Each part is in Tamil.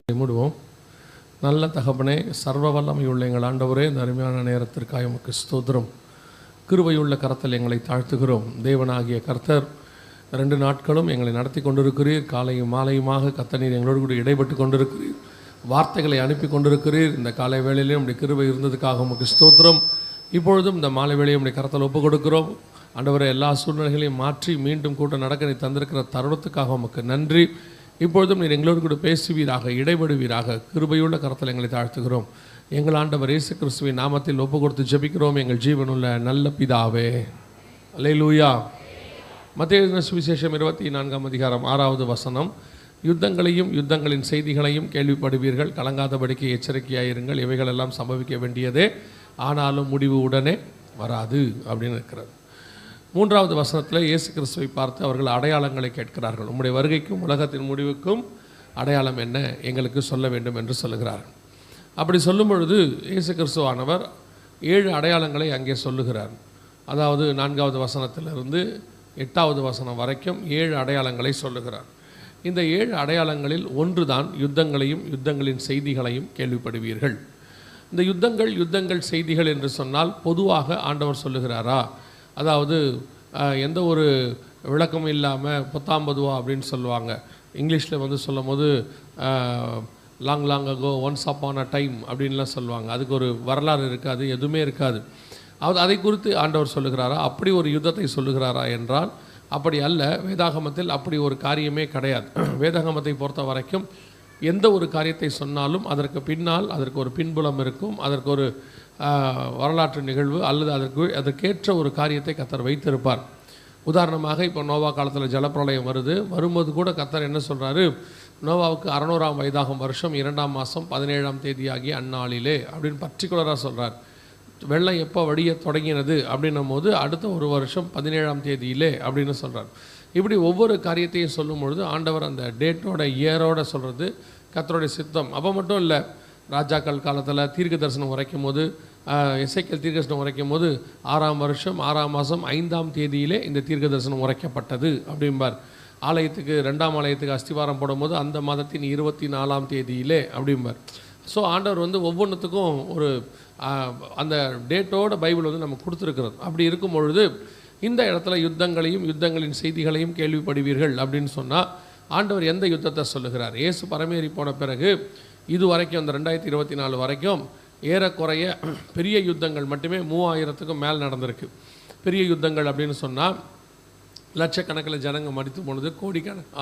மூடுவோம். நல்ல தகப்பனே, சர்வ வல்லமையுள்ள எங்கள் ஆண்டவரே, இந்த அருமையான நேரத்திற்காக உமக்கு ஸ்தோத்திரம். கிருபையுள்ள கரத்தில் எங்களை தாழ்த்துகிறோம். தேவனாகிய கர்த்தர் 2 நாட்களும் எங்களை நடத்தி கொண்டிருக்கிறீர். காலையும் மாலையுமாக கர்த்தர் எங்களோடு கூட இடைப்பட்டு கொண்டிருக்கிறீர். வார்த்தைகளை அனுப்பி கொண்டிருக்கிறீர். இந்த காலை வேளையிலே உம்முடைய கிருபை இருந்ததுக்காக உமக்கு ஸ்தோத்திரம். இப்பொழுதும் இந்த மாலை வேளையை உம்முடைய கரத்தில் ஒப்புக் கொடுக்கிறோம். ஆண்டவரை, எல்லா சூழ்நிலைகளையும் மாற்றி மீண்டும் கூட்டம் நடக்க நீ தந்திருக்கிற தருணத்துக்காக உமக்கு நன்றி. இப்பொழுதும் நீர் எங்களோடு கூட பேசுவீராக, இடைபடுவீராக. கிருபையுள்ள கரத்தில் எங்களை தாழ்த்துகிறோம். எங்கள் ஆண்டவர் இயேசு கிறிஸ்துவின் நாமத்தில் ஒப்பு கொடுத்து ஜெபிக்கிறோம் எங்கள் ஜீவனுள்ள நல்ல பிதாவே. அல்லேலூயா. மத்தேயு சுவிசேஷம் 24ஆம் அதிகாரம் 6வது வசனம். யுத்தங்களையும் யுத்தங்களின் செய்திகளையும் கேள்விப்படுவீர்கள், கலங்காதபடிக்கு எச்சரிக்கையாயிருங்கள். இவைகளெல்லாம் சம்பவிக்க வேண்டியதே, ஆனாலும் முடிவு உடனே வராது அப்படின்னு இருக்கிறது. 3வது வசனத்தில் இயேசு கிறிஸ்துவை பார்த்து அவர்கள் அடையாளங்களை கேட்கிறார்கள். உம்முடைய வருகைக்கும் உலகத்தின் முடிவுக்கும் அடையாளம் என்ன, எங்களுக்கு சொல்ல வேண்டும் என்று சொல்லுகிறார்கள். அப்படி சொல்லும் பொழுது இயேசு கிறிஸ்துவானவர் 7 அடையாளங்களை அங்கே சொல்லுகிறார். அதாவது 4வது வசனத்திலிருந்து 8வது வசனம் வரைக்கும் 7 அடையாளங்களை சொல்லுகிறார். இந்த 7 அடையாளங்களில் ஒன்று தான் யுத்தங்களையும் யுத்தங்களின் செய்திகளையும் கேள்விப்படுவீர்கள். இந்த யுத்தங்கள் செய்திகள் என்று சொன்னால் பொதுவாக ஆண்டவர் சொல்லுகிறாரா? அதாவது எந்த ஒரு விளக்கமும் இல்லாமல் பொத்தாம்பதுவா அப்படின்னு சொல்லுவாங்க. இங்கிலீஷில் சொல்லும் போது long ago, once upon a time அப்படின்லாம் சொல்லுவாங்க. அதுக்கு ஒரு வரலாறு இருக்காது, எதுவுமே இருக்காது. அதை குறித்து ஆண்டவர் சொல்லுகிறாரா? அப்படி ஒரு யுத்தத்தை சொல்லுகிறாரா என்றால் அப்படி அல்ல. வேதாகமத்தில் அப்படி ஒரு காரியமே கிடையாது. வேதாகமத்தை பொறுத்த வரைக்கும் எந்த ஒரு காரியத்தை சொன்னாலும் அதற்கு பின்னால் அதற்கு ஒரு பின்புலம் இருக்கும், அதற்கு ஒரு வரலாற்று நிகழ்வு அல்லது அதற்கேற்ற ஒரு காரியத்தை கர்த்தர் வைத்திருப்பார். உதாரணமாக இப்போ நோவா காலத்தில் ஜலப்பிரளயம் வரும்போது கூட கர்த்தர் என்ன சொல்கிறாரு? நோவாவுக்கு 600ஆம் வயதாகும் வருஷம் 2ஆம் மாதம் 17ஆம் தேதி ஆகிய அந்நாளிலே அப்படின்னு பர்டிகுலராக சொல்கிறார். வெள்ளம் எப்போ வடிய தொடங்கினது அப்படின்னும் போது அடுத்த ஒரு வருஷம் 17ஆம் தேதியிலே அப்படின்னு சொல்கிறார். இப்படி ஒவ்வொரு காரியத்தையும் சொல்லும் பொழுது ஆண்டவர் அந்த டேட்டோட இயரோட சொல்கிறது கர்த்தருடைய சித்தம். அப்போ மட்டும் இல்லை, ராஜாக்கள் காலத்தில் தீர்க்க தரிசனம் உரைக்கும் போது, எசேக்கியேல் தீர்க்க தரிசனம் உரைக்கும் போது 6ஆம் வருஷம் 6ஆம் மாதம் 5ஆம் தேதியிலே இந்த தீர்க்க தரிசனம் உரைக்கப்பட்டது அப்படிம்பார். ஆலயத்துக்கு 2ஆம் ஆலயத்துக்கு அஸ்திவாரம் போடும்போது அந்த மாதத்தின் 24ஆம் தேதியிலே அப்படிம்பார். ஸோ ஆண்டவர் ஒவ்வொன்றுத்துக்கும் ஒரு அந்த டேட்டோட பைபிள் நம்ம கொடுத்துருக்கிறது. அப்படி இருக்கும் பொழுது இந்த இடத்துல யுத்தங்களையும் யுத்தங்களின் செய்திகளையும் கேள்விப்படுவீர்கள் அப்படின்னு சொன்னால் ஆண்டவர் எந்த யுத்தத்தை சொல்லுகிறார்? இயேசு பரமேறி போன பிறகு இது வரைக்கும் அந்த 2024 வரைக்கும் ஏறக்குறைய பெரிய யுத்தங்கள் மட்டுமே 3000க்கும் மேல் நடந்திருக்கு. பெரிய யுத்தங்கள் அப்படின்னு சொன்னால் லட்சக்கணக்கில் ஜனங்கள் மரித்து போனது,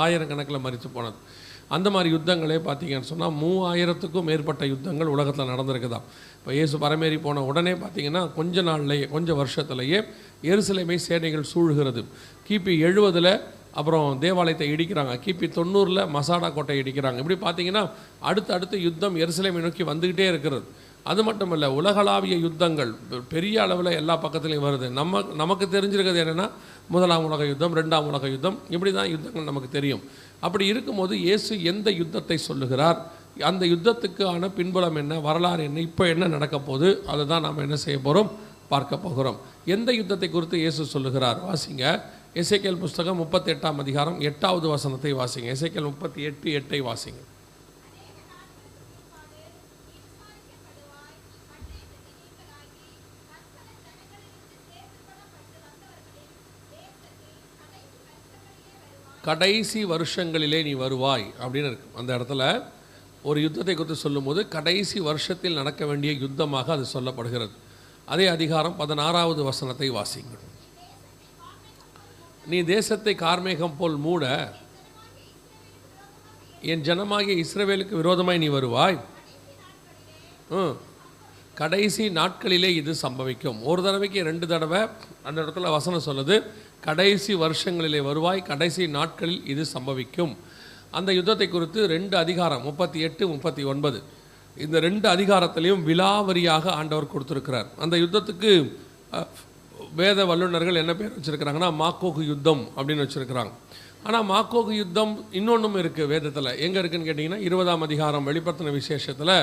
ஆயிரக்கணக்கில் மரித்து போனது. அந்த மாதிரி யுத்தங்களே பார்த்திங்கன்னு சொன்னால் 3000க்கும் மேற்பட்ட யுத்தங்கள் உலகத்தில் நடந்திருக்குதான். இப்போ இயேசு பரமேறி போன உடனே பார்த்திங்கன்னா கொஞ்சம் வருஷத்துலேயே எருசலேமை சேனைகள் சூழ்கிறது. கிபி 70 அப்புறம் தேவாலயத்தை இடிக்கிறாங்க. கிபி 90 மசாடா கோட்டை இடிக்கிறாங்க. இப்படி பார்த்திங்கன்னா அடுத்து யுத்தம் எருசலேமை நோக்கி வந்துக்கிட்டே இருக்கிறது. அது மட்டும் இல்லை, உலகளாவிய யுத்தங்கள் பெரிய அளவில் எல்லா பக்கத்துலேயும் வருது. நமக்கு தெரிஞ்சிருக்கிறது என்னென்னா 1ஆம் உலக யுத்தம், 2ஆம் உலக யுத்தம், இப்படி தான் யுத்தங்கள் நமக்கு தெரியும். அப்படி இருக்கும்போது இயேசு எந்த யுத்தத்தை சொல்லுகிறார், அந்த யுத்தத்துக்கான பின்புலம் என்ன, வரலாறு என்ன, இப்போ என்ன நடக்க போகுது, அதை தான் நாம் என்ன செய்ய போகிறோம், பார்க்க போகிறோம். எந்த யுத்தத்தை குறித்து இயேசு சொல்லுகிறார்? வாசிங்க. எசேக்கியேல் புஸ்தகம் 38ஆம் அதிகாரம் 8வது வசனத்தை வாசிங்க. எசேக்கியேல் 38:8 வாசிங்க. கடைசி வருஷங்களிலே நீ வருவாய் அப்படின்னு இருக்கு. அந்த இடத்துல ஒரு யுத்தத்தை குறித்து சொல்லும்போது கடைசி வருஷத்தில் நடக்க வேண்டிய யுத்தமாக அது சொல்லப்படுகிறது. அதே அதிகாரம் 16வது வசனத்தை வாசிங்க. நீ தேசத்தை கார்மேகம் போல் மூட என் ஜனமாகிய இஸ்ரவேலுக்கு விரோதமாய் நீ வருவாய். கடைசி நாட்களிலே இது சம்பவிக்கும். ஒரு தடவைக்கு 2 தடவை அந்த இடத்துல வசனம் சொல்லுது, கடைசி வருஷங்களிலே வருவாய், கடைசி நாட்களில் இது சம்பவிக்கும். அந்த யுத்தத்தை குறித்து 2 அதிகாரம் 38, 39 இந்த 2 அதிகாரத்திலையும் விலாவரியாக ஆண்டவர் கொடுத்துருக்கிறார். அந்த யுத்தத்துக்கு வேத வல்லுநர்கள் என்ன பேர் வச்சுருக்கிறாங்கன்னா மாக்கோகு யுத்தம் அப்படின்னு வச்சுருக்கிறாங்க. ஆனால் மாக்கோகு யுத்தம் இன்னொன்றும் இருக்குது வேதத்தில். எங்கே இருக்குதுன்னு கேட்டிங்கன்னா 20ஆம் அதிகாரம் வெளிப்படுத்தின விசேஷத்தில்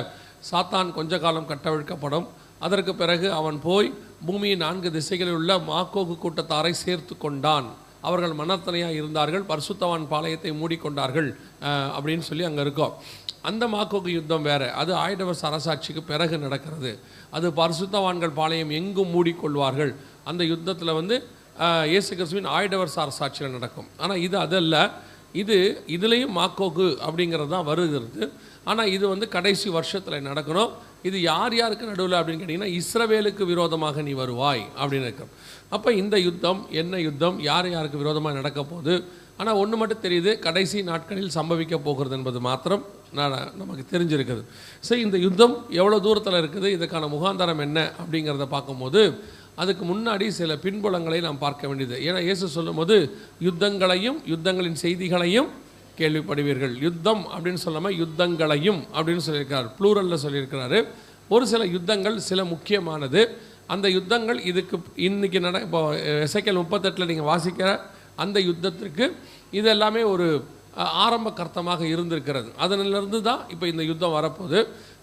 சாத்தான் கொஞ்ச காலம் கட்டவிழ்க்கப்படும். அதற்கு பிறகு அவன் போய் பூமியின் 4 திசைகளில் உள்ள மாக்கோகு கூட்டத்தாரை சேர்த்து கொண்டான். அவர்கள் மனத்தனையாக இருந்தார்கள், பரிசுத்தவான் பாளையத்தை மூடிக்கொண்டார்கள் அப்படின்னு சொல்லி அங்கே இருக்கோம். அந்த மாக்கோகு யுத்தம் வேறு, அது ஆயிடவர்ஸ் அரசாட்சிக்கு பிறகு நடக்கிறது. அது பரிசுத்தவான்கள் பாளையம் எங்கும் மூடிக்கொள்வார்கள். அந்த யுத்தத்தில் இயேசு கிறிஸ்துவின் ஆயிடவர்ஸ் அரசாட்சியில் நடக்கும். ஆனால் இது அதல்ல, இதுலேயும் மாக்கோகு அப்படிங்கிறது தான் வருகிறது. ஆனால் இது கடைசி வருஷத்தில் நடக்கணும். இது யார் யாருக்கு நடுவில் அப்படின்னு கேட்டிங்கன்னா, இஸ்ரவேலுக்கு விரோதமாக நீ வருவாய் அப்படின்னு இருக்கும். அப்போ இந்த யுத்தம் என்ன யுத்தம், யார் யாருக்கு விரோதமாக நடக்க போகுது? ஆனால் ஒன்று மட்டும் தெரியுது, கடைசி நாட்களில் சம்பவிக்க போகிறது என்பது மாத்திரம் நமக்கு தெரிஞ்சிருக்குது. ஸோ இந்த யுத்தம் எவ்வளோ தூரத்தில் இருக்குது, இதுக்கான முகாந்தரம் என்ன அப்படிங்கிறத பார்க்கும்போது அதுக்கு முன்னாடி சில பின்புலங்களை நாம் பார்க்க வேண்டியது. ஏன்னா இயேசு சொல்லும் போது யுத்தங்களையும் யுத்தங்களின் செய்திகளையும் கேள்விப்படுவீர்கள். யுத்தம் அப்படின்னு சொல்லாமல் யுத்தங்களையும் அப்படின்னு சொல்லியிருக்கிறார், ப்ளூரலில் சொல்லியிருக்கிறாரு. ஒரு சில யுத்தங்கள் சில முக்கியமானது. அந்த யுத்தங்கள் இதுக்கு இன்றைக்கி இப்போ எசேக்கியேல் 38 நீங்கள் வாசிக்கிற அந்த யுத்தத்திற்கு இது எல்லாமே ஒரு ஆரம்ப கர்த்தமாக இருந்திருக்கிறது. அதனிலிருந்து தான் இப்போ இந்த யுத்தம் வரப்போகுது.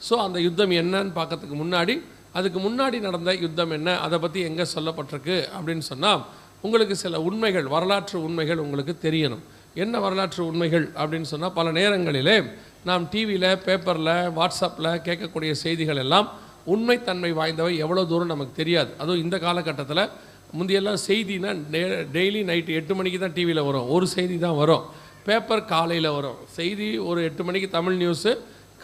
ஸோ அந்த யுத்தம் என்னன்னு பார்க்கறதுக்கு முன்னாடி, அதுக்கு முன்னாடி நடந்த யுத்தம் என்ன, அதை பற்றி எங்கே சொல்லப்பட்டிருக்கு அப்படின்னு சொன்னால் உங்களுக்கு சில உண்மைகள், வரலாற்று உண்மைகள் உங்களுக்கு தெரியணும். என்ன வரலாற்று உண்மைகள் அப்படின்னு சொன்னால், பல நேரங்களிலே நாம் டிவியில், பேப்பரில், வாட்ஸ்அப்பில் கேட்கக்கூடிய செய்திகள் எல்லாம் உண்மைத்தன்மை வாய்ந்தவை எவ்வளோ தூரம் நமக்கு தெரியாது. அதுவும் இந்த காலகட்டத்தில். முந்தையெல்லாம் செய்தினா டெய்லி நைட்டு 8 மணிக்கு தான் டிவியில் வரும், ஒரு செய்தி தான் வரும். பேப்பர் காலையில் வரும். செய்தி ஒரு 8 மணிக்கு தமிழ் நியூஸு,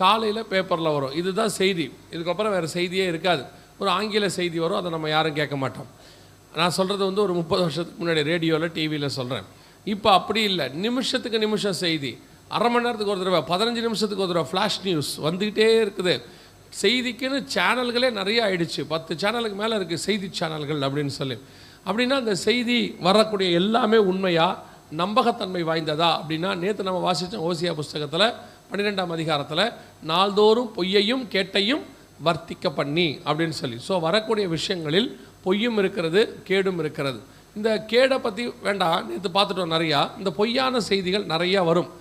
காலையில் பேப்பரில் வரும். இதுதான் செய்தி. இதுக்கப்புறம் வேறு செய்தியே இருக்காது. ஒரு ஆங்கில செய்தி வரும், அதை நம்ம யாரும் கேட்க மாட்டோம். நான் சொல்கிறது ஒரு 30 வருஷத்துக்கு முன்னாடி ரேடியோவில், டிவியில் சொல்கிறேன். இப்போ அப்படி இல்லை. நிமிஷத்துக்கு நிமிஷம் செய்தி, அரை மணி நேரத்துக்கு ஒரு தடவை, 15 நிமிஷத்துக்கு ஒரு தடவை ஃப்ளாஷ் நியூஸ் வந்துக்கிட்டே இருக்குது. செய்திக்குன்னு சேனல்களே நிறைய ஆயிடுச்சு. 10 சேனலுக்கு மேலே இருக்குது செய்தி சேனல்கள் அப்படின்னு சொல்லி. அப்படின்னா அந்த செய்தி வரக்கூடிய எல்லாமே உண்மையா, நம்பகத்தன்மை வாய்ந்ததா அப்படின்னா, நேற்று நம்ம வாசித்தோம் ஓசியா புஸ்தகத்தில் 12ஆம் அதிகாரத்தில், நாள்தோறும் பொய்யையும் கேட்டையும் வர்த்திக்க பண்ணி அப்படின்னு சொல்லி. ஸோ வரக்கூடிய விஷயங்களில் பொய்யும் இருக்கிறது, கேடும் இருக்கிறது. இந்த கேடை பற்றி வேண்டாம், நேற்று பார்த்துட்டோம் நிறையா. இந்த பொய்யான செய்திகள் நிறையா வரும்.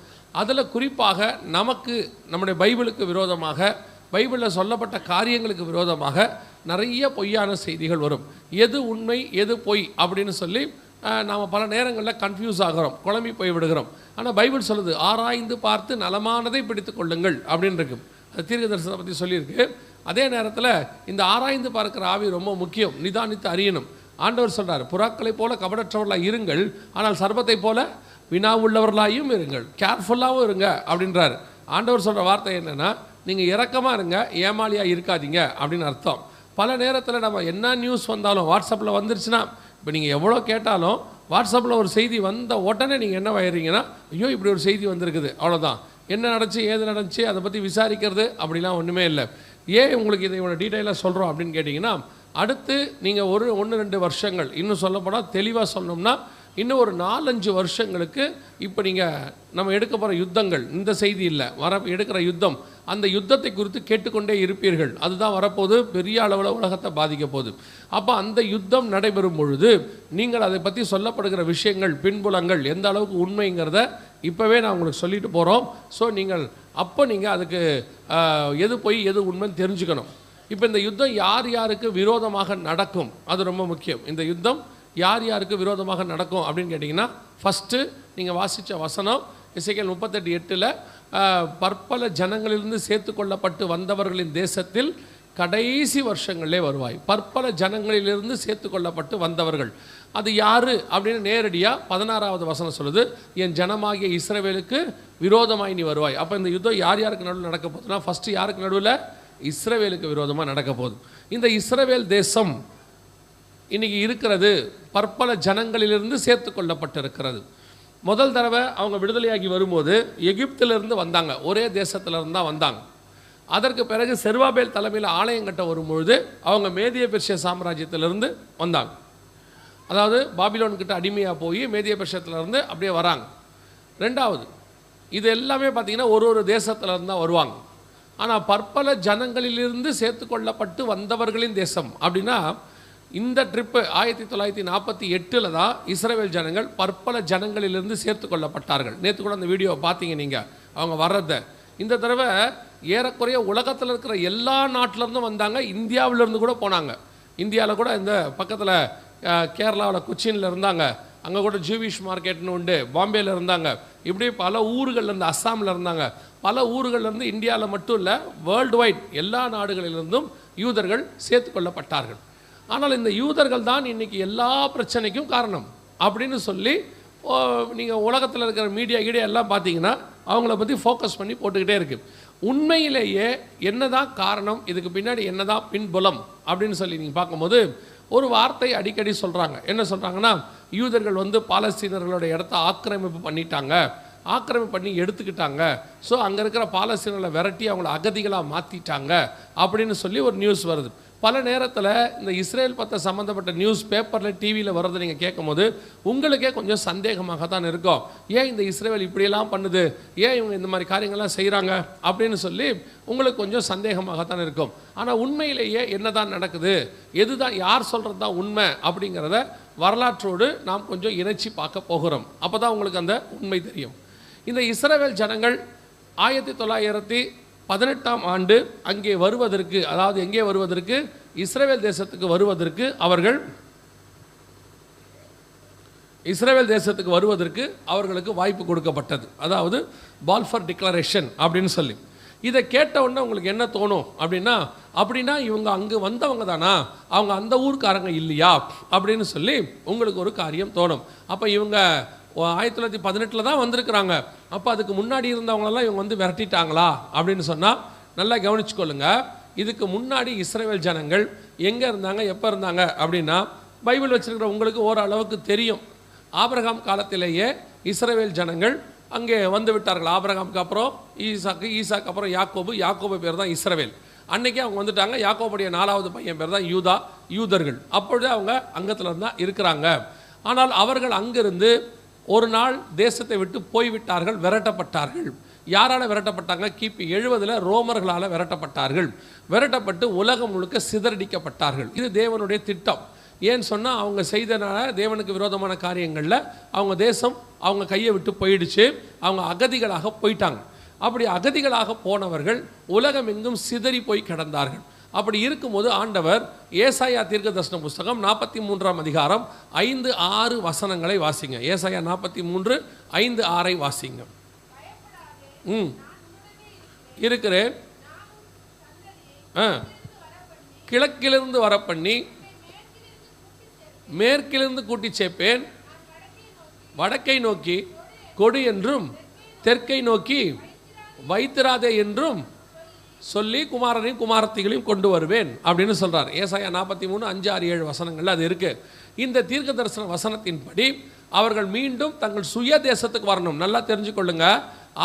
அதில் குறிப்பாக நமக்கு, நம்முடைய பைபிளுக்கு விரோதமாக, பைபிளில் சொல்லப்பட்ட காரியங்களுக்கு விரோதமாக நிறைய பொய்யான செய்திகள் வரும். எது உண்மை எது பொய் அப்படின்னு சொல்லி நாம் பல நேரங்களில் கன்ஃபியூஸ் ஆகிறோம், குழம்பி போய் விடுகிறோம். ஆனால் பைபிள் சொல்லுது, ஆராய்ந்து பார்த்து நலமானதை பிடித்து கொள்ளுங்கள் அப்படின்னு இருக்கு. அது தீர்க்க தரிசனத்தை பற்றி சொல்லியிருக்கு. அதே நேரத்தில் இந்த ஆராய்ந்து பார்க்குற ஆவி ரொம்ப முக்கியம், நிதானித்து அறியணும். ஆண்டவர் சொல்கிறார், புறாக்களைப் போல கபடற்றவர்களாக இருங்கள், ஆனால் சர்பத்தை போல வினா உள்ளவர்களாயும் இருங்கள், கேர்ஃபுல்லாகவும் இருங்க அப்படின்றார். ஆண்டவர் சொல்கிற வார்த்தை என்னென்னா, நீங்கள் இரக்கமாக இருங்க, ஏமாளியாக இருக்காதீங்க அப்படின்னு அர்த்தம். பல நேரத்தில் நம்ம என்ன நியூஸ் வந்தாலும், வாட்ஸ்அப்பில் வந்துருச்சுன்னா, இப்போ நீங்கள் எவ்வளோ கேட்டாலும் வாட்ஸ்அப்பில் ஒரு செய்தி வந்த உடனே நீங்கள் என்ன ஆயிடுறீங்கன்னா, ஐயோ இப்படி ஒரு செய்தி வந்திருக்குது, அவ்வளோதான். என்ன நடந்துச்சு, ஏது நடந்துச்சு, அதை பற்றி விசாரிக்கிறது அப்படிலாம் ஒன்றுமே இல்லை. ஏன் உங்களுக்கு இதை இவ்வளோ டீட்டெயிலாக சொல்கிறோம் அப்படின்னு கேட்டிங்கன்னா, அடுத்து நீங்கள் 1-2 வருஷங்கள், இன்னும் சொல்லப்போனால் தெளிவாக சொன்னோம்னா இன்னும் ஒரு 4-5 வருஷங்களுக்கு இப்போ நம்ம எடுக்க போகிற யுத்தங்கள், இந்த செய்தி இல்லை, எடுக்கிற யுத்தம், அந்த யுத்தத்தை குறித்து கேட்டுக்கொண்டே இருப்பீர்கள். அதுதான் வரப்போது, பெரிய அளவில் உலகத்தை பாதிக்க போகுது. அப்போ அந்த யுத்தம் நடைபெறும் பொழுது நீங்கள் அதை பற்றி சொல்லப்படுகிற விஷயங்கள், பின்புலங்கள் எந்த அளவுக்கு உண்மைங்கிறத இப்போவே நான் உங்களுக்கு சொல்லிட்டு போகிறோம். ஸோ நீங்கள் அதுக்கு எது போய் எது உண்மைன்னு தெரிஞ்சுக்கணும். இப்போ இந்த யுத்தம் யார் யாருக்கு விரோதமாக நடக்கும், அது ரொம்ப முக்கியம். இந்த யுத்தம் யார் யாருக்கு விரோதமாக நடக்கும் அப்படின்னு கேட்டிங்கன்னா, ஃபஸ்ட்டு நீங்கள் வாசித்த வசனம் எசேக்கியேல் 38:8, பற்பல ஜனங்களிலிருந்து சேர்த்து கொள்ளப்பட்டு வந்தவர்களின் தேசத்தில் கடைசி வருஷங்களே வருவாய். பற்பல ஜனங்களிலிருந்து சேர்த்து கொள்ளப்பட்டு வந்தவர்கள் அது யார் அப்படின்னு நேரடியாக 16வது வசனம் சொல்லுது, என் ஜனமாகிய இஸ்ரவேலுக்கு விரோதமாய் நீ வருவாய். அப்போ இந்த யுத்தம் யார் யாருக்கு நடுவில் நடக்க போகுதுன்னா, ஃபஸ்ட்டு யாருக்கு நடுவில், இஸ்ரவேலுக்கு விரோதமாக நடக்க போகுது. இந்த இஸ்ரவேல் தேசம் இன்றைக்கி இருக்கிறது பற்பல ஜனங்களிலிருந்து சேர்த்து கொள்ளப்பட்டிருக்கிறது. முதல் தடவை அவங்க விடுதலையாகி வரும்போது எகிப்திலிருந்து வந்தாங்க, ஒரே தேசத்திலிருந்து தான் வந்தாங்க. அதற்கு பிறகு செருபாபேல் தலைமையில் ஆலயம் கட்ட வரும்பொழுது அவங்க மேதிய பெர்ஷிய சாம்ராஜ்யத்திலிருந்து வந்தாங்க. அதாவது பாபிலோன்கிட்ட அடிமையாக போய் மேதிய பெர்ஷியத்திலிருந்து அப்படியே வராங்க. ரெண்டாவது, இது எல்லாமே பார்த்திங்கன்னா ஒரு தேசத்திலிருந்து தான் வருவாங்க. ஆனால் பற்பல ஜனங்களிலிருந்து சேர்த்து கொள்ளப்பட்டு வந்தவர்களின் தேசம் அப்படின்னா, இந்த ட்ரிப்பு 1948 தான் இஸ்ரவேல் ஜனங்கள் பற்பல ஜனங்களிலிருந்து சேர்த்து கொள்ளப்பட்டார்கள். நேற்று கூட அந்த வீடியோவை பார்த்தீங்க நீங்கள், அவங்க வர்றதை. இந்த தடவை ஏறக்குறைய உலகத்தில் இருக்கிற எல்லா நாட்டிலேருந்தும் வந்தாங்க, இந்தியாவிலேருந்து கூட போனாங்க. இந்தியாவில் கூட இந்த பக்கத்தில் கேரளாவில் கொச்சினில் இருந்தாங்க, அங்கே கூட ஜூவிஷ் மார்க்கெட்னு உண்டு, பாம்பேயில் இருந்தாங்க. இப்படி பல ஊர்கள்லேருந்து, அஸ்ஸாமில் இருந்தாங்க. பல ஊர்கள்லேருந்து, இந்தியாவில் மட்டும் இல்லை, வேர்ல்டு வைட் எல்லா நாடுகளிலிருந்தும் யூதர்கள் சேர்த்து கொள்ளப்பட்டார்கள். ஆனால் இந்த யூதர்கள் தான் இன்றைக்கி எல்லா பிரச்சனைக்கும் காரணம் அப்படின்னு சொல்லி நீங்கள் உலகத்தில் இருக்கிற மீடியா எல்லாம் பார்த்தீங்கன்னா அவங்கள பற்றி ஃபோக்கஸ் பண்ணி போட்டுக்கிட்டே இருக்குது. உண்மையிலேயே என்ன தான் காரணம், இதுக்கு பின்னாடி என்ன தான் பின்புலம் அப்படின்னு சொல்லி நீங்கள் பார்க்கும்போது ஒரு வார்த்தை அடிக்கடி சொல்கிறாங்க. என்ன சொல்கிறாங்கன்னா, யூதர்கள் பாலஸ்தீனர்களோட இடத்த ஆக்கிரமிப்பு பண்ணிட்டாங்க, ஆக்கிரமிப்பு பண்ணி எடுத்துக்கிட்டாங்க. ஸோ அங்கே இருக்கிற பாலஸ்தீனர்களை விரட்டி அவங்கள அகதிகளாக மாற்றிட்டாங்க அப்படின்னு சொல்லி ஒரு நியூஸ் வருது. பல நேரத்தில் இந்த இஸ்ரேல் பற்றி சம்மந்தப்பட்ட நியூஸ் பேப்பரில், டிவியில் வர்றதை நீங்கள் கேட்கும்போது உங்களுக்கே கொஞ்சம் சந்தேகமாக தான் இருக்கும். ஏன் இந்த இஸ்ரேல் இப்படியெல்லாம் பண்ணுது, ஏன் இவங்க இந்த மாதிரி காரியங்கள்லாம் செய்கிறாங்க அப்படின்னு சொல்லி உங்களுக்கு கொஞ்சம் சந்தேகமாகத்தான் இருக்கும். ஆனால் உண்மையிலேயே என்ன தான் நடக்குது, எது தான், யார் சொல்கிறது தான் உண்மை அப்படிங்கிறத வரலாற்றோடு நாம் கொஞ்சம் இணைச்சி பார்க்க போகிறோம். அப்போ தான் உங்களுக்கு அந்த உண்மை தெரியும். இந்த இஸ்ரவேல் ஜனங்கள் 1918ஆம் ஆண்டு அங்கே வருவதற்கு, அதாவது எங்கே வருவதற்கு, இஸ்ரவேல் தேசத்துக்கு வருவதற்கு அவர்களுக்கு வாய்ப்பு கொடுக்கப்பட்டது. அதாவது பால்ஃபர் டிக்ளரேஷன் அப்படின்னு சொல்லி. இதை கேட்ட உடனே உங்களுக்கு என்ன தோணும் அப்படின்னா இவங்க அங்கே வந்தவங்க தானா, அவங்க அந்த ஊருக்காரங்க இல்லையா அப்படின்னு சொல்லி உங்களுக்கு ஒரு காரியம் தோணும். அப்போ இவங்க 1918 தான் வந்திருக்கிறாங்க, அப்போ அதுக்கு முன்னாடி இருந்தவங்களெல்லாம் இவங்க விரட்டிட்டாங்களா அப்படின்னு சொன்னால் நல்லா கவனிச்சுக்கொள்ளுங்க. இதுக்கு முன்னாடி இஸ்ரவேல் ஜனங்கள் எங்கே இருந்தாங்க, எப்போ இருந்தாங்க அப்படின்னா பைபிள் வச்சுருக்கிற உங்களுக்கு ஓரளவுக்கு தெரியும். ஆபிரகாம் காலத்திலேயே இஸ்ரவேல் ஜனங்கள் அங்கே வந்து விட்டார்கள். ஆபிரகாமுக்கு அப்புறம் ஈசாக்கு அப்புறம் யாக்கோபு பேர் தான் இஸ்ரவேல். அன்றைக்கே அவங்க வந்துட்டாங்க. யாக்கோபுடைய 4வது பையன் பேர் தான் யூதர்கள். அப்பொழுது அவங்க அங்கத்தில் தான் இருக்கிறாங்க. ஆனால் அவர்கள் அங்கிருந்து ஒரு நாள் தேசத்தை விட்டு போய்விட்டார்கள், விரட்டப்பட்டார்கள். யாரால் விரட்டப்பட்டாங்க? கிபி 70 ரோமர்களால் விரட்டப்பட்டார்கள். விரட்டப்பட்டு உலகம் முழுக்க சிதறடிக்கப்பட்டார்கள். இது தேவனுடைய திட்டம். ஏன்னு சொன்னால் அவங்க செய்தனால தேவனுக்கு விரோதமான காரியங்களில் அவங்க தேசம் அவங்க கையை விட்டு போயிடுச்சு. அவங்க அகதிகளாக போயிட்டாங்க. அப்படி அகதிகளாக போனவர்கள் உலகம் எங்கும் சிதறி போய் கிடந்தார்கள். அப்படி இருக்கும்போது ஆண்டவர் ஏசாயா தீர்க்கதரிசன புஸ்தகம் 43ஆம் அதிகாரம் 5-6 வசனங்களை வாசிங்க. ஏசாயா 43, 5-6 வாசிங்க. இருக்கிறேன், கிழக்கிலிருந்து வரப்பண்ணி மேற்கிலிருந்து கூட்டி சேர்ப்பேன், வடக்கை நோக்கி கொடு என்றும் தெற்கை நோக்கி வைத்திராதே என்றும் சொல்லி குமாரனையும் குமாரத்திகளையும் கொண்டு வருவேன் அப்படின்னு சொல்கிறார். ஏசாயா 43, 5, 6, 7 வசனங்கள் அது இருக்குது. இந்த தீர்க்க தரிசன வசனத்தின்படி அவர்கள் மீண்டும் தங்கள் சுய தேசத்துக்கு வரணும். நல்லா தெரிஞ்சுக்கொள்ளுங்க,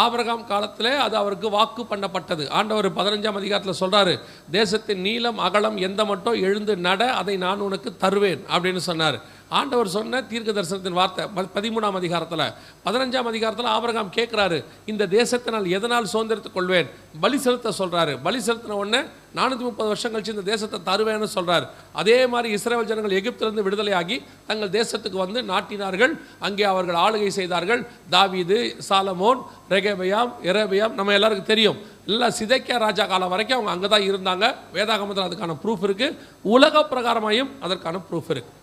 ஆபிரகாம் காலத்தில் அது அவருக்கு வாக்கு பண்ணப்பட்டது. ஆண்டவர் 15ஆம் அதிகாரத்தில் சொல்கிறாரு, தேசத்தின் நீளம் அகலம் எந்த மட்டும் எழுந்து நட, அதை நான் உனக்கு தருவேன் அப்படின்னு சொன்னார். ஆண்டவர் சொன்ன தீர்க்க தரிசனத்தின் வார்த்தை 13ஆம் அதிகாரத்தில். 15ஆம் அதிகாரத்தில் ஆபிரகாம் கேட்குறாரு, இந்த தேசத்தை நான் எதனால் சுதந்திரத்துக் கொள்வேன்? பலி செலுத்த சொல்கிறாரு. பலி செலுத்தின உடனே 430 வருஷம் கழிச்சு இந்த தேசத்தை தருவேன்னு சொல்கிறார். அதே மாதிரி இஸ்ரவேல் ஜனங்கள் எகிப்திலிருந்து விடுதலையாகி தங்கள் தேசத்துக்கு வந்து நாட்டினார்கள். அங்கே அவர்கள் ஆளுகை செய்தார்கள். தாவீது, சாலமோன், ரெகெபயாம், எரேபியாம் நம்ம எல்லாருக்கும் தெரியும். எல்லாம் சிதேக்கியா ராஜா காலம் வரைக்கும் அவங்க அங்கே தான் இருந்தாங்க. வேதாகமத்தில் அதுக்கான ப்ரூஃப் இருக்குது. உலக பிரகாரமாயும் அதற்கான ப்ரூஃப் இருக்குது.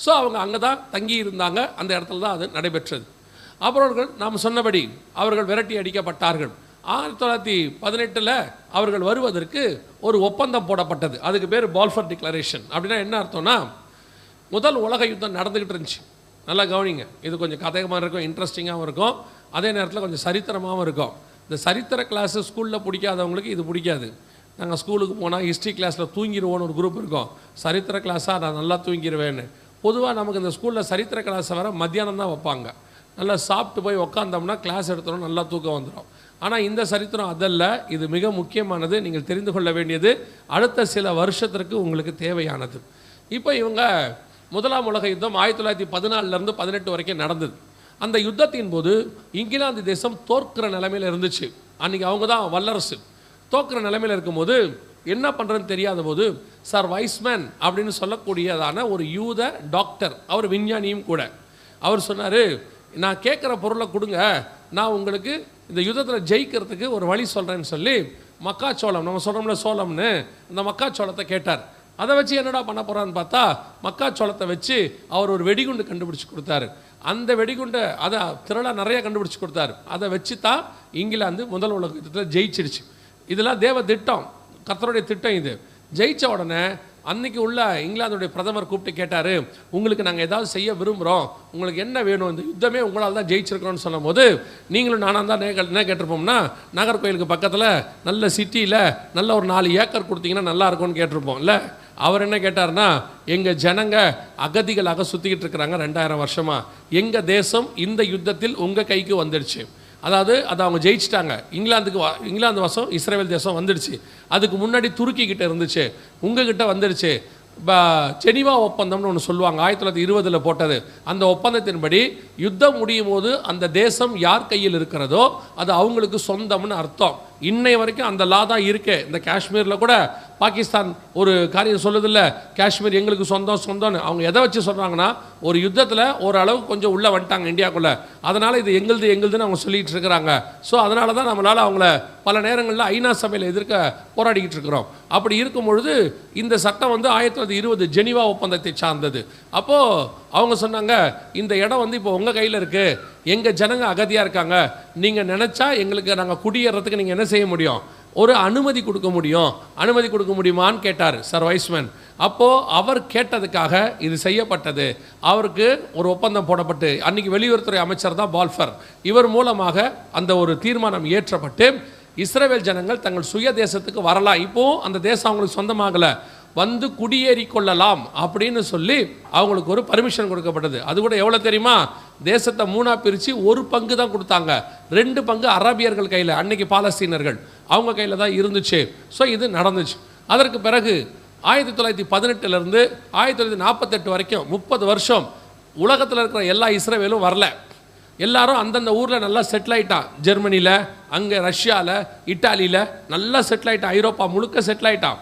ஸோ அவங்க அங்கே தான் தங்கி இருந்தாங்க. அந்த இடத்துல தான் அது நடைபெற்றது. அப்புறம் நாம் சொன்னபடி அவர்கள் விரட்டி அடிக்கப்பட்டார்கள். 1918 அவர்கள் வருவதற்கு ஒரு ஒப்பந்தம் போடப்பட்டது. அதுக்கு பேர் பால்ஃபர் டிக்ளரேஷன். அப்படின்னா என்ன அர்த்தம்னா, முதல் உலக யுத்தம் நடந்துக்கிட்டு இருந்துச்சு. நல்லா கவனிங்க, இது கொஞ்சம் கதைகமாக இருக்கும், இன்ட்ரெஸ்டிங்காகவும் இருக்கும், அதே நேரத்தில் கொஞ்சம் சரித்திரமாகவும் இருக்கும். இந்த சரித்திர கிளாஸு ஸ்கூலில் பிடிக்காதவங்களுக்கு இது பிடிக்காது. நாங்கள் ஸ்கூலுக்கு போனால் ஹிஸ்ட்ரி கிளாஸில் தூங்கிடுவோன்னு ஒரு குரூப் இருக்கும். சரித்திர கிளாஸாக நான் நல்லா தூங்கிடுவேன்னு. பொதுவாக நமக்கு இந்த ஸ்கூலில் சரித்திர கிளாஸை வர மத்தியானம் தான் வைப்பாங்க. நல்லா சாப்பிட்டு போய் உக்காந்தோம்னா கிளாஸ் எடுத்தோம்னா நல்லா தூக்கம் வந்துடும். ஆனால் இந்த சரித்திரம் அதல்ல. இது மிக முக்கியமானது, நீங்கள் தெரிந்து கொள்ள வேண்டியது, அடுத்த சில வருஷத்திற்கு உங்களுக்கு தேவையானது. இப்போ இவங்க முதலாம் உலக யுத்தம் 1914 18 வரைக்கும் நடந்தது. அந்த யுத்தத்தின் போது இங்கிலாந்து தேசம் தோற்கிற நிலைமையில் இருந்துச்சு. அன்றைக்கி அவங்க தான் வல்லரசு. தோற்கிற நிலைமையில் இருக்கும்போது என்ன பண்ணுறதுன்னு தெரியாத போது சார் வைஸ்மேன் அப்படின்னு சொல்லக்கூடியதான ஒரு யூத டாக்டர், அவர் விஞ்ஞானியும் கூட, அவர் சொன்னார், நான் கேட்குற பொருளை கொடுங்க, நான் உங்களுக்கு இந்த யுத்தத்தில் ஜெயிக்கிறதுக்கு ஒரு வழி சொல்கிறேன்னு சொல்லி மக்காச்சோளம், நம்ம சொல்கிறோம்ல சோளம்னு, இந்த மக்காச்சோளத்தை கேட்டார். அதை வச்சு என்னடா பண்ண போகிறான்னு பார்த்தா மக்காச்சோளத்தை வச்சு அவர் ஒரு வெடிகுண்டு கண்டுபிடிச்சி கொடுத்தாரு. அந்த வெடிகுண்டை அதை திரளாக நிறைய கண்டுபிடிச்சி கொடுத்தாரு. அதை வச்சு தான் இங்கிலாந்து முதல் உலக யுத்தத்தில் ஜெயிச்சிருச்சு. இதெல்லாம் தேவ திட்டம், கர்த்தருடைய திட்டம். இது ஜெயித்த உடனே அன்றைக்கி உள்ள இங்கிலாந்துடைய பிரதமர் கூப்பிட்டு கேட்டார், உங்களுக்கு நாங்கள் ஏதாவது செய்ய விரும்புகிறோம், உங்களுக்கு என்ன வேணும், இந்த யுத்தமே உங்களால் தான் ஜெயிச்சிருக்கிறோன்னு சொல்லும் போது நீங்களும் நானாக தான் என்ன கேட்டிருப்போம்னா, நாகர்கோயிலுக்கு பக்கத்தில் நல்ல சிட்டியில் நல்ல ஒரு 4 ஏக்கர் கொடுத்தீங்கன்னா நல்லா இருக்கும்னு கேட்டிருப்போம் இல்லை. அவர் என்ன கேட்டார்னா, எங்கள் ஜனங்க அகதிகளாக சுற்றிக்கிட்டு இருக்கிறாங்க 2000 வருஷமாக, எங்கள் தேசம் இந்த யுத்தத்தில் உங்கள் கைக்கு வந்துடுச்சு. அதாவது அதை அவங்க ஜெயிச்சிட்டாங்க. இங்கிலாந்து வசம் இஸ்ரேல் தேசம் வந்துடுச்சு. அதுக்கு முன்னாடி துருக்கி கிட்ட இருந்துச்சு, உங்ககிட்ட வந்துடுச்சு. ஜெனீவா ஒப்பந்தம்னு ஒன்று சொல்லுவாங்க, 1920 போட்டது. அந்த ஒப்பந்தத்தின்படி யுத்தம் முடியும் போது அந்த தேசம் யார் கையில் இருக்கிறதோ அது அவங்களுக்கு சொந்தம்னு அர்த்தம். இன்னை வரைக்கும் அந்த லா தான் இருக்கு. இந்த காஷ்மீரில் கூட பாகிஸ்தான் ஒரு காரியம் சொல்லுதில்ல, காஷ்மீர் எங்களுக்கு சொந்தம்னு. அவங்க எதை வச்சு சொல்கிறாங்கன்னா, ஒரு யுத்தத்தில் ஓரளவுக்கு கொஞ்சம் உள்ளே வந்துட்டாங்க இந்தியாவுக்குள்ளே, அதனால் இது எங்களுதுன்னு அவங்க சொல்லிகிட்டு இருக்கிறாங்க. ஸோ அதனால தான் நம்மளால் அவங்கள பல நேரங்களில் ஐநா சபையில் எதிர்க்க போராடிக்கிட்டு இருக்கிறோம். அப்படி இருக்கும் பொழுது இந்த சட்டம் 1920 ஜெனீவா ஒப்பந்தத்தை சார்ந்தது. அப்போது அவங்க சொன்னாங்க, இந்த இடம் இப்போ உங்கள் கையில் இருக்குது, எங்கள் ஜனங்க அகதியாக இருக்காங்க, நீங்கள் நினச்சா எங்களுக்கு நாங்கள் குடியேறதுக்கு நீங்கள் என்ன செய்ய முடியும், ஒரு அனுமதி கொடுக்க முடியும். அனுமதி கொடுக்க முடியுமான்னு கேட்டார் சர் வைஸ்மேன். அப்போது அவர் கேட்டதுக்காக இது செய்யப்பட்டது. அவருக்கு ஒரு ஒப்பந்தம் போடப்பட்டு, அன்றைக்கி வெளியுறவுத்துறை அமைச்சர் தான் பால்ஃபர், இவர் மூலமாக அந்த ஒரு தீர்மானம் ஏற்றப்பட்டு இஸ்ரேல் ஜனங்கள் தங்கள் சுய தேசத்துக்கு வரலாம். இப்போது அந்த தேசம் அவங்களுக்கு சொந்தமாகலை, வந்து குடியேறி கொள்ளலாம் அப்படின்னு சொல்லி அவங்களுக்கு ஒரு பர்மிஷன் கொடுக்கப்பட்டது. அது கூட எவ்வளோ தெரியுமா, தேசத்தை 3ஆக பிரித்து 1 பங்கு தான் கொடுத்தாங்க. 2 பங்கு அரபியர்கள் கையில், அன்னைக்கு பாலஸ்தீனர்கள் அவங்க கையில் தான் இருந்துச்சு. ஸோ இது நடந்துச்சு. அதற்கு பிறகு 1918 1948 வரைக்கும் 30 வருஷம் உலகத்தில் இருக்கிற எல்லா இஸ்ரேலும் வரல. எல்லாரும் அந்தந்த ஊரில் நல்லா செட்டில் ஆகிட்டான். ஜெர்மனியில், அங்கே ரஷ்யாவில், இட்டாலியில் நல்லா செட்டில் ஆகிட்டான். ஐரோப்பா முழுக்க செட்டில் ஆகிட்டான்.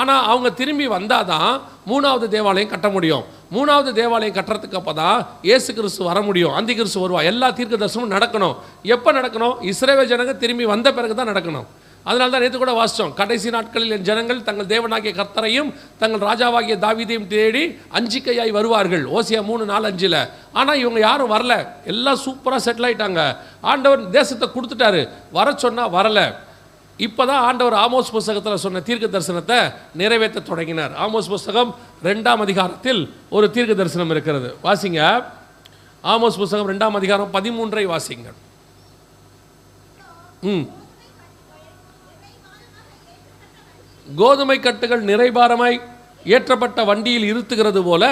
ஆனால் அவங்க திரும்பி வந்தால் தான் 3வது தேவாலயம் கட்ட முடியும். 3வது தேவாலயம் கட்டுறதுக்கு அப்போ தான் இயேசு கிறிஸ்து வர முடியும், அந்தி கிறிஸ்து வருவா. எல்லா தீர்க்க தரிசனமும் நடக்கணும். எப்போ நடக்கணும், இஸ்ரவேல் ஜனங்க திரும்பி வந்த பிறகு தான் நடக்கணும். அதனால தான் நேற்று கூட வாசித்தோம், கடைசி நாட்களில் என் ஜனங்கள் தங்கள் தேவனாகிய கர்த்தரையும் தங்கள் ராஜாவாகிய தாவீதையும் தேடி அஞ்சிக்கையாய் வருவார்கள். ஓசியா 3:4-5. ஆனால் இவங்க யாரும் வரல, எல்லாம் சூப்பராக செட்டில் ஆகிட்டாங்க. ஆண்டவர் தேசத்தை கொடுத்துட்டாரு, வர சொன்னால் வரலை. இப்போ தான் ஆண்டவர் ஆமோஸ் புஸ்தகத்தில் சொன்ன தீர்க்க தரிசனத்தை நிறைவேற்ற தொடங்கினார். ஆமோஸ் புஸ்தகம் 2ஆம் அதிகாரத்தில் ஒரு தீர்க்க தரிசனம் இருக்கிறது. வாசிங்க, ஆமோஸ் புஸ்தகம் 2ஆம் அதிகாரம் 13 வாசிங்க. கோதுமை கட்டுகள் நிறைபாரமாய் ஏற்றப்பட்ட வண்டியில் இருத்துகிறது போல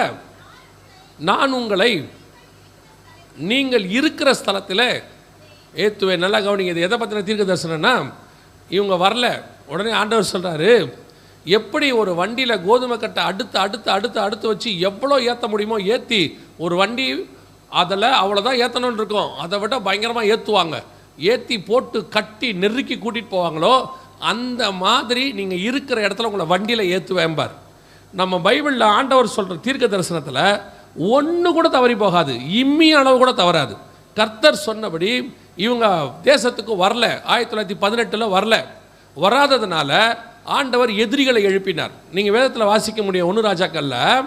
நான் உங்களை நீங்கள் இருக்கிற ஸ்தலத்தில் ஏற்றுவேன். நல்லா கவனிங்க, இது எதை பற்றின தீர்க்க தரிசனம்னா, இவங்க வரல. உடனே ஆண்டவர் சொல்கிறாரு, எப்படி ஒரு வண்டியில் கோதுமை கட்டை அடுத்து அடுத்து அடுத்து அடுத்து வச்சு எவ்வளோ ஏற்ற முடியுமோ ஏற்றி, ஒரு வண்டி அதில் அவ்வளோதான் ஏற்றணும்னு இருக்கும், அதை விட பயங்கரமாக ஏற்றுவாங்க, ஏற்றி போட்டு கட்டி நெருக்கி கூட்டிகிட்டு போவாங்களோ, அந்த மாதிரி நீங்கள் இருக்கிற இடத்துல உங்களை வண்டியில் ஏற்றுவேம்பார். நம்ம பைபிளில் ஆண்டவர் சொல்கிற தீர்க்க தரிசனத்தில் ஒன்று கூட தவறி போகாது, இம்மி அளவு கூட தவறாது. கர்த்தர் சொன்னபடி இவங்க தேசத்துக்கு வரல. 1918 வரல. வராததுனால ஆண்டவர் எதிரிகளை எழுப்பினார். நீங்கள் வேதத்தில் வாசிக்க முடியும். 1 ராஜாக்களில்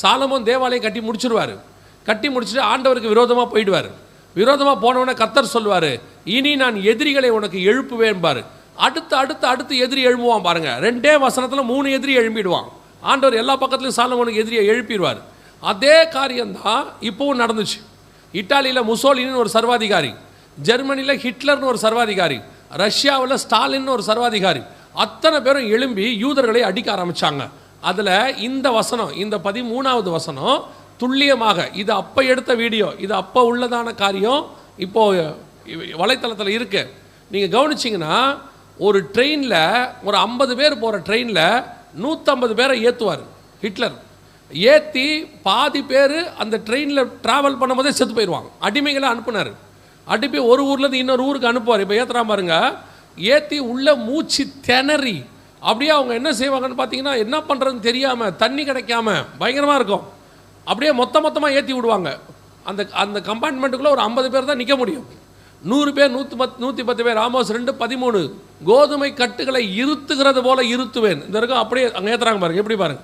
சாலமோன் தேவாலயம் கட்டி முடிச்சிருவார். கட்டி முடிச்சுட்டு ஆண்டவருக்கு விரோதமாக போயிடுவார். விரோதமாக போனவொடனே கர்த்தர் சொல்லுவார், இனி நான் எதிரிகளை உனக்கு எழுப்புவேன்பார். அடுத்து அடுத்து அடுத்து எதிரி எழுப்புவான் பாருங்க. 2 வசனத்தில் 3 எதிரி எழுப்பிடுவான். ஆண்டவர் எல்லா பக்கத்துலையும் சாலமோனுக்கு எதிரியை எழுப்பிடுவார். அதே காரியம்தான் இப்போவும் நடந்துச்சு. இட்டாலியில் முசோலினின்னு ஒரு சர்வாதிகாரி, ஜெர்மனியில் ஹிட்லர்னு ஒரு சர்வாதிகாரி, ரஷ்யாவில் ஸ்டாலின்னு ஒரு சர்வாதிகாரி, அத்தனை பேரும் எழும்பி யூதர்களை அடிக்க ஆரம்பித்தாங்க. அதில் இந்த வசனம், இந்த 13வது வசனம் துல்லியமாக, இது அப்போ எடுத்த வீடியோ, இது அப்போ உள்ளதான காரியம் இப்போது வலைத்தளத்தில் இருக்கு. நீங்கள் கவனிச்சிங்கன்னா, ஒரு ட்ரெயினில் ஒரு 50 பேர் போகிற ட்ரெயினில் 150 பேரை ஏற்றுவார் ஹிட்லர். ஏற்றி பாதி பேர் அந்த ட்ரெயினில் ட்ராவல் பண்ணும்போதே செத்து போயிடுவாங்க. அடிமைகளை அனுப்புனார். அனுப்பி ஒரு ஊர்லேருந்து இன்னொரு ஊருக்கு அனுப்புவார். இப்போ ஏற்றுறா பாருங்க, ஏற்றி உள்ளே மூச்சு திணறி அப்படியே அவங்க என்ன செய்வாங்கன்னு பார்த்தீங்கன்னா, என்ன பண்ணுறதுன்னு தெரியாமல், தண்ணி கிடைக்காம பயங்கரமாக இருக்கும். அப்படியே மொத்தமாக ஏற்றி விடுவாங்க. அந்த அந்த கம்பார்ட்மெண்ட்டுக்குள்ளே ஒரு 50 பேர் தான் நிற்க முடியும். 100 பேர் 110 பேர். ஆமோஸ் 2:13 கோதுமை கட்டுகளை இருத்துகிறது போல இருத்துவேன். இந்த இருக்கும் அப்படியே அங்கே ஏற்றுறாங்க பாருங்க. எப்படி பாருங்க,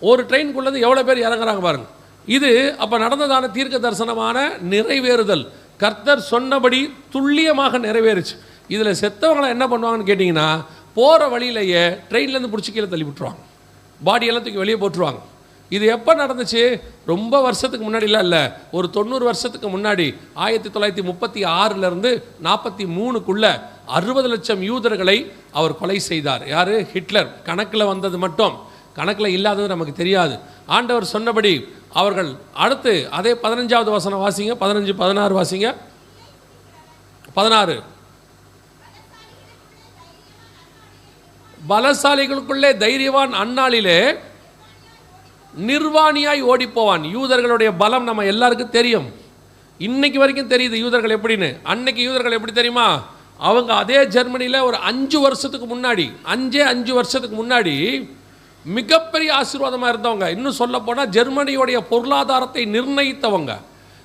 ஒரு ட்ரெயின்குள்ளேருந்து எவ்வளோ பேர் இறங்குறாங்க பாருங்க. இது அப்போ நடந்ததான தீர்க்க தரிசனமான நிறைவேறுதல். கர்த்தர் சொன்னபடி துல்லியமாக நிறைவேறுச்சு. இதில் செத்தவங்களை என்ன பண்ணுவாங்கன்னு கேட்டிங்கன்னா, போகிற வழியிலேயே ட்ரெயின்லேருந்து பிடிச்சி கீழே தள்ளி விட்டுருவாங்க, பாடியெல்லாம் தூக்கி வெளியே போட்டுருவாங்க. இது எப்போ நடந்துச்சு? ரொம்ப வருஷத்துக்கு முன்னாடிலாம் இல்லை, ஒரு 90 வருஷத்துக்கு முன்னாடி 1936 43க்குள்ளே 60 லட்சம் யூதர்களை அவர் கொலை செய்தார். யார்? ஹிட்லர். கணக்கில் வந்தது மட்டும், கணக்கில் இல்லாதது நமக்கு தெரியாது. ஆண்டவர் சொன்னபடி அவர்கள் அடுத்து அதே 15வது வசனம் வாசிங்க, 15 16 வாசிங்க. 16 பலசாலிகளுக்குள்ளே தைரியவான் அந்நாளிலே நிர்வாணியாய் ஓடிப்போவான். யூதர்களுடைய பலம் நம்ம எல்லாருக்கும் தெரியும், இன்னைக்கு வரைக்கும் தெரியுது யூதர்கள் எப்படின்னு. அன்னைக்கு யூதர்கள் எப்படி தெரியுமா? அவங்க அதே ஜெர்மனியில் ஒரு 5 வருஷத்துக்கு முன்னாடி, 5 வருஷத்துக்கு முன்னாடி மிகப்பெரிய ஆசீர்வாதமாக இருந்தவங்க. இன்னும் சொல்ல போனால் ஜெர்மனியோடைய பொருளாதாரத்தை நிர்ணயித்தவங்க.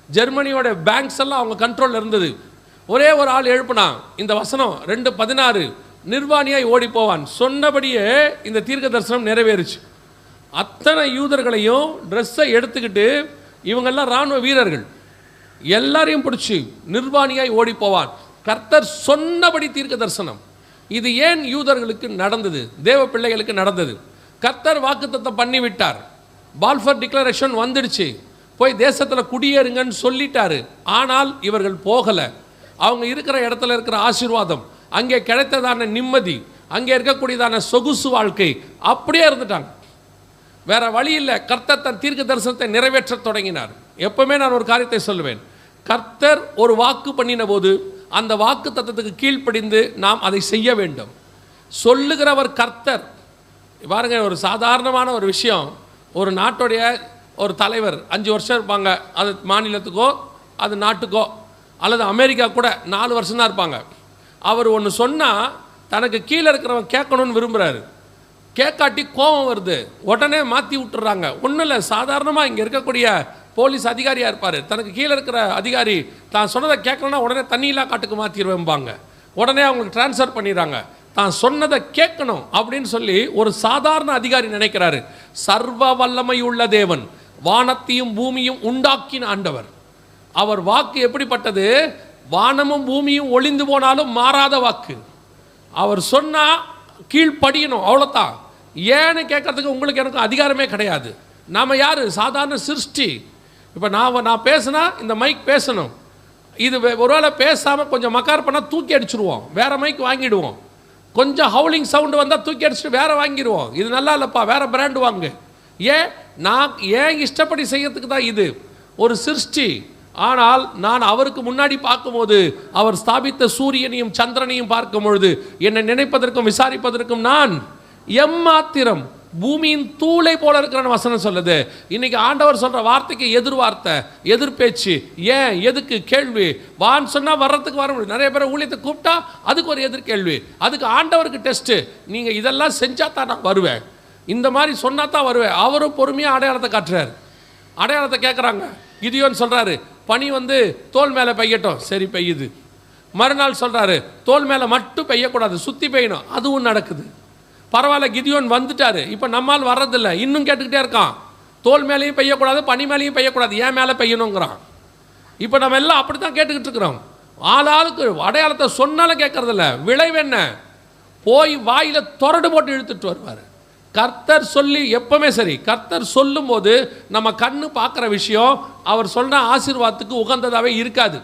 ஜெர்மனியோட பேங்க்ஸ் எல்லாம் அவங்க கண்ட்ரோலில் இருந்தது. ஒரே ஒரு ஆள் எழுப்புனா இந்த வசனம் 2:16 நிர்வாணியாய் ஓடி போவான். சொன்னபடியே இந்த தீர்க்க தரிசனம் நிறைவேறுச்சு. அத்தனை யூதர்களையும் ட்ரெஸ்ஸை எடுத்துக்கிட்டு, இவங்கெல்லாம் இராணுவ வீரர்கள், எல்லாரையும் பிடிச்சி நிர்வாணியாய் ஓடி போவான். கர்த்தர் சொன்னபடி தீர்க்க தரிசனம். இது ஏன் யூதர்களுக்கு நடந்தது? தேவ பிள்ளைகளுக்கு நடந்தது. கர்த்தர் வாக்குத்தத்தம் பண்ணிவிட்டார், பால்ஃபர் டிக்ளரேஷன் வந்துடுச்சு, போய் தேசத்தில் குடியேறுங்கன்னு சொல்லிட்டாரு. ஆனால் இவர்கள் போகலை. அவங்க இருக்கிற இடத்துல இருக்கிற ஆசீர்வாதம், அங்கே கிடைத்ததான நிம்மதி, அங்கே இருக்கக்கூடியதான சொகுசு வாழ்க்கை அப்படியே இருந்துட்டாங்க. வேற வழி இல்லை. கர்த்தர் தன் தீர்க்க தரிசனத்தை நிறைவேற்ற தொடங்கினார். எப்பவுமே நான் ஒரு காரியத்தை சொல்லுவேன், கர்த்தர் ஒரு வாக்கு பண்ணின போது அந்த வாக்கு தத்தத்துக்கு கீழ்ப்படிந்து நாம் அதை செய்ய வேண்டும். சொல்லுகிறவர் கர்த்தர். பாருங்க, ஒரு சாதாரணமான ஒரு விஷயம், ஒரு நாட்டுடைய ஒரு தலைவர் 5 வருஷம் இருப்பாங்க, அது மாநிலத்துக்கோ அது நாட்டுக்கோ, அல்லது அமெரிக்கா கூட 4 வருஷம் தான் இருப்பாங்க. அவர் ஒன்று சொன்னால் தனக்கு கீழே இருக்கிறவன் கேட்கணும்னு விரும்புகிறாரு, கேட்காட்டி கோபம் வருது, உடனே மாற்றி விட்டுறாங்க. ஒன்றும் இல்லை, சாதாரணமாக இங்கே இருக்கக்கூடிய போலீஸ் அதிகாரியாக இருப்பார், தனக்கு கீழே இருக்கிற அதிகாரி தான் சொன்னதை கேட்கலன்னா உடனே தண்ணியில்லா காட்டுக்கு மாற்றிடுவேம்பாங்க, உடனே அவங்களுக்கு டிரான்ஸ்ஃபர் பண்ணிடுறாங்க. தான் சொன்னதை கேட்கணும் அப்படின்னு சொல்லி ஒரு சாதாரண அதிகாரி நினைக்கிறாரு. சர்வ வல்லமை உள்ள தேவன், வானத்தையும் பூமியும் உண்டாக்கின ஆண்டவர், அவர் வாக்கு எப்படிப்பட்டது? வானமும் பூமியும் ஒளிந்து போனாலும் மாறாத வாக்கு. அவர் சொன்னால் கீழ்ப்படியணும், அவ்வளோதான். ஏன்னு கேட்கறதுக்கு உங்களுக்கு எனக்கு அதிகாரமே கிடையாது. நாம் யார்? சாதாரண சிருஷ்டி. இப்போ நான் பேசினா இந்த மைக் பேசணும், இது ஒருவேளை பேசாமல் கொஞ்சம் மக்கார் பண்ணால் தூக்கி அடிச்சுடுவோம், வேறு மைக் வாங்கிடுவோம். கொஞ்சம் ஹவுலிங் சவுண்டு வந்தால் தூக்கி அடிச்சுட்டு வேறு வாங்கிடுவோம், இது நல்லா இல்லைப்பா வேறு பிராண்டு வாங்க. நான் ஏன் இஷ்டப்படி செய்யறதுக்கு தான் இது ஒரு சிருஷ்டி. ஆனால் நான் அவருக்கு முன்னாடி பார்க்கும்போது, அவர் ஸ்தாபித்த சூரியனையும் சந்திரனையும் பார்க்கும் பொழுது, என்னை நினைப்பதற்கும் விசாரிப்பதற்கும் நான் எம்மாத்திரம், பூமியின் தூளை போல இருக்கிற வசனம் சொல்லுது. இன்னைக்கு ஆண்டவர் சொல்ற வார்த்தைக்கு எதிர் வார்த்தை, எதிர் பேச்சு. ஏன்? எதுக்கு? கேள்வி. வான்னு சொன்னா வர்றதுக்கு வர முடியும். நிறைய பேரை ஊழியத்தை கூப்பிட்டா அதுக்கு ஒரு எதிர் கேள்வி, அதுக்கு ஆண்டவருக்கு டெஸ்ட். நீங்க இதெல்லாம் செஞ்சா தான் நான் வருவேன், இந்த மாதிரி சொன்னா தான் வருவேன். அவரும் பொறுமையா அடையாளத்தை காட்டுறாரு. அடையாளத்தை கேட்குறாங்க. கிதியோன் சொல்றாரு, பனி தோல் மேலே பெய்யட்டும், சரி பெய்யுது. மறுநாள் சொல்றாரு, தோல் மேலே மட்டும் பெய்யக்கூடாது, சுற்றி பெய்யணும், அதுவும் நடக்குது. பரவாயில்ல, கிதியோன் வந்துட்டாரு, இப்போ நம்மால் வர்றதில்லை, இன்னும் கேட்டுக்கிட்டே இருக்கான். தோல் மேலேயும் பெய்யக்கூடாது, பனி மேலேயும் பெய்யக்கூடாது, ஏன் மேலே பெய்யணுங்கிறான். இப்போ நம்ம எல்லாம் அப்படி தான் கேட்டுக்கிட்டு இருக்கிறோம். ஆளாளுக்கு அடையாளத்தை சொன்னாலும் கேட்கறதில்ல. விளைவு என்ன? போய் வாயில தொரடு போட்டு இழுத்துட்டு வருவார். கர்த்தர் சொல்லி எப்பவுமே சரி, கர்த்தர் சொல்லும் போது நம்ம கண்ணு பார்க்குற விஷயம் அவர் சொன்ன ஆசீர்வாதத்துக்கு உகந்ததாகவே இருக்காது.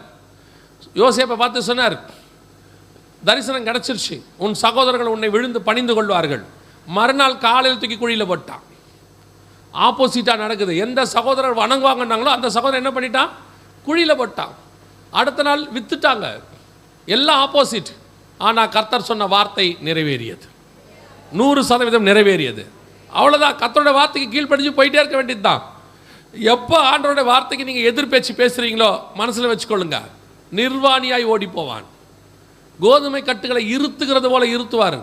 யோசேப்பை பார்த்து சொன்னார், தரிசனம் கிடச்சிருச்சு, உன் சகோதரர்கள் உன்னை விழுந்து பணிந்து கொள்வார்கள். மறுநாள் காலையில் தூக்கி குழியில் போட்டான். ஆப்போசிட்டாக நடக்குது. எந்த சகோதரர் வணங்குவாங்கன்னாங்களோ அந்த சகோதரர் என்ன பண்ணிட்டான்? குழியில் போட்டான். அடுத்த நாள் வித்துட்டாங்க. எல்லாம் ஆப்போசிட். ஆனால் கர்த்தர் சொன்ன வார்த்தை நிறைவேறியது, 100% நிறைவேறியது. அவ்வளோதான். கர்த்தருடைய வார்த்தைக்கு கீழ்ப்படிஞ்சு போயிட்டே இருக்க வேண்டியது தான். எப்போ ஆண்டவருடைய வார்த்தைக்கு நீங்கள் எதிர்பேச்சு பேசுகிறீங்களோ மனசில் வச்சுக்கொள்ளுங்க, நிர்வாணியாய் ஓடி போவான். கோதுமை கட்டுகளை இருத்துகிறது போல இருத்துவார்.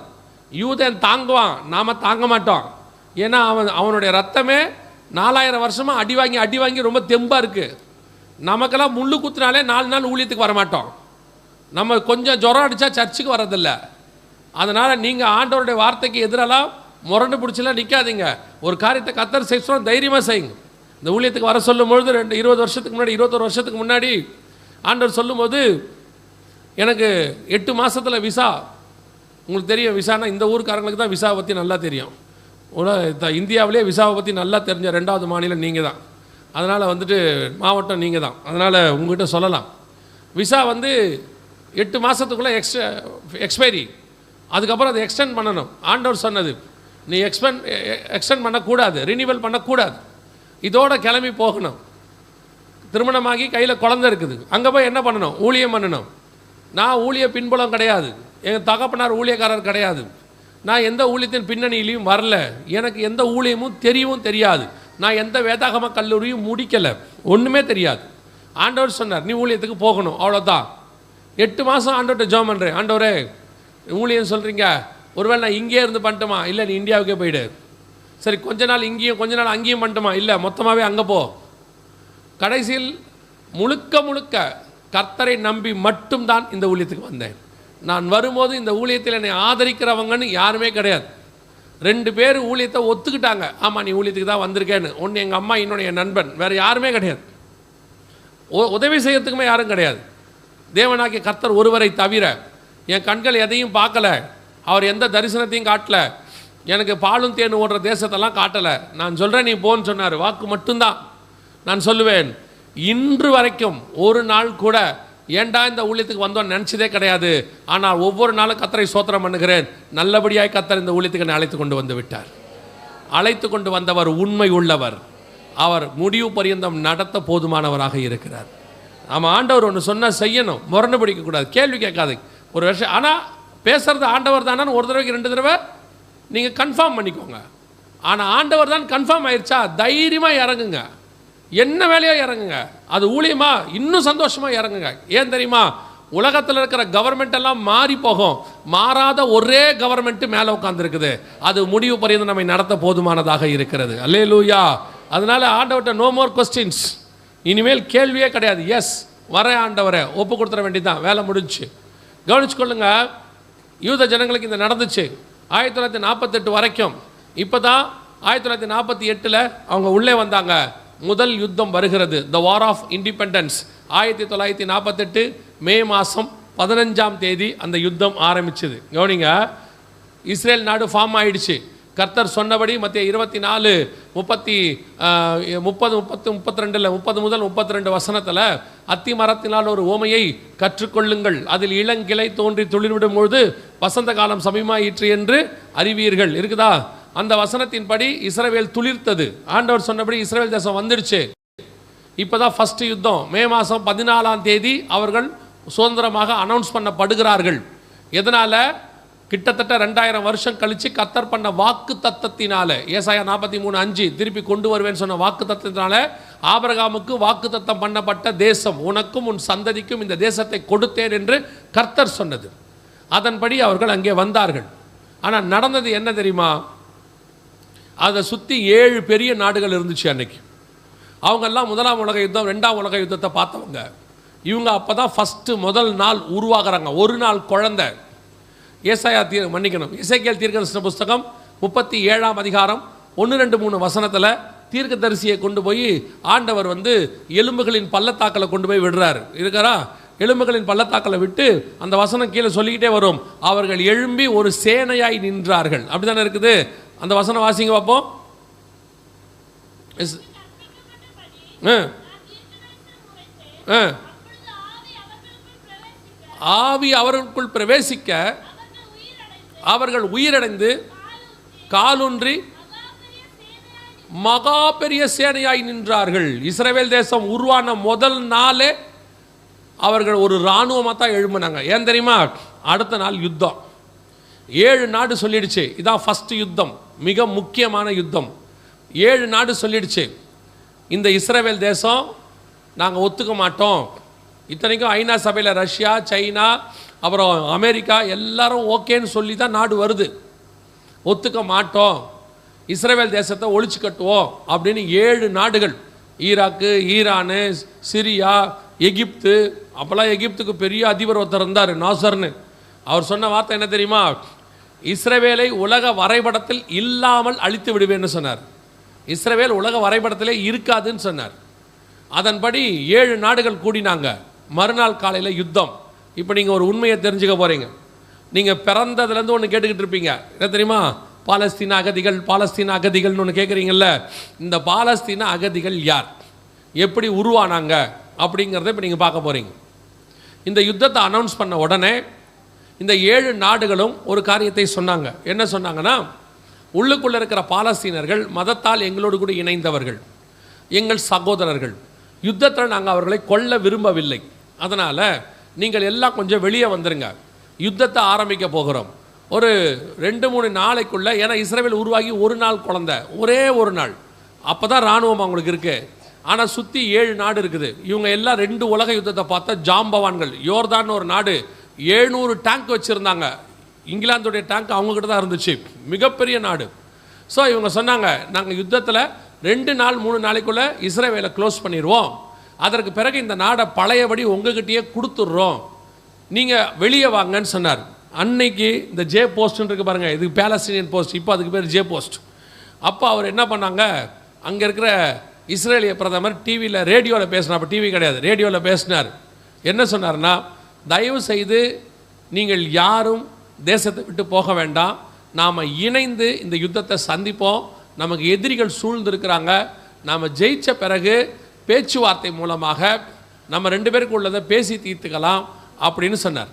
யூதன் தாங்குவான், நாம் தாங்க மாட்டோம். ஏன்னா அவனுடைய ரத்தமே 4000 வருஷமாக அடி வாங்கி ரொம்ப தெம்பாக இருக்குது. நமக்கெல்லாம் முள்ளு குத்துனாலே 4 நாள் ஊழியத்துக்கு வரமாட்டோம். நம்ம கொஞ்சம் ஜுரம் அடித்தா சர்ச்சுக்கு வரதில்லை. அதனால் நீங்கள் ஆண்டவருடைய வார்த்தைக்கு எதிரெல்லாம் முரண்டு பிடிச்சலாம் நிற்காதீங்க. ஒரு காரியத்தை கர்த்தர் செய்ய தைரியமாக செய்யுங்க. இந்த ஊழியத்துக்கு வர சொல்லும்பொழுது 20 வருஷத்துக்கு முன்னாடி 21 வருஷத்துக்கு முன்னாடி ஆண்டவர் சொல்லும்போது எனக்கு 8 மாதத்தில் விசா. உங்களுக்கு தெரியும் விசானா இந்த ஊருக்காரங்களுக்கு தான் விசாவை பற்றி நல்லா தெரியும். இந்தியாவிலே விசாவை பற்றி நல்லா தெரிஞ்ச 2வது மாநிலம் நீங்கள் தான். அதனால் வந்துட்டு மாவட்டம் நீங்கள் தான். அதனால் உங்கள்கிட்ட சொல்லலாம். விசா வந்து 8 மாதத்துக்குள்ளே எக்ஸ்பைரி. அதுக்கப்புறம் அதை எக்ஸ்டெண்ட் பண்ணணும். ஆண்டவர் சொன்னது நீ எக்ஸ்டெண்ட் பண்ணக்கூடாது, ரினிவல் பண்ணக்கூடாது, இதோட கிளம்பி போகணும். திருமணமாகி கையில் குழந்தை இருக்குது, அங்கே போய் என்ன பண்ணணும்? ஊழியம் பண்ணணும். நான் ஊழிய பின்புலம் கிடையாது, எங்கள் தகப்பனார் ஊழியக்காரர் கிடையாது, நான் எந்த ஊழியத்தின் பின்னணியிலையும் வரல, எனக்கு எந்த ஊழியமும் தெரியவும் தெரியாது, நான் எந்த வேதாகம கல்லூரியும் முடிக்கலை, ஒன்றுமே தெரியாது. ஆண்டவர் சொன்னார் நீ ஊழியத்துக்கு போகணும், அவ்வளோதான். 8 மாதம் ஆண்டவர்கிட்ட ஜெபம் பண்ணுறேன். ஆண்டவரே ஊழியம் சொல்கிறீங்க, ஒருவேளை நான் இங்கேயே இருந்து பண்ணிட்டுமா? இல்லை நீ இந்தியாவுக்கே போயிடு. சரி கொஞ்ச நாள் இங்கேயும் கொஞ்ச நாள் அங்கேயும் பண்ணிட்டுமா? இல்லை மொத்தமாகவே அங்கே போ. கடைசியில் முழுக்க முழுக்க கர்த்தரை நம்பி மட்டும்தான் இந்த ஊழியத்துக்கு வந்தேன். நான் வரும்போது இந்த ஊழியத்தில் என்னை ஆதரிக்கிறவங்கன்னு யாருமே கிடையாது. 2 பேர் ஊழியத்தை ஒத்துக்கிட்டாங்க. ஆமாம் நீ ஊழியத்துக்கு தான் வந்திருக்கேன்னு. ஒன்று எங்கள் அம்மா, இன்னொன்று என் நண்பன். வேறு யாருமே கிடையாது. உதவி செய்யறதுக்குமே யாரும் கிடையாது. தேவனாகிய கர்த்தர் ஒருவரை தவிர என் கண்கள் எதையும் பார்க்கல. அவர் எந்த தரிசனத்தையும் காட்டல. எனக்கு பாலும் தேன் ஓடுற தேசத்தெல்லாம் காட்டலை. நான் சொல்கிறேன் நீ போன்னு சொன்னார். வாக்கு மட்டும்தான். நான் சொல்லுவேன், இன்று வரைக்கும் ஒரு நாள் கூட ஏண்டா இந்த ஊழியத்துக்கு வந்தோன்னு நினச்சதே கிடையாது. ஆனால் ஒவ்வொரு நாளும் கர்த்தரை ஸ்தோத்திரம் பண்ணுகிறேன். நல்லபடியாய் கர்த்தர் இந்த ஊழியத்துக்கு என்னை அழைத்து கொண்டு வந்து விட்டார். அழைத்து கொண்டு வந்தவர் உண்மை உள்ளவர். அவர் முடிவு பரியந்தம் நடத்த போதுமானவராக இருக்கிறார். நம்ம ஆண்டவர் ஒன்று சொன்னால் செய்யணும், முரணு பிடிக்கக்கூடாது, கேள்வி கேட்காது. ஒரு வருஷம் ஆனால் பேசுறது ஆண்டவர் தானு ஒரு தடவைக்கு 2 தடவை நீங்கள் கன்ஃபார்ம் பண்ணிக்கோங்க. ஆனால் ஆண்டவர் தான் கன்ஃபார்ம் ஆயிடுச்சா தைரியமாக இறங்குங்க. என்ன வேலையோ இறங்குங்க. அது ஊழியமா இன்னும் சந்தோஷமாக இறங்குங்க. ஏன் தெரியுமா? உலகத்தில் இருக்கிற கவர்மெண்ட் எல்லாம் மாறி போகும். மாறாத ஒரே கவர்மெண்ட் மேலே உட்காந்துருக்குது. அது முடிவு பரியந்தம் நம்மை நடத்த போதுமானதாக இருக்கிறது. அல்லேலூயா. அதனால ஆண்டவர்கிட்ட நோ மோர் கொஸ்டின்ஸ். இனிமேல் கேள்வியே கிடையாது. எஸ் வரேன் ஆண்டவரை, ஒப்பு கொடுத்துட வேண்டியதான், வேலை முடிஞ்சு. கவனிச்சுக்கொள்ளுங்க, யூத ஜனங்களுக்கு இந்த நடந்துச்சு 1948 வரைக்கும். இப்போ தான் 1948 அவங்க உள்ளே வந்தாங்க. முதல் யுத்தம் வருகிறது, த வார் ஆஃப் இண்டிபெண்டன்ஸ். 1948 மே மாதம் 15ஆம் தேதி அந்த யுத்தம் ஆரம்பிச்சது. கவனிங்க, இஸ்ரேல் நாடு ஃபார்ம் ஆயிடுச்சு. கர்த்தர் சொன்னபடி மத்திய 24 30 முதல் 32 வசனத்தில் அத்தி மரத்தினால் ஒரு ஓமையை கற்றுக்கொள்ளுங்கள், அதில் இளங்கிளை தோன்றி துளிர்விடும் பொழுது வசந்த காலம் சமீபமாயிற்று என்று அறிவீர்கள் இருக்குதா? அந்த வசனத்தின்படி இஸ்ரவேல் துளிர்த்தது. ஆண்டவர் சொன்னபடி இஸ்ரவேல் தேசம் வந்துடுச்சு. இப்போதான் ஃபர்ஸ்ட் யுத்தம். மே மாதம் 14ஆம் தேதி அவர்கள் சுதந்திரமாக அனௌன்ஸ் பண்ணப்படுகிறார்கள். எதனால? கிட்டத்தட்ட 2000 வருஷம் கழித்து கர்த்தர் பண்ண வாக்கு தத்தத்தினால, ஏசாயா 43:5 திருப்பி கொண்டு வருவேன்னு சொன்ன வாக்கு தத்தத்தினால ஆபிரகாமுக்கு வாக்கு தத்தம் பண்ணப்பட்ட தேசம், உனக்கும் உன் சந்ததிக்கும் இந்த தேசத்தை கொடுத்தேன் என்று கர்த்தர் சொன்னது. அதன்படி அவர்கள் அங்கே வந்தார்கள். ஆனால் நடந்தது என்ன தெரியுமா? அதை சுற்றி 7 பெரிய நாடுகள் இருந்துச்சு அன்னைக்கு. அவங்கெல்லாம் 1ஆம் உலக யுத்தம் 2ஆம் உலக யுத்தத்தை பார்த்தவங்க. இவங்க அப்போ தான் முதல் நாள் உருவாகிறாங்க. ஒரு நாள் குழந்தை. எசேக்கியேல் தீர்க்கதரிசன புஸ்தகம் 37ஆம் அதிகாரம் 1, 2, 3 வசனத்தில் தீர்க்கதரிசியை கொண்டு போய் ஆண்டவர் எலும்புகளின் பள்ளத்தாக்கில் கொண்டு போய் விடுறாரு. இருக்கிறா? எலும்புகளின் பள்ளத்தாக்களை விட்டு அந்த வசனம் கீழே சொல்லிக்கிட்டே வரும். அவர்கள் எழும்பி ஒரு சேனையாய் நின்றார்கள். அப்படித்தானே இருக்குது. அந்த வசனம் வாசிங்க பார்ப்போம். ஆவி அவர்களுக்குள் பிரவேசிக்க அவர்கள் உயிரடைந்து காலூன்றி மகா பெரிய சேனையாய் நின்றார்கள். இஸ்ரவேல் தேசம் உருவான முதல் நாளே அவர்கள் ஒரு இராணுவமாக தான் எழும்பினாங்க. ஏன் தெரியுமா? அடுத்த நாள் யுத்தம். 7 நாடு சொல்லிடுச்சு, இதான் ஃபர்ஸ்ட் யுத்தம், மிக முக்கியமான யுத்தம். 7 நாடு சொல்லிடுச்சு, இந்த இஸ்ரவேல் தேசம் நாங்கள் ஒத்துக்க மாட்டோம். இத்தனைக்கும் ஐநா சபையில் ரஷ்யா, சைனா, அப்புறம் அமெரிக்கா எல்லாரும் ஓகேன்னு சொல்லி தான் நாடு வருது. ஒத்துக்க மாட்டோம், இஸ்ரவேல் தேசத்தை ஒழிச்சு கட்டுவோம் அப்படின்னு 7 நாடுகள், ஈராக்கு, ஈரானு, சிரியா, எகிப்து. அப்போல்லாம் எகிப்துக்கு பெரிய அதிபர் ஒருத்தர் இருந்தார், நாசர்னு. அவர் சொன்ன வார்த்தை என்ன தெரியுமா? இஸ்ரவேலை உலக வரைபடத்தில் இல்லாமல் அழித்து விடுவேன்னு சொன்னார். இஸ்ரவேல் உலக வரைபடத்திலே இருக்காதுன்னு சொன்னார். அதன்படி 7 நாடுகள் கூடினாங்க. மறுநாள் காலையில் யுத்தம். இப்போ நீங்கள் ஒரு உண்மையை தெரிஞ்சுக்க போகிறீங்க. நீங்கள் பிறந்ததுலேருந்து ஒன்று கேட்டுக்கிட்டு இருப்பீங்க, என்ன தெரியுமா? பாலஸ்தீன அகதிகள், பாலஸ்தீன அகதிகள்னு ஒன்று கேட்குறீங்கல்ல. இந்த பாலஸ்தீன அகதிகள் யார், எப்படி உருவானாங்க அப்படிங்கிறத இப்போ நீங்கள் பார்க்க போகிறீங்க. இந்த யுத்தத்தை அனௌன்ஸ் பண்ண உடனே இந்த 7 நாடுகளும் ஒரு காரியத்தை சொன்னாங்க. என்ன சொன்னாங்கன்னா, உள்ளுக்குள்ளே இருக்கிற பாலஸ்தீனர்கள் மதத்தால் எங்களோடு கூட இணைந்தவர்கள், எங்கள் சகோதரர்கள். யுத்தத்தில் நாங்கள் அவர்களை கொல்ல விரும்பவில்லை. அதனால் நீங்கள் எல்லாம் கொஞ்சம் வெளியே வந்துருங்க, யுத்தத்தை ஆரம்பிக்க போகிறோம். ஒரு 2-3 நாளைக்குள்ளே, ஏன்னா இஸ்ரவேல் உருவாகி ஒரு நாள் குழந்தை, ஒரே ஒரு நாள், அப்போ தான் இராணுவம் அவங்களுக்கு இருக்குது. ஆனால் சுற்றி 7 நாடு இருக்குது. இவங்க எல்லாம் 2 உலக யுத்தத்தை பார்த்தா ஜாம்பவான்கள். யோர்தான் ஒரு நாடு 700 டேங்க் வச்சுருந்தாங்க. இங்கிலாந்துடைய டேங்க் அவங்கக்கிட்ட தான் இருந்துச்சு, மிகப்பெரிய நாடு. ஸோ இவங்க சொன்னாங்க, நாங்கள் யுத்தத்தில் 2 நாள் 3 நாளைக்குள்ளே இஸ்ரவேலை க்ளோஸ் பண்ணிடுவோம், அதற்கு பிறகு இந்த நாடை பழையபடி உங்ககிட்டயே கொடுத்துட்றோம், நீங்கள் வெளியே வாங்கன்னு சொன்னார். அன்னைக்கு இந்த ஜே போஸ்ட்னு இருக்கு பாருங்கள், இதுக்கு பாலஸ்தீனியன் போஸ்ட், இப்போ அதுக்கு பேர் ஜே போஸ்ட். அப்போ அவர் என்ன பண்ணாங்க, அங்கே இருக்கிற இஸ்ரேலிய பிரதமர் டிவியில் ரேடியோவில் பேசினார். அப்போ டிவி கிடையாது, ரேடியோவில் பேசினார். என்ன சொன்னார்னா, தயவு செய்து நீங்கள் யாரும் தேசத்தை விட்டு போக வேண்டாம், நாம் இணைந்து இந்த யுத்தத்தை சந்திப்போம், நமக்கு எதிரிகள் சூழ்ந்திருக்கிறாங்க, நாம் ஜெயித்த பிறகு பேச்சுவார்த்தை மூலமாக நம்ம 2 பேருக்கு உள்ளதை பேசி தீர்த்துக்கலாம் அப்படின்னு சொன்னார்.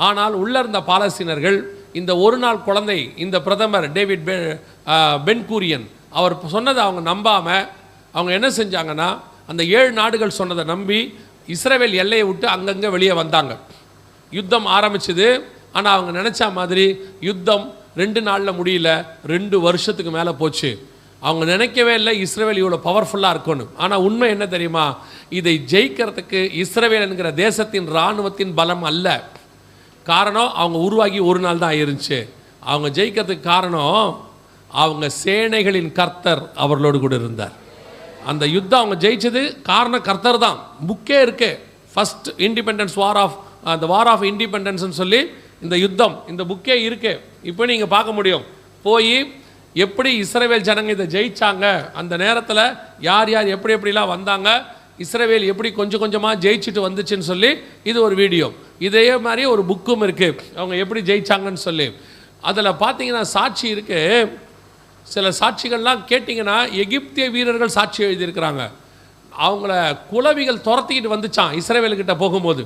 ஆனால் உள்ளே இருந்த பாலஸ்தீனர்கள் இந்த ஒரு நாள் குழந்தை, இந்த பிரதமர் டேவிட் பென்கூரியன் அவர் சொன்னதை அவங்க நம்பாமல் அவங்க என்ன செஞ்சாங்கன்னா, அந்த 7 நாடுகள் சொன்னதை நம்பி இஸ்ரவேல் எல்லையை விட்டு அங்கங்கே வெளியே வந்தாங்க. யுத்தம் ஆரம்பிச்சுது. ஆனால் அவங்க நினச்ச மாதிரி யுத்தம் 2 நாளில் முடியல, 2 வருஷத்துக்கு மேலே போச்சு. அவங்க நினைக்கவே இல்லை இஸ்ரவேல் இவ்வளோ பவர்ஃபுல்லாக இருக்கணும். ஆனால் உண்மை என்ன தெரியுமா, இதை ஜெயிக்கிறதுக்கு இஸ்ரவேல் என்கிற தேசத்தின் இராணுவத்தின் பலம் அல்ல காரணம். அவங்க உருவாகி ஒரு நாள் தான் இருந்துச்சு. அவங்க ஜெயிக்கிறதுக்கு காரணம், அவங்க சேனைகளின் கர்த்தர் அவர்களோடு கூட இருந்தார். அந்த யுத்தம் அவங்க ஜெயிச்சது காரணம் கர்த்தர் தான். புக்கே இருக்கு, ஃபர்ஸ்ட் இண்டிபெண்டன்ஸ் வார் ஆஃப் அந்த வார் ஆஃப் இண்டிபெண்டன்ஸ்னு சொல்லி இந்த யுத்தம், இந்த புக்கே இருக்கு. இப்போ நீங்கள் பார்க்க முடியும், போய் எப்படி இஸ்ரவேல் ஜனங்க இதை ஜெயிச்சாங்க, அந்த நேரத்தில் யார் யார் எப்படி எப்படிலாம் வந்தாங்க, இஸ்ரவேல் எப்படி கொஞ்சம் கொஞ்சமாக ஜெயிச்சுட்டு வந்துச்சுன்னு சொல்லி இது ஒரு வீடியோ. இதே மாதிரி ஒரு புக்கும் இருக்குது, அவங்க எப்படி ஜெயிச்சாங்கன்னு சொல்லி. அதில் பார்த்தீங்கன்னா சாட்சி இருக்குது. சில சாட்சிகள்லாம் கேட்டிங்கன்னா எகிப்திய வீரர்கள் சாட்சி எழுதியிருக்கிறாங்க. அவங்கள குலவிகள் துரத்திக்கிட்டு வந்துச்சான் இஸ்ரவேல்கிட்ட போகும்போது.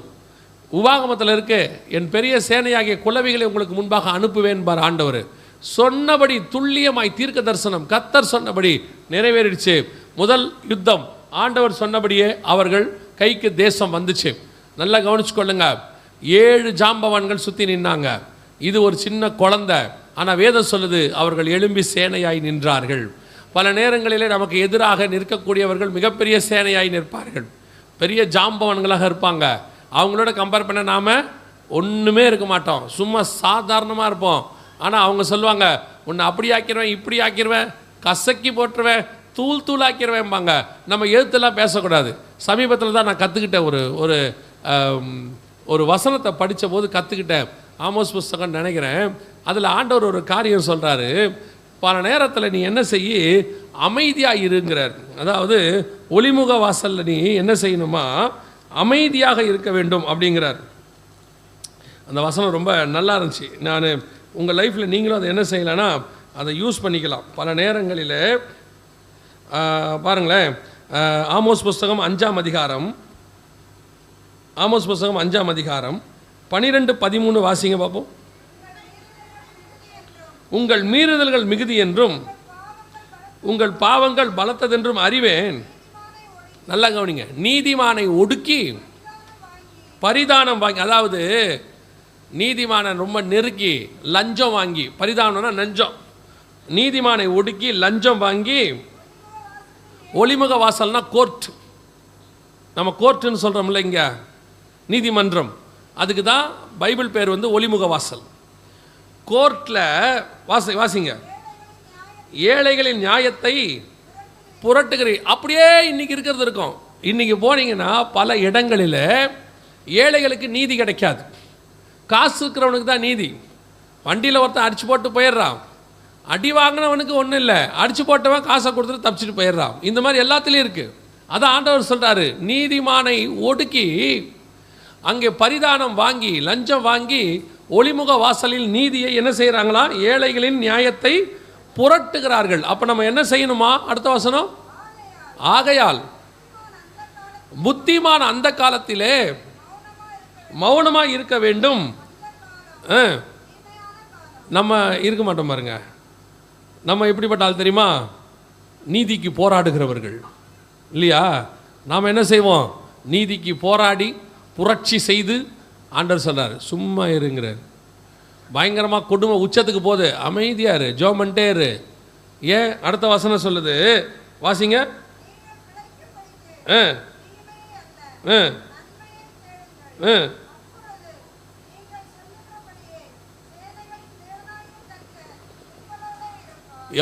உபாகமத்தில் இருக்கு, என் பெரிய சேனையாகிய குலவிகளை உங்களுக்கு முன்பாக அனுப்புவேன் பார் ஆண்டவர். சொன்னபடி துல்லியமாய் தீர்க்க தரிசனம் கர்த்தர் சொன்னபடி நிறைவேறிடுச்சு. முதல் யுத்தம் ஆண்டவர் சொன்னபடியே அவர்கள் கைக்கு தேசம் வந்துச்சு. நல்லா கவனிச்சு கொள்ளுங்க, 7 ஜாம்பவான்கள் சுற்றி நின்னாங்க. இது ஒரு சின்ன குழந்தை. ஆனால் வேதம் சொல்லுது அவர்கள் எழும்பி சேனையாய் நின்றார்கள். பல நேரங்களிலே நமக்கு எதிராக நிற்கக்கூடியவர்கள் மிகப்பெரிய சேனையாய் நிற்பார்கள், பெரிய ஜாம்பவான்களாக இருப்பாங்க. அவங்களோட கம்பேர் பண்ண நாம் ஒன்றுமே இருக்க மாட்டோம், சும்மா சாதாரணமாக இருப்போம். ஆனால் அவங்க சொல்லுவாங்க, உன்னை அப்படி ஆக்கிடுவேன், இப்படி ஆக்கிடுவேன், கசக்கி போட்டுருவேன், தூள் தூள் ஆக்கிடுவேன்பாங்க. நம்ம எழுத்தெல்லாம் பேசக்கூடாது. சமீபத்தில் தான் நான் கற்றுக்கிட்டேன், ஒரு ஒரு வசனத்தை படித்த போது கற்றுக்கிட்டேன். ஆமோஸ் புஸ்தகம் நினைக்கிறேன். அதில் ஆண்டவர் ஒரு காரியம் சொல்கிறாரு, பல நேரத்தில் நீ என்ன செய்ய, அமைதியாக இருங்கிறார். அதாவது ஒளிமுக வாசலில் நீ என்ன செய்யணுமா, அமைதியாக இருக்க வேண்டும் அப்படிங்கிறார். அந்த வசனம் ரொம்ப நல்லா இருந்துச்சு. நான் உங்கள் லைஃப்பில் நீங்களும் அதை என்ன செய்யலைன்னா அதை யூஸ் பண்ணிக்கலாம். பல நேரங்களில் பாருங்களேன், ஆமோஸ் புஸ்தகம் 5ஆம் அதிகாரம், ஆமோஸ் புஸ்தகம் 5ஆம் அதிகாரம் 12-13 வாசிங்க பார்ப்போம். உங்கள் மீறுதல்கள் மிகுதி என்றும் உங்கள் பாவங்கள் பலத்ததென்றும் அறிவேன். நல்லா கவனிங்க, நீதிமானை ஒடுக்கி பரிதானம் வாங்கி, அதாவது நீதிமானை ரொம்ப நெருக்கி லஞ்சம் வாங்கி, பரிதானம்னா லஞ்சம், நீதிமானை ஒடுக்கி லஞ்சம் வாங்கி, ஒளிமுக வாசல்னா கோர்ட், நம்ம கோர்ட்டுன்னு சொல்கிறோம்ல இங்கே நீதிமன்றம், அதுக்கு தான் பைபிள் பேர் வந்து ஒளிமுக வாசல். கோர்ட்டில் வாசிங்க, ஏழைகளின் நியாயத்தை புரட்டுகிறீ. அப்படியே இன்னைக்கு இருக்கிறது இருக்கும். இன்னைக்கு போனீங்கன்னா பல இடங்களில் ஏழைகளுக்கு நீதி கிடைக்காது, காசு இருக்கிறவனுக்கு தான் நீதி. வண்டியில் ஒருத்தன் அடிச்சு போட்டு போயிடுறான், அடி வாங்கினவனுக்கு ஒன்றும் இல்லை, அடிச்சு போட்டவன் காசை கொடுத்துட்டு தப்பிச்சுட்டு போயிடுறான். இந்த மாதிரி எல்லாத்துலேயும் இருக்குது. அதான் ஆண்டவர் சொல்கிறாரு, நீதிமானை ஒடுக்கி அங்கே பரிதானம் வாங்கி லஞ்சம் வாங்கி ஒளிமுக வாசலில் நீதியை என்ன செய்கிறாங்களா, ஏழைகளின் நியாயத்தை புரட்டுகிறார்கள். அப்போ நம்ம என்ன செய்யணுமா? அடுத்த வசனம், ஆகையால் புத்திமான் அந்த காலத்திலே மௌனமாக இருக்க வேண்டும். நம்ம இருக்க மாட்டோம் பாருங்க. நம்ம எப்படிப்பட்ட ஆள் தெரியுமா? நீதிக்கு போராடுகிறவர்கள் இல்லையா? நாம் என்ன செய்வோம்? நீதிக்கு போராடி புரட்சி செய்து ஆண்டவர் சொல்கிறார் சும்மா இருங்கிறார். பயங்கரமாக கொடுமை உச்சத்துக்கு போகுது, அமைதியாக இரு, ஜோ பண்ணிட்டே இரு. ஏன்? அடுத்த வசனம் சொல்லுது, வாசிங்க.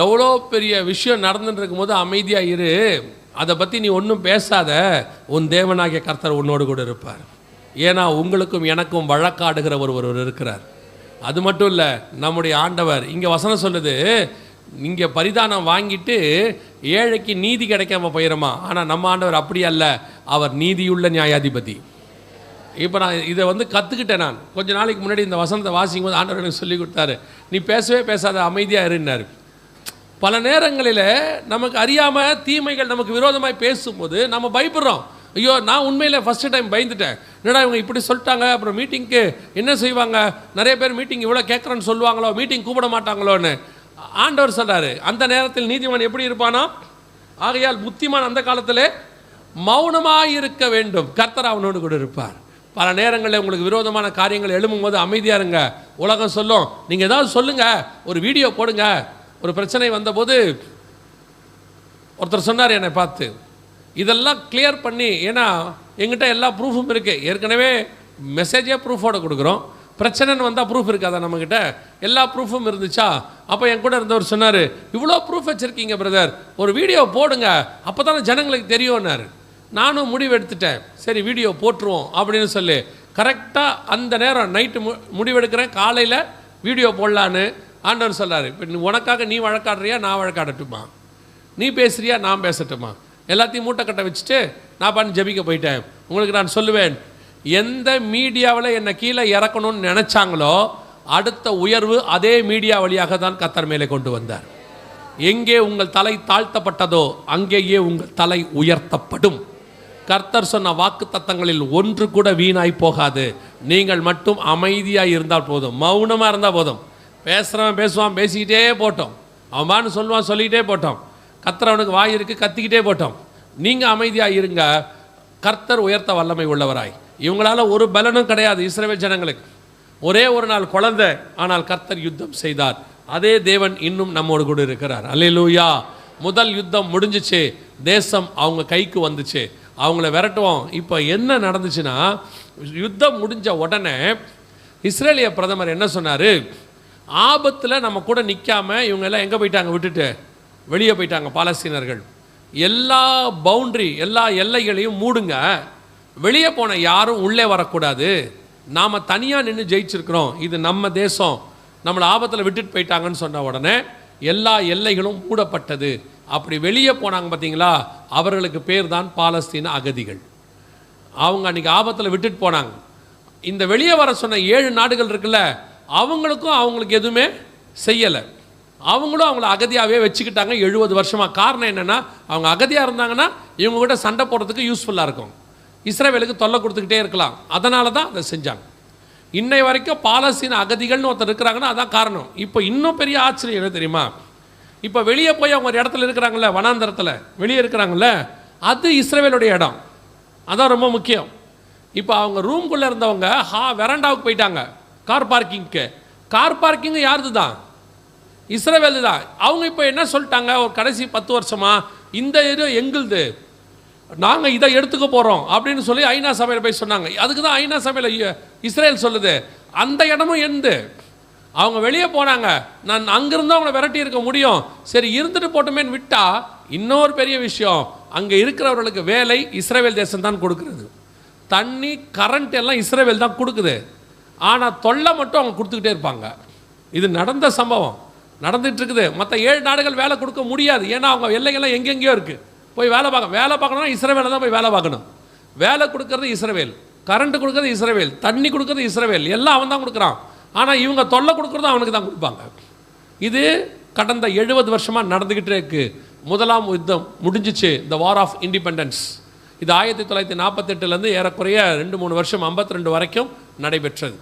எவ்வளோ பெரிய விஷயம் நடந்துட்டு இருக்கும்போது அமைதியாக இரு, அதை பற்றி நீ ஒன்றும் பேசாத, உன் தேவனாகிய கர்த்தர் உன்னோடு கூட இருப்பார். ஏன்னா உங்களுக்கும் எனக்கும் வழக்காடுகிற ஒருவர் இருக்கிறார். அது மட்டும் இல்லை, நம்முடைய ஆண்டவர் இங்கே வசனம் சொல்லுது, இங்கே பரிதானம் வாங்கிட்டு ஏழைக்கு நீதி கிடைக்காம போயிடுமா. ஆனால் நம்ம ஆண்டவர் அப்படி அல்ல, அவர் நீதியுள்ள நியாயாதிபதி. இப்போ நான் இதை கற்றுக்கிட்டேன். நான் கொஞ்ச நாளைக்கு முன்னாடி இந்த வசனத்தை வாசிக்கும் போது ஆண்டவர் எனக்கு சொல்லி கொடுத்தாரு, நீ பேசவே பேசாத, அமைதியாக இருந்தார். பல நேரங்களில் நமக்கு அறியாமல் தீமைகள் நமக்கு விரோதமாய் பேசும்போது நம்ம பயப்படுறோம். ஐயோ, நான் உண்மையில் ஃபஸ்ட்டு டைம் பயந்துட்டேன். என்னடா இவங்க இப்படி சொல்லிட்டாங்க, அப்புறம் மீட்டிங்க்கு என்ன செய்வாங்க, நிறைய பேர் மீட்டிங் இவ்வளோ கேட்குறேன்னு சொல்லுவாங்களோ, மீட்டிங் கூப்பிட மாட்டாங்களோன்னு. ஆண்டவர் சொல்கிறாரு, அந்த நேரத்தில் நீதிமான் எப்படி இருப்பானா? ஆகையால் புத்திமான் அந்த காலத்தில் மௌனமாக இருக்க வேண்டும், கர்த்தர் அவனோடு கூட இருப்பார். பல நேரங்களில் உங்களுக்கு விரோதமான காரியங்கள் எழும்பும் போது அமைதியாக இருங்க. உலகம் சொல்லும், நீங்கள் ஏதாவது சொல்லுங்கள், ஒரு வீடியோ போடுங்க. ஒரு பிரச்சனை வந்தபோது ஒருத்தர் சொன்னார் என்னை பார்த்து, இதெல்லாம் கிளியர் பண்ணி, ஏன்னா எங்கிட்ட எல்லா ப்ரூஃபும் இருக்குது, ஏற்கனவே மெசேஜே ப்ரூஃபோடு கொடுக்குறோம், பிரச்சனைன்னு வந்தால் ப்ரூஃப் இருக்காதா நம்மக்கிட்ட, எல்லா ப்ரூஃபும் இருந்துச்சா. அப்போ என் கூட இருந்தவர் சொன்னார், இவ்வளோ ப்ரூஃப் வச்சுருக்கீங்க பிரதர், ஒரு வீடியோ போடுங்க, அப்போ தானே ஜனங்களுக்கு தெரியும்னாரு. நானும் முடிவு எடுத்துட்டேன், சரி வீடியோ போட்டுருவோம் அப்படின்னு சொல்லி கரெக்டாக அந்த நேரம் நைட்டு முடிவெடுக்கிறேன், காலையில் வீடியோ போடலான்னு. ஆண்டவர் சொல்கிறார், இப்போ உனக்காக நீ வழக்காடுறியா, நான் வழக்காடட்டுமா, நீ பேசுகிறியா, நான் பேசட்டுமா, எல்லாத்தையும் மூட்டை கட்ட வச்சுட்டு நான் பண்ணி ஜெபிக்க போயிட்டேன். உங்களுக்கு நான் சொல்லுவேன், எந்த மீடியாவில் என்னை கீழே இறக்கணும்னு நினச்சாங்களோ அடுத்த உயர்வு அதே மீடியா வழியாக தான் கர்த்தர் மேலே கொண்டு வந்தார். எங்கே உங்கள் தலை தாழ்த்தப்பட்டதோ அங்கேயே உங்கள் தலை உயர்த்தப்படும். கர்த்தர் சொன்ன வாக்கு தத்தங்களில் ஒன்று கூட வீணாய் போகாது. நீங்கள் மட்டும் அமைதியாக இருந்தால் போதும், மௌனமாக இருந்தால் போதும். பேசுகிறவன் பேசுவான், பேசிக்கிட்டே போட்டோம், அவன் சொல்லுவான், சொல்லிக்கிட்டே போட்டோம். கர்த்தர் அவனுக்கு வாய் இருக்குது, கத்திக்கிட்டே போட்டோம். நீங்கள் அமைதியாக இருங்க, கர்த்தர் உயர்த்த வல்லமை உள்ளவராய். இவங்களால ஒரு பலனும் கிடையாது இஸ்ரவேல் ஜனங்களுக்கு. ஒரே ஒரு நாள் குழந்தை, ஆனால் கர்த்தர் யுத்தம் செய்தார். அதே தேவன் இன்னும் நம்மோடு கூட இருக்கிறார். அல்லேலூயா. முதல் யுத்தம் முடிஞ்சிச்சு, தேசம் அவங்க கைக்கு வந்துச்சு, அவங்கள விரட்டுவோம். இப்போ என்ன நடந்துச்சுன்னா, யுத்தம் முடிஞ்ச உடனே இஸ்ரேலிய பிரதமர் என்ன சொன்னார், ஆபத்தில் நம்ம கூட நிற்காமல் இவங்க எல்லாம் எங்கே போயிட்டாங்க, விட்டுட்டு வெளியே போயிட்டாங்க பாலஸ்தீனர்கள். எல்லா பவுண்ட்ரி, எல்லா எல்லைகளையும் மூடுங்க, வெளியே போன யாரும் உள்ளே வரக்கூடாது, நாம் தனியாக நின்று ஜெயிச்சிருக்கிறோம், இது நம்ம தேசம், நம்மளை ஆபத்தில் விட்டுட்டு போயிட்டாங்கன்னு சொன்ன உடனே எல்லா எல்லைகளும் மூடப்பட்டது. அப்படி வெளியே போனாங்க பார்த்தீங்களா, அவர்களுக்கு பேர் தான் பாலஸ்தீன அகதிகள். அவங்க அன்றைக்கி ஆபத்தில் விட்டுட்டு போனாங்க. இந்த வெளியே வர சொன்ன 7 நாடுகள் இருக்குல்ல, அவங்களுக்கு எதுவுமே செய்யலை. அவங்களும் அவங்கள அகதியாகவே வச்சுக்கிட்டாங்க 70 வருஷமாக. காரணம் என்னென்னா, அவங்க அகதியாக இருந்தாங்கன்னா இவங்க கூட சண்டை போடுறதுக்கு யூஸ்ஃபுல்லாக இருக்கும், இஸ்ரவேலுக்கு தொல்லை கொடுத்துக்கிட்டே இருக்கலாம். அதனால தான் அதை செஞ்சாங்க. இன்னை வரைக்கும் பாலஸ்தீன அகதிகள்னு ஒருத்தர் இருக்கிறாங்கன்னா அதான் காரணம். இப்போ இன்னும் பெரிய ஆச்சரியம் என்ன தெரியுமா, இப்போ வெளியே போய் அவங்க ஒரு இடத்துல இருக்கிறாங்கல்ல, வனாந்தரத்தில் வெளியே இருக்கிறாங்கல்ல, அது இஸ்ரவேலுடைய இடம். அதான் ரொம்ப முக்கியம். இப்போ அவங்க ரூம்குள்ளே இருந்தவங்க வெராண்டாவுக்கு போயிட்டாங்க, கார் பார்க்கிங்க்கு. கார் பார்க்கிங்கு யாருது தான், இஸ்ரவேலு தான். அவங்க இப்போ என்ன சொல்லிட்டாங்க, ஒரு கடைசி 10 வருஷமா இந்த ஏரியா எங்களுது, நாங்கள் இதை எடுத்துக்க போகிறோம் அப்படின்னு சொல்லி ஐநா சபையில் போய் சொன்னாங்க. அதுக்கு தான் ஐநா சபையில் இஸ்ரேல் சொல்லுது, அந்த இடமும் எந்து. அவங்க வெளியே போனாங்க, நான் அங்கிருந்து அவங்கள விரட்டி இருக்க முடியும், சரி இருந்துட்டு போட்டோமேன்னு விட்டா, இன்னொரு பெரிய விஷயம், அங்கே இருக்கிறவர்களுக்கு வேலை இஸ்ரேல் தேசம் தான் கொடுக்குறது, தண்ணி கரண்ட் எல்லாம் இஸ்ரேல் தான் கொடுக்குது, ஆனால் தொல்லை மட்டும் அவங்க கொடுத்துக்கிட்டே இருப்பாங்க. இது நடந்த சம்பவம். நடந்துட்டு இருக்குது. மற்ற 7 நாடுகள் வேலை கொடுக்க முடியாது, ஏன்னா அவங்க எல்லைகள்லாம் எங்கெங்கேயோ இருக்குது. போய் வேலை பார்க்கணும்னா இஸ்ரவேலில் தான் போய் வேலை பார்க்கணும். வேலை கொடுக்கறது இஸ்ரவேல், கரண்ட் கொடுக்கறது இஸ்ரவேல், தண்ணி கொடுக்கறது இஸ்ரவேல், எல்லாம் அவன் தான் கொடுக்குறான். ஆனால் இவங்க தொல்லை கொடுக்குறதும் அவனுக்கு தான் கொடுப்பாங்க. இது கடந்த 70 வருஷமாக நடந்துக்கிட்டே இருக்குது. முதலாம் யுத்தம் முடிஞ்சிச்சு, த வார் ஆஃப் இண்டிபெண்டன்ஸ். இது 1948 ஏறக்குறைய 2-3 வருஷம் 52 வரைக்கும் நடைபெற்றது.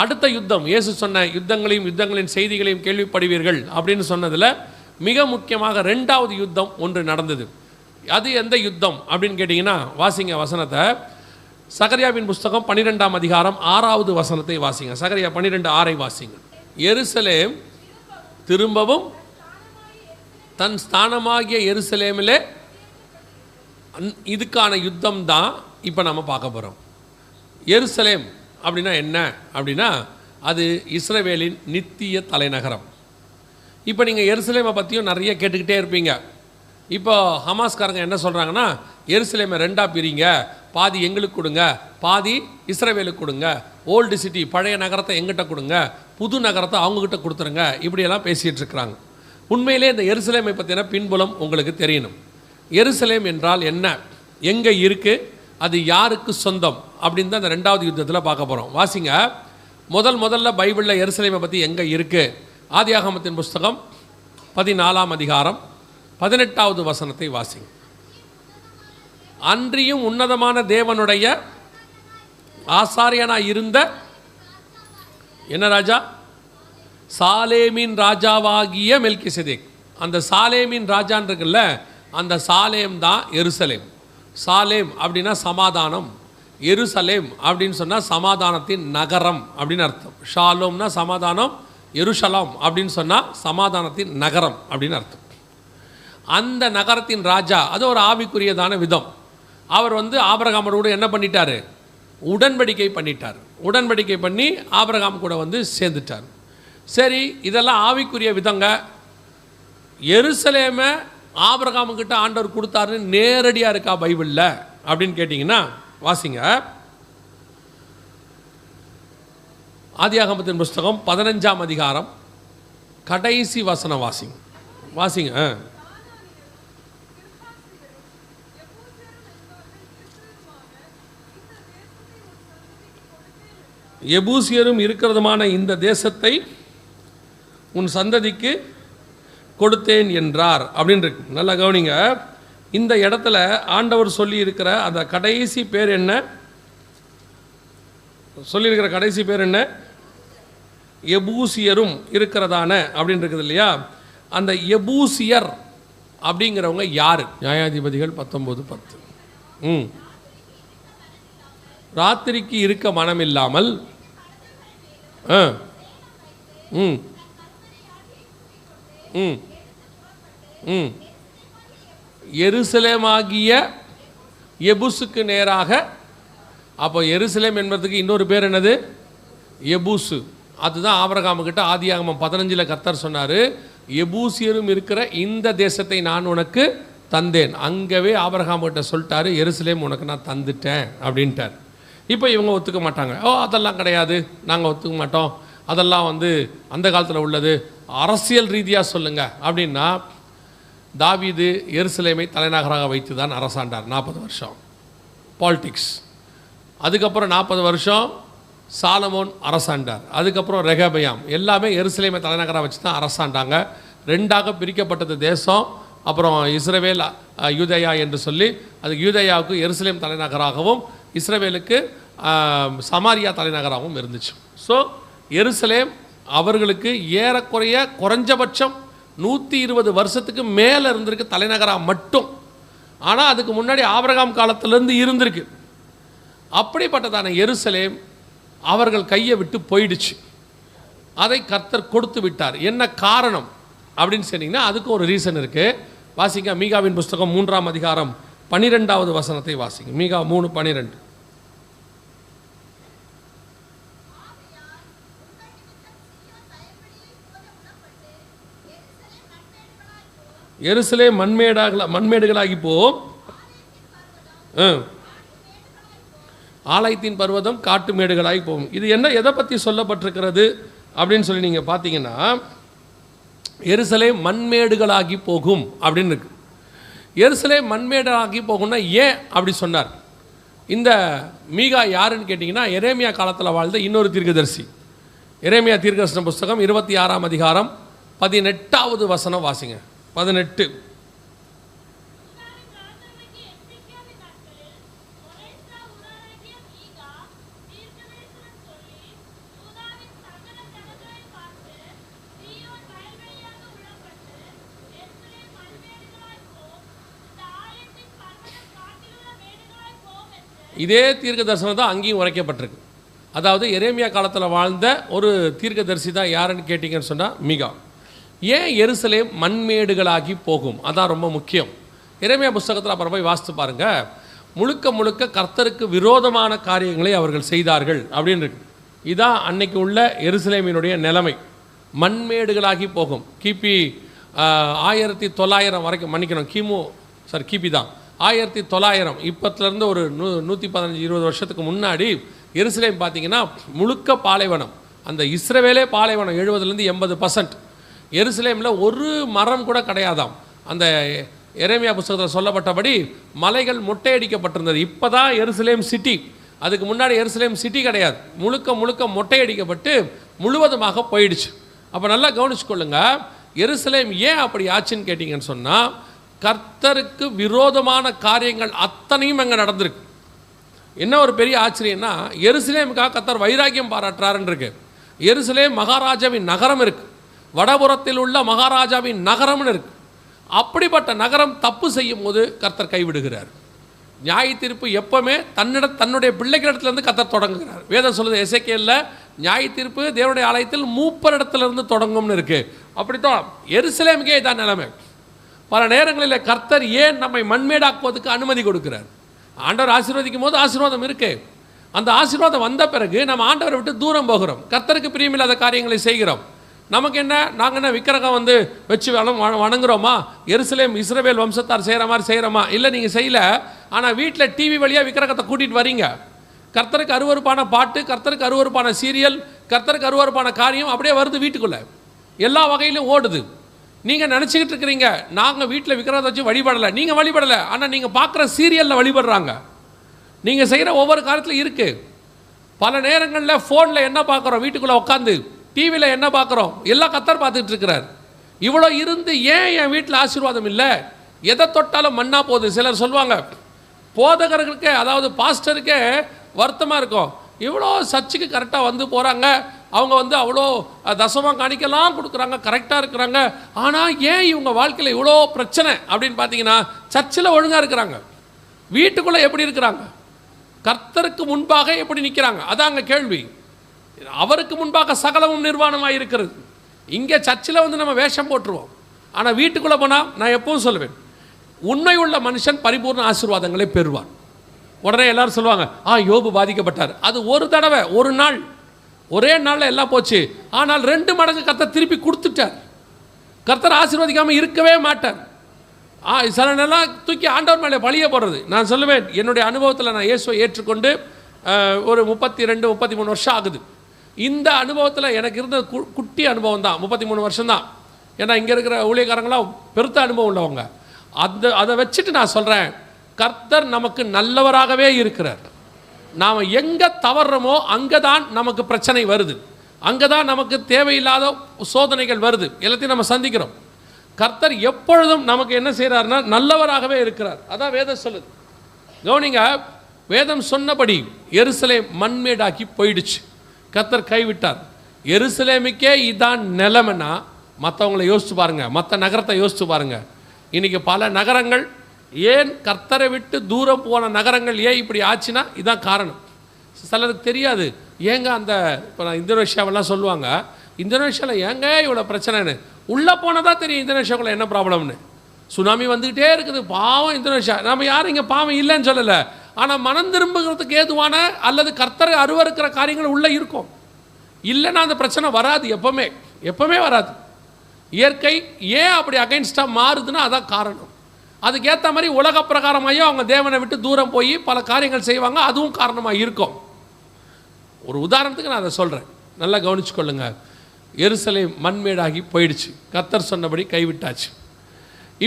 அடுத்த யுத்தம், இயேசு சொன்ன யுத்தங்களின் செய்திகளையும் கேள்விப்படுவீர்கள் அப்படின்னு சொன்னதில் மிக முக்கியமாக 2வது யுத்தம் ஒன்று நடந்தது. அது எந்த யுத்தம் அப்படின்னு கேட்டிங்கன்னா, வாசிங்க வசனத்தை. சகரியாவின் புஸ்தகம் 12ஆம் அதிகாரம் 6வது வசனத்தை வாசிங்க. சகரியா 12:6 வாசிங்க. எருசலேம் திரும்பவும் தன் ஸ்தானமாகிய எருசலேமிலே, இதுக்கான யுத்தம் தான் இப்போ நம்ம பார்க்க போகிறோம். எருசலேம் அப்படின்னா என்ன அப்படின்னா, அது இஸ்ரவேலின் நித்திய தலைநகரம். இப்போ நீங்கள் எருசலேமை பற்றியும் நிறைய கேட்டுக்கிட்டே இருப்பீங்க. இப்போ ஹமாஸ்காரங்க என்ன சொல்கிறாங்கன்னா, எருசலேமை 2ஆக பிரிங்க, பாதி எங்களுக்கு கொடுங்க, பாதி இஸ்ரவேலுக்கு கொடுங்க, ஓல்டு சிட்டி பழைய நகரத்தை எங்கிட்ட கொடுங்க, புது நகரத்தை அவங்கக்கிட்ட கொடுத்துருங்க, இப்படியெல்லாம் பேசிகிட்டு இருக்கிறாங்க. உண்மையிலே இந்த எருசலேமை பற்றின பின்புலம் உங்களுக்கு தெரியணும். எருசலேம் என்றால் என்ன, எங்கே இருக்குது, அது யாருக்கு சொந்தம் அப்படின்னு தான் இந்த 2வது யுத்தத்தில் பார்க்க போகிறோம். வாசிங்க. முதல்ல பைபிளில் எருசலேமை பற்றி எங்கே இருக்குது? ஆதியாகமத்தின் புஸ்தகம் 14ஆம் அதிகாரம் 18வது வசனத்தை வாசிங்க. அன்றியும் உன்னதமான தேவனுடைய ஆசாரியனாக இருந்த என்ன ராஜா? சாலேமின் ராஜாவாகிய மெல்கிசேதேக். அந்த சாலேமின் ராஜான் இருக்குல்ல, அந்த சாலேம் தான் எருசலேம். சாலேம் அப்படின்னா சமாதானம், எருசலேம் அப்படின்னு சொன்னால் சமாதானத்தின் நகரம் அப்படின்னு அர்த்தம். ஷாலோம்னா சமாதானம், எருசலாம் அப்படின்னு சொன்னால் சமாதானத்தின் நகரம் அப்படின்னு அர்த்தம். அந்த நகரத்தின் ராஜா, அது ஒரு ஆவிக்குரியதான விதம். அவர் ஆபிரகாமோடு என்ன பண்ணிட்டார்? உடன்படிக்கை பண்ணிட்டார். உடன்படிக்கை பண்ணி ஆபிரகாம் கூட சேர்ந்துட்டார். சரி, இதெல்லாம் ஆவிக்குரிய விதங்க. எருசலேமை ஆபிரகாமுக்கிட்ட ஆண்டவர் கொடுத்தாருன்னு நேரடியாக இருக்கா பைபிளில் அப்படின்னு கேட்டிங்கன்னா, வாசிங்க. ஆதியாகமத்தின் புஸ்தகம் 15ஆம் அதிகாரம் கடைசி வசனம் வாசிங்க. எபூசியரும் இருக்கிறதுமான இந்த தேசத்தை உன் சந்ததிக்கு கொடுத்தேன் என்றார் அப்படின்னு இருக்கு. நல்லா கவனிங்க. இந்த இடத்துல ஆண்டவர் சொல்லி இருக்கிற அந்த கடைசி பேர் என்ன? சொல்லியிருக்கிற கடைசி பேர் என்ன? எபூசியரும் இருக்கிறதான அப்படின்னு இருக்குது இல்லையா? அந்த எபூசியர் அப்படிங்கிறவங்க யார்? நியாயாதிபதிகள் 19:10. ராத்திரிக்கு இருக்க மனமில்லாமல் எருசலேமாகிய எபூசுக்கு நேராக. அப்போ எருசலேம் என்பதுக்கு இன்னொரு பேர் என்னது? எபூசு. அதுதான் ஆபிரகாமுக்கிட்ட ஆதியாகமம் 15 கர்த்தர் சொன்னார், எபூசியரும் இருக்கிற இந்த தேசத்தை நான் உனக்கு தந்தேன். அங்கவே ஆபிரகாமுக்கிட்ட சொல்லிட்டாரு, எருசலேம் உனக்கு நான் தந்துட்டேன் அப்படின்ட்டார். இப்போ இவங்க ஒத்துக்க மாட்டாங்க. அதெல்லாம் கிடையாது, நாங்கள் ஒத்துக்க மாட்டோம், அதெல்லாம் அந்த காலத்தில் உள்ளது, அரசியல் ரீதியாக சொல்லுங்கள் அப்படின்னா, தாவீது எருசலேமை தலைநகராக வைத்து தான் அரசாண்டார் 40 வருஷம். பாலிடிக்ஸ். அதுக்கப்புறம் 40 வருஷம் சாலமோன் அரசாண்டார். அதுக்கப்புறம் ரெகபயாம். எல்லாமே எருசலேமை தலைநகராக வச்சு தான் அரசாண்டாங்க. 2ஆக பிரிக்கப்பட்டது தேசம். அப்புறம் இஸ்ரவேல், யூதேயா என்று சொல்லி, அதுக்கு யூதேயாவுக்கு எருசலேம் தலைநகராகவும் இஸ்ரவேலுக்கு சமாரியா தலைநகராகவும் இருந்துச்சு. ஸோ எருசலேம் அவர்களுக்கு ஏறக்குறைய குறைஞ்சபட்சம் 120 வருஷத்துக்கு மேலே இருந்திருக்கு தலைநகராக மட்டும். ஆனால் அதுக்கு முன்னாடி ஆபிரகாம் காலத்திலேருந்து இருந்திருக்கு. அப்படிப்பட்டதான எருசலேம் அவர்கள் கையை விட்டு போயிடுச்சு. அதை கர்த்தர் கொடுத்து விட்டார். என்ன காரணம் அப்படின்னு சொன்னீங்கன்னா, அதுக்கு ஒரு ரீசன் இருக்குது. வாசிங்க. மீகாவின் புஸ்தகம் 3ஆம் அதிகாரம் 12வது வசனத்தை வாசிங்க. மீகா 3:12. எருசலேம் மண்மேடுகளாகி போம், ஆலயத்தின் பர்வதம் காட்டு மேடுகளாகி போகும். இது என்ன, எதை பற்றி சொல்லப்பட்டிருக்கிறது அப்படின்னு சொல்லி நீங்கள் பார்த்தீங்கன்னா, எருசலேம் மண்மேடுகளாகி போகும் அப்படின்னு இருக்கு. எருசலேம் மண்மேடாகி போகும்னா ஏன் அப்படி சொன்னார்? இந்த மீகா யாருன்னு கேட்டிங்கன்னா எரேமியா காலத்தில் வாழ்ந்த இன்னொரு தீர்க்கதரிசி. எரேமியா தீர்க்கதரிசன புஸ்தகம் 26ஆம் அதிகாரம் 18வது வசனம் வாசிங்க. 18. இதே தீர்க்க தரிசனம் தான் அங்கேயும் உரைக்கப்பட்டிருக்கு. அதாவது எரேமியா காலத்தில் வாழ்ந்த ஒரு தீர்க்கதரிசி தான் யாருன்னு கேட்டிங்கன்னு சொன்னால் மீகா. ஏன் எருசலேம் மண்மேடுகளாகி போகும்? அதான் ரொம்ப முக்கியம். எரேமியா புஸ்தகத்தில் அப்புறம் போய் வாசித்து பாருங்கள். முழுக்க முழுக்க கர்த்தருக்கு விரோதமான காரியங்களை அவர்கள் செய்தார்கள் அப்படின்னு இருக்கு. இதான் அன்னைக்கு உள்ள எருசலேமினுடைய நிலைமை. மண்மேடுகளாகி போகும். கிபி 1900 வரைக்கும், மன்னிக்கணும், கிபி தான் 1900, இப்போத்துலேருந்து ஒரு 115-20 வருஷத்துக்கு முன்னாடி எருசலேம் பார்த்தீங்கன்னா முழுக்க பாலைவனம். அந்த இஸ்ரவேலே பாலைவனம். 70-80% எருசலேமில் ஒரு மரம் கூட கிடையாதாம். அந்த எரேமியா புஸ்தகத்தில் சொல்லப்பட்டபடி மலைகள் மொட்டையடிக்கப்பட்டிருந்தது. இப்போ தான் எருசலேம் சிட்டி. அதுக்கு முன்னாடி எருசலேம் சிட்டி கிடையாது. முழுக்க முழுக்க மொட்டையடிக்கப்பட்டு முழுவதுமாக போயிடுச்சு. அப்போ நல்லா கவனிச்சுக்கொள்ளுங்க, எருசலேம் ஏன் அப்படி ஆச்சுன்னு கேட்டிங்கன்னு சொன்னால், கர்த்தருக்கு விரோதமான காரியங்கள் அத்தனையும் அங்கே நடந்திருக்கு. என்ன ஒரு பெரிய ஆச்சரியம்னா, எருசலேமுக்காக கர்த்தர் வைராக்கியம் பாராட்டுறாருன்னு இருக்கு. எருசலேம் மகாராஜாவின் நகரம் இருக்கு, வடபுறத்தில் உள்ள மகாராஜாவின் நகரம்னு இருக்கு. அப்படிப்பட்ட நகரம் தப்பு செய்யும் போது கர்த்தர் கைவிடுகிறார். நியாய தீர்ப்பு எப்பவுமே தன்னுடைய பிள்ளைகளிடத்திலிருந்து கர்த்தர் தொடங்குகிறார். வேதம் சொல்லுது எசேக்கியேல்ல, நியாய தீர்ப்பு தேவனுடைய ஆலயத்தில் மூப்பரிடத்திலிருந்து தொடங்கும்னு இருக்கு. அப்படித்தான் எருசலேமுக்கே இதான் நிலைமை. பல நேரங்களில் கர்த்தர் ஏன் நம்மை மண்மேடாக்குவதற்கு அனுமதி கொடுக்கிறார்? ஆண்டவர் ஆசீர்வதிக்கும் போது ஆசீர்வாதம் இருக்கு. அந்த ஆசீர்வாதம் வந்த பிறகு நம்ம ஆண்டவரை விட்டு தூரம் போகிறோம், கர்த்தருக்கு பிரியமில்லாத காரியங்களை செய்கிறோம். நமக்கு என்ன, நாங்கள் என்ன விக்கிரகம் வச்சு வணங்குறோமா? எருசலேம் இஸ்ரவேல் வம்சத்தார் செய்கிற மாதிரி செய்கிறோமா? இல்லை, நீங்கள் செய்யல. ஆனால் வீட்டில் டிவி வழியாக விக்கிரகத்தை கூட்டிகிட்டு வரீங்க. கர்த்தருக்கு அருவருப்பான பாட்டு, கர்த்தருக்கு அருவருப்பான சீரியல், கர்த்தருக்கு அருவருப்பான காரியம் அப்படியே வருது வீட்டுக்குள்ளே, எல்லா வகையிலும் ஓடுது. நீங்கள் நினச்சிக்கிட்டு இருக்கிறீங்க நாங்கள் வீட்டில் விக்கிரகத்தை வச்சு வழிபடலை. நீங்கள் வழிபடலை, ஆனால் நீங்கள் பார்க்குற சீரியலில் வழிபடுறாங்க. நீங்கள் செய்கிற ஒவ்வொரு காரியத்திலும் இருக்குது. பல நேரங்களில் ஃபோனில் என்ன பார்க்குறோம், வீட்டுக்குள்ளே உட்காந்து டிவியில் என்ன பார்க்குறோம், எல்லாம் கர்த்தர் பார்த்துட்டு இருக்கிறார். இவ்வளோ இருந்து ஏன் என் வீட்டில் ஆசீர்வாதம் இல்லை? எதை தொட்டாலும் மண்ணா போகுது. சிலர் சொல்லுவாங்க, போதகர்களுக்கே, அதாவது பாஸ்டருக்கே வருத்தமாக இருக்கும். இவ்வளோ சர்ச்சுக்கு கரெக்டாக வந்து போகிறாங்க, அவங்க அவ்வளோ தசமாக காணிக்கலாம் கொடுக்குறாங்க, கரெக்டாக இருக்கிறாங்க, ஆனால் ஏன் இவங்க வாழ்க்கையில் இவ்வளோ பிரச்சனை அப்படின்னு பார்த்தீங்கன்னா, சர்ச்சில் ஒழுங்காக இருக்கிறாங்க, வீட்டுக்குள்ளே எப்படி இருக்கிறாங்க, கர்த்தருக்கு முன்பாக எப்படி நிற்கிறாங்க, அதாங்க கேள்வி. அவருக்கு முன்பாக சகலமும் நிர்வாணமாக இருக்கிறது. இங்கே சர்ச்சில் நம்ம வேஷம் போட்டுருவோம், ஆனால் வீட்டுக்குள்ளே போனால் நான் எப்பவும் சொல்லுவேன், உண்மை உள்ள மனுஷன் பரிபூர்ண ஆசீர்வாதங்களை பெறுவார். உடனே எல்லாரும் சொல்லுவாங்க, யோபு பாதிக்கப்பட்டார். அது ஒரு தடவை, ஒரு நாள், ஒரே நாளில் எல்லாம் போச்சு. ஆனால் 2 மடங்கு கர்த்தர் திருப்பி கொடுத்துட்டார். கர்த்தர் ஆசீர்வதிக்காமல் இருக்கவே மாட்டார். சில நேரம் தூக்கி ஆண்டவர் மேலே பழிய போடுறது. நான் சொல்லுவேன், என்னுடைய அனுபவத்தில் நான் இயேசுவை ஏற்றுக்கொண்டு ஒரு 32-33 வருஷம் ஆகுது. இந்த அனுபவத்தில் எனக்கு இருந்த குட்டி அனுபவம் தான் 33 வருஷம் தான். ஏன்னா இங்கே இருக்கிற ஊழியக்காரங்களாம் பெருத்த அனுபவம் உள்ளவங்க. அதை வச்சுட்டு நான் சொல்கிறேன், கர்த்தர் நமக்கு நல்லவராகவே இருக்கிறார். நாம் எங்கே தவறுறோமோ அங்கே தான் நமக்கு பிரச்சனை வருது, அங்கே தான் நமக்கு தேவையில்லாத சோதனைகள் வருது, எல்லாத்தையும் நம்ம சந்திக்கிறோம். கர்த்தர் எப்பொழுதும் நமக்கு என்ன செய்கிறார்னா நல்லவராகவே இருக்கிறார். அதான் வேதம் சொல்லுது. கவனிங்க, வேதம் சொன்னபடி எருசலேம் மண்மேடாக்கி போயிடுச்சு, கர்த்தர் கைவிட்டார். எருசலேமுக்கே இதான் நிலைமைன்னா மற்றவங்களை யோசிச்சு பாருங்கள், மற்ற நகரத்தை யோசிச்சு பாருங்கள். இன்றைக்கி பல நகரங்கள் ஏன் கர்த்தரை விட்டு தூரம் போன நகரங்கள் ஏன் இப்படி ஆச்சுன்னா இதான் காரணம். சிலருக்கு தெரியாது. ஏங்க அந்த இப்போ நான் இந்தோனேஷியாவெல்லாம் சொல்லுவாங்க, இந்தோனேஷியாவில் ஏங்க இவ்வளோ பிரச்சனைன்னு. உள்ளே போனால் தான் தெரியும் இந்தோனேஷியாவுக்குள்ள என்ன ப்ராப்ளம்னு. சுனாமி வந்துக்கிட்டே இருக்குது, பாவம் இந்தோனேஷியா. நம்ம யாரும் இங்கே பாவம் இல்லைன்னு சொல்லலை, ஆனால் மனம் திரும்புகிறதுக்கு ஏதுவான அல்லது கர்த்தரை அருவருக்கிற காரியங்கள் உள்ளே இருக்கும். இல்லைன்னா அந்த பிரச்சனை வராது, எப்பவுமே வராது. இயற்கை ஏன் அப்படி அகைன்ஸ்டாக மாறுதுன்னா அதான் காரணம். அதுக்கேற்ற மாதிரி உலக பிரகாரமாகவே அவங்க தேவனை விட்டு தூரம் போய் பல காரியங்கள் செய்வாங்க, அதுவும் காரணமாக இருக்கும். ஒரு உதாரணத்துக்கு நான் அதை சொல்கிறேன், நல்லா கவனிச்சுக்கொள்ளுங்க. எருசலேம் மண்மேடாகி போயிடுச்சு. கர்த்தர் சொன்னபடி கைவிட்டாச்சு.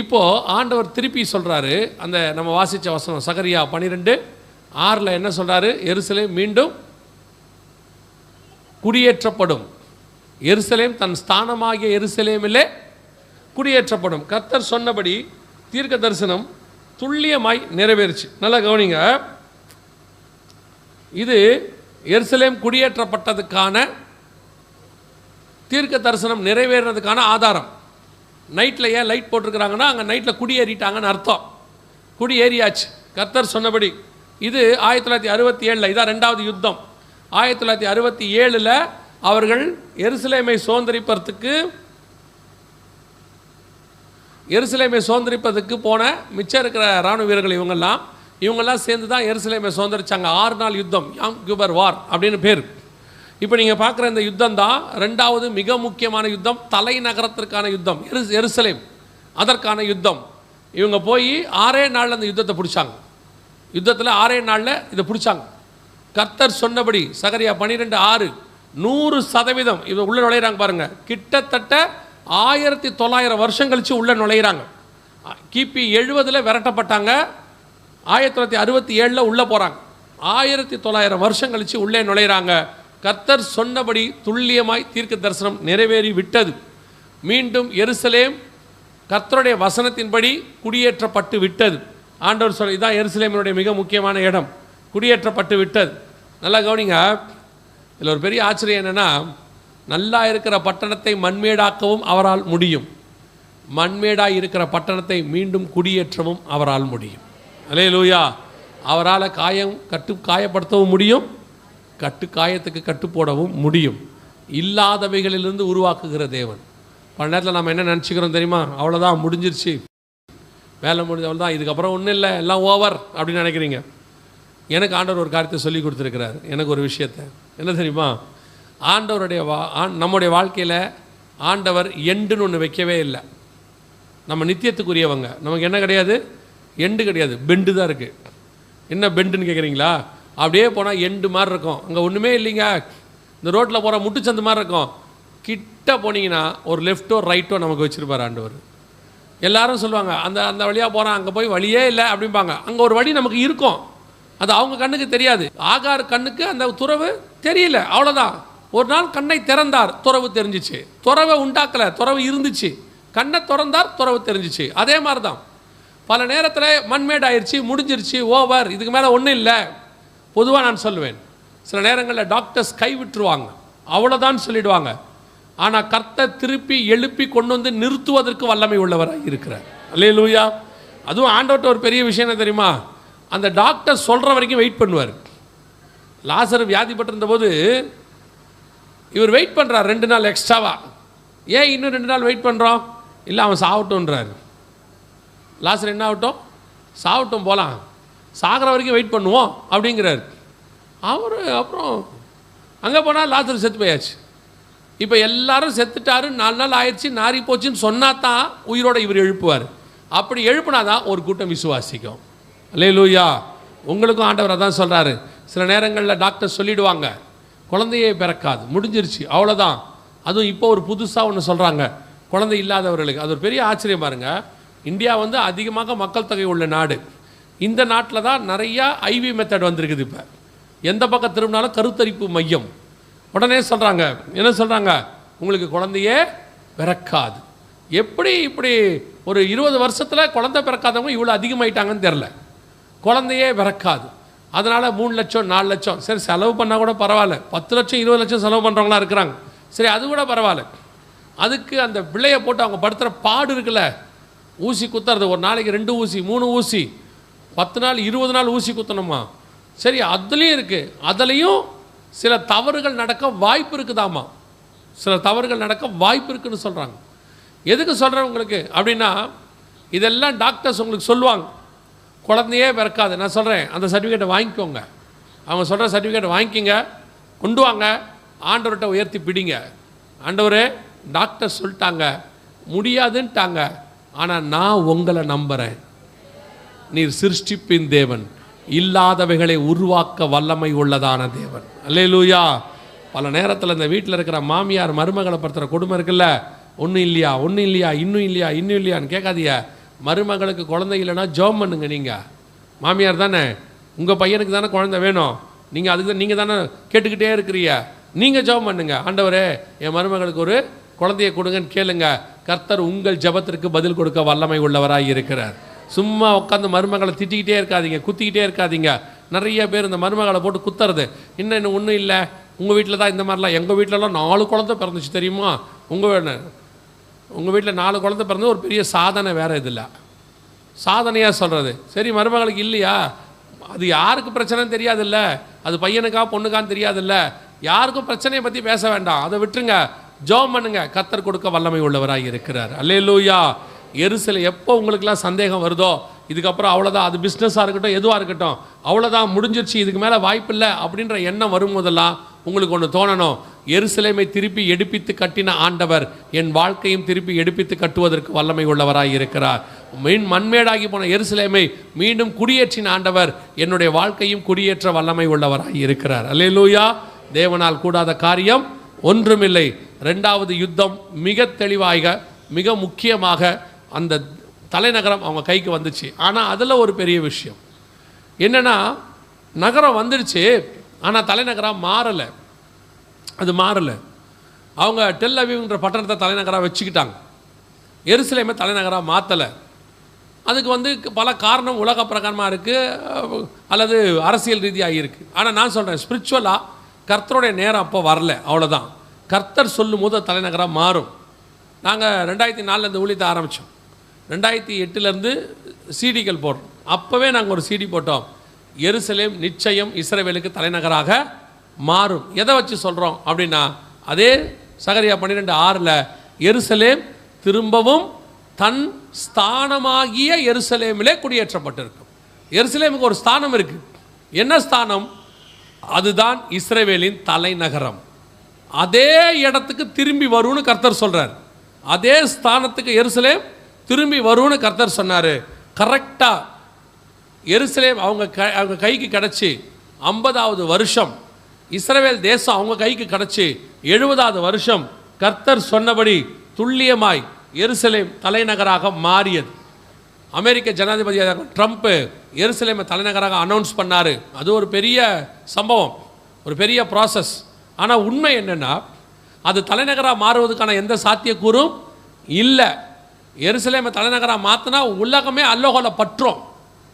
இப்போது ஆண்டவர் திருப்பி சொல்கிறாரு, அந்த நம்ம வாசித்த வசனம் சகரியா 12:6 என்ன சொல்கிறாரு? எருசலேம் மீண்டும் குடியேற்றப்படும். எருசலேம் தன் ஸ்தானமாகிய எருசலேமிலே குடியேற்றப்படும். கர்த்தர் சொன்னபடி தீர்க்க தரிசனம் துல்லியமாய் நிறைவேறுச்சு. நல்லா கவனிங்க, இது எருசலேம் குடியேற்றப்பட்டதுக்கான தீர்க்க தரிசனம் நிறைவேறதுக்கான ஆதாரம். நைட்டில் ஏன் லைட் போட்டிருக்கிறாங்கன்னா அங்கே நைட்டில் குடியேறிட்டாங்கன்னு அர்த்தம். குடியேறியாச்சு கர்த்தர் சொன்னபடி. இது 1967 இதான் 2வது யுத்தம். 1967 அவர்கள் எருசலேமை சுதந்திரிப்பதற்கு போன மிச்சம் இருக்கிற இராணுவ வீரர்கள் இவங்கெல்லாம் சேர்ந்து தான் எருசலேமை சுதந்திரிச்சாங்க. 6 நாள் யுத்தம், யாம் கியூபர் வார் அப்படின்னு பேர். இப்போ நீங்கள் பார்க்குற இந்த யுத்தம் தான் 2வது மிக முக்கியமான யுத்தம், தலைநகரத்திற்கான யுத்தம், எருசலேம் அதற்கான யுத்தம். இவங்க போய் 6 நாளில் அந்த யுத்தத்தை பிடிச்சாங்க. யுத்தத்தில் 6 நாளில் இதை பிடிச்சாங்க. கர்த்தர் சொன்னபடி சகரியா 12:6 100% இவங்க உள்ளே நுழையிறாங்க. பாருங்கள், கிட்டத்தட்ட 1900 வருஷம் கழித்து உள்ளே நுழையிறாங்க. கிபி 70 விரட்டப்பட்டாங்க, 1967 உள்ளே போகிறாங்க. 1900 வருஷம் கழித்து உள்ளே நுழையிறாங்க. கர்த்தர் சொன்னபடி துல்லியமாய் தீர்க்க தரிசனம் நிறைவேறி விட்டது. மீண்டும் எருசலேம் கர்த்தருடைய வசனத்தின்படி குடியேற்றப்பட்டு விட்டது. ஆண்டவர் சொல்ல, இதுதான் எருசலேமினுடைய மிக முக்கியமான இடம், குடியேற்றப்பட்டு விட்டது. நல்லா கவனிங்க, இதில் ஒரு பெரிய ஆச்சரியம் என்னென்னா, நல்லா இருக்கிற பட்டணத்தை மண்மேடாக்கவும் அவரால் முடியும், மண்மேடாக இருக்கிற பட்டணத்தை மீண்டும் குடியேற்றவும் அவரால் முடியும். அல்லேலூயா. அவரால் காயப்படுத்தவும் முடியும், காயத்துக்கு கட்டுப்போடவும் முடியும். இல்லாதவைகளிலிருந்து உருவாக்குகிற தேவன். பல நேரத்தில் நம்ம என்ன நினச்சிக்கிறோம் தெரியுமா? அவ்வளோதான், முடிஞ்சிருச்சு, வேலை முடிஞ்ச, அவ்வளோதான், இதுக்கப்புறம் ஒன்றும் இல்லை, எல்லாம் ஓவர் அப்படின்னு நினைக்கிறீங்க. எனக்கு ஆண்டவர் ஒரு காரியத்தை சொல்லி கொடுத்துருக்கிறார். எனக்கு ஒரு விஷயத்தை என்ன தெரியுமா? ஆண்டவருடைய நம்முடைய வாழ்க்கையில் ஆண்டவர் எண்டுன்னு ஒன்று வைக்கவே இல்லை. நம்ம நித்தியத்துக்குரியவங்க, நமக்கு என்ன கிடையாது? எண்டு கிடையாது, பெண்டு தான் இருக்குது. என்ன பெண்டுன்னு கேட்குறீங்களா? அப்படியே போனால் எண்டு மாதிரி இருக்கும், அங்கே ஒன்றுமே இல்லைங்க. இந்த ரோட்டில் போகிற முட்டுச்சந்து மாதிரி இருக்கும். கிட்ட போனீங்கன்னா ஒரு லெஃப்ட்டோ ரைட்டோ நமக்கு வச்சுருப்பார் ஆண்டவர். எல்லாரும் சொல்லுவாங்க, அந்த வழியாக போகிறான், அங்கே போய் வழியே இல்லை அப்படிம்பாங்க. அங்கே ஒரு வழி நமக்கு இருக்கும், அது அவங்க கண்ணுக்கு தெரியாது. ஆகார் கண்ணுக்கு அந்த துறவு தெரியல, அவ்வளோதான். ஒரு நாள் கண்ணை திறந்தார், துறவு தெரிஞ்சிச்சு. துறவை உண்டாக்கலை, துறவு இருந்துச்சு. கண்ணை திறந்தார், துறவு தெரிஞ்சிச்சு. அதே மாதிரி தான் பல நேரத்தில் மண்மேடாயிருச்சு, முடிஞ்சிருச்சு, ஓவர், இதுக்கு மேலே ஒன்றும் இல்லை. பொதுவாக நான் சொல்லுவேன், சில நேரங்களில் டாக்டர்ஸ் கைவிட்டுருவாங்க, அவ்வளோதான் சொல்லிடுவாங்க. ஆனால் கர்த்தர் திருப்பி எழுப்பி கொண்டு வந்து நிறுத்துவதற்கு வல்லமை உள்ளவராக இருக்கிறார். அல்லேலூயா. அதுவும் ஆண்டவர்கிட்ட ஒரு பெரிய விஷயம் என்ன தெரியுமா? அந்த டாக்டர் சொல்கிற வரைக்கும் வெயிட் பண்ணுவார். லாசர் வியாதிப்பட்டிருந்த போது இவர் வெயிட் பண்ணுறார் 2 நாள் எக்ஸ்ட்ராவா. ஏன் இன்னும் 2 நாள் வெயிட் பண்ணுறோம்? இல்லை, அவன் சாவட்டும்ன்றார். லாசர் என்ன ஆகட்டும்? சாவட்டும், போகலாம், சாகிற வரைக்கும் வெயிட் பண்ணுவோம் அப்படிங்கிறார் அவர். அப்புறம் அங்கே போனால் லாசர் செத்து போயாச்சு. இப்போ எல்லாரும் செத்துட்டாரு, 4 நாள் ஆயிடுச்சு, நாரி போச்சுன்னு சொன்னா தான் உயிரோட இவர் எழுப்புவார். அப்படி எழுப்புனாதான் ஒரு கூட்டம் விசுவாசிக்கும். அல்லேலூயா. உங்களுக்கும் ஆண்டவர் அதான் சொல்கிறாரு. சில நேரங்களில் டாக்டர் சொல்லிவிடுவாங்க, குழந்தையே பிறக்காது, முடிஞ்சிருச்சு, அவ்வளோதான். அதுவும் இப்போ ஒரு புதுசாக ஒன்று சொல்கிறாங்க, குழந்தை இல்லாதவர்களுக்கு. அது ஒரு பெரிய ஆச்சரியம் பாருங்கள். இந்தியா அதிகமாக மக்கள் தொகை உள்ள நாடு. இந்த நாட்டில் தான் நிறையா ஐவி மெத்தட் வந்திருக்குது. இப்போ எந்த பக்கம் திரும்பினாலும் கருத்தரிப்பு மையம். உடனே சொல்கிறாங்க, என்ன சொல்கிறாங்க? உங்களுக்கு குழந்தையே பிறக்காது. எப்படி இப்படி ஒரு 20 வருஷத்தில் குழந்தை பிறக்காதவங்க இவ்வளோ அதிகமாயிட்டாங்கன்னு தெரில. குழந்தையே பிறக்காது. அதனால் 3 லட்சம் 4 லட்சம் சரி செலவு பண்ணால் கூட பரவாயில்ல. 10 லட்சம் 20 லட்சம் செலவு பண்ணுறவங்களாம் இருக்கிறாங்க. சரி, அது கூட பரவாயில்ல. அதுக்கு அந்த பிள்ளையை போட்டு அவங்க படுத்துகிற பாடு இருக்குல்ல, ஊசி குத்துறது, ஒரு நாளைக்கு 2 ஊசி 3 ஊசி, 10 நாள் 20 நாள் ஊசி குத்தணுமா? சரி, அதுலேயும் இருக்குது. அதுலேயும் சில தவறுகள் நடக்க வாய்ப்பு இருக்குதாமா. சில தவறுகள் நடக்க வாய்ப்பு இருக்குதுன்னு சொல்கிறாங்க. எதுக்கு சொல்கிறேன் உங்களுக்கு அப்படின்னா, இதெல்லாம் டாக்டர்ஸ் உங்களுக்கு சொல்லுவாங்க, குழந்தையே பிறக்காது. நான் சொல்கிறேன், அந்த சர்டிஃபிகேட்டை வாங்கிக்கோங்க. அவங்க சொல்கிற சர்டிஃபிகேட்டை வாங்கிக்கிங்க, கொண்டு வாங்க, ஆண்டவர்கிட்ட உயர்த்தி பிடிங்க. ஆண்டவரே, டாக்டர் சொல்லிட்டாங்க, முடியாதுன்ட்டாங்க, ஆனால் நான் உங்களை நம்புகிறேன். நீர் சிருஷ்டிப்பின் தேவன், இல்லாதவைகளை உருவாக்க வல்லமை உள்ளதான தேவன். அல்லேலூயா. பல நேரத்தில் இந்த வீட்டில் இருக்கிற மாமியார் மருமகளை படுத்துகிற கொடுமை இருக்குல்ல, ஒன்றும் இல்லையா ஒன்றும் இல்லையா இன்னும் இல்லையா இன்னும் இல்லையான்னு கேட்காதீங்க. மருமகளுக்கு குழந்தை இல்லைன்னா ஜெபம் பண்ணுங்க. நீங்கள் மாமியார் தானே, உங்கள் பையனுக்கு தானே குழந்தை வேணும், நீங்கள் அதுக்கு தான் நீங்கள் தானே கேட்டுக்கிட்டே இருக்கிறீங்க. நீங்கள் ஜெபம் பண்ணுங்க, ஆண்டவரே என் மருமகளுக்கு ஒரு குழந்தையை கொடுங்கன்னு கேளுங்க. கர்த்தர் உங்கள் ஜெபத்திற்கு பதில் கொடுக்க வல்லமை உள்ளவராக இருக்கிறார். சும்மா உட்காந்து மருமகளை திட்டிக்கிட்டே இருக்காதீங்க, குத்திக்கிட்டே இருக்காதீங்க. நிறைய பேர் இந்த மருமகளை போட்டு குத்துறது. இன்னும் ஒன்றும் இல்லை, உங்கள் வீட்டில் தான் இந்த மாதிரிலாம், எங்கள் வீட்டிலலாம் 4 குழந்தை பிறந்துச்சு தெரியுமா, உங்கள் வீட்டில் 4 குழந்தை பிறந்து ஒரு பெரிய சாதனை வேறு இதில்லை, சாதனையாக சொல்கிறது. சரி மருமகளுக்கு இல்லையா, அது யாருக்கு பிரச்சனைன்னு தெரியாதுல்ல, அது பையனுக்கா பொண்ணுக்கான்னு தெரியாதுல்ல, யாருக்கும் பிரச்சனையை பற்றி பேச வேண்டாம், அதை விட்டுருங்க, ஜெபம் பண்ணுங்க. கர்த்தர் கொடுக்க வல்லமை உள்ளவராக இருக்கிறார். அல்லேலூயா. எருசலேம் எப்போ உங்களுக்குலாம் சந்தேகம் வருதோ, இதுக்கப்புறம் அவ்வளோதான், அது பிஸ்னஸாக இருக்கட்டும் எதுவாக இருக்கட்டும், அவ்வளோதான் முடிஞ்சிருச்சு, இதுக்கு மேலே வாய்ப்பில்லை அப்படின்ற எண்ணம் வரும்போதெல்லாம் உங்களுக்கு ஒன்று தோணணும், எருசலேமை திருப்பி எடுப்பித்து கட்டின ஆண்டவர் என் வாழ்க்கையும் திருப்பி எடுப்பித்து கட்டுவதற்கு வல்லமை உள்ளவராக இருக்கிறார். மண்மேடாகி போன எருசலேமை மீண்டும் குடியேற்றின ஆண்டவர் என்னுடைய வாழ்க்கையும் குடியேற்ற வல்லமை உள்ளவராக இருக்கிறார். அல்லேலூயா. தேவனால் கூடாத காரியம் ஒன்றுமில்லை. 2வது யுத்தம் மிக தெளிவாக மிக முக்கியமாக அந்த தலைநகரம் அவங்க கைக்கு வந்துச்சு. ஆனால் அதில் ஒரு பெரிய விஷயம் என்னென்னா, நகரம் வந்துடுச்சு, ஆனால் தலைநகரம் மாறலை. அது மாறலை. அவங்க டெல் அவீவ்ன்ற பட்டணத்தை தலைநகராக வச்சுக்கிட்டாங்க, எருசலேமை தலைநகராக மாற்றலை. அதுக்கு பல காரணம் உலக பிரகாரமாக இருக்குது அல்லது அரசியல் ரீதியாக இருக்குது. ஆனால் நான் சொல்கிறேன், ஸ்பிரிச்சுவலாக கர்த்தருடைய நேரம் அப்போ வரல, அவ்வளோதான். கர்த்தர் சொல்லும் போது தலைநகராக மாறும். நாங்கள் 2004 இந்த ஊழியத்தை ஆரம்பித்தோம். 2008 சிடிகள் போடுறோம். அப்போவே நாங்கள் ஒரு சிடி போட்டோம், எருசலேம் நிச்சயம் இஸ்ரவேலுக்கு தலைநகராக மாறும். எதை வச்சு சொல்கிறோம் அப்படின்னா, அதே சகரியா 12:6 எருசலேம் திரும்பவும் தன் ஸ்தானமாகிய எருசலேமிலே குடியேற்றப்பட்டிருக்கும். எருசலேமுக்கு ஒரு ஸ்தானம் இருக்குது. என்ன ஸ்தானம்? அதுதான் இஸ்ரவேலின் தலைநகரம். அதே இடத்துக்கு திரும்பி வரும்னு கர்த்தர் சொல்கிறார். அதே ஸ்தானத்துக்கு எருசலேம் திரும்பி வரும்னு கர்த்தர் சொன்னார். கரெக்டாக எருசலேம் அவங்க கைக்கு கிடச்சி 50வது வருஷம், இஸ்ரவேல் தேசம் அவங்க கைக்கு கிடச்சி 70வது வருஷம் கர்த்தர் சொன்னபடி துல்லியமாய் எருசலேம் தலைநகராக மாறியது. அமெரிக்க ஜனாதிபதியாக ட்ரம்ப் எருசலேமை தலைநகராக அனௌன்ஸ் பண்ணார். அது ஒரு பெரிய சம்பவம், ஒரு பெரிய ப்ராசஸ். ஆனால் உண்மை என்னென்னா, அது தலைநகராக மாறுவதற்கான எந்த சாத்தியக்கூறும் இல்லை. எருசலேமை தலைநகராக மாற்றினா உலகமே அல்லோகோல பற்றும்.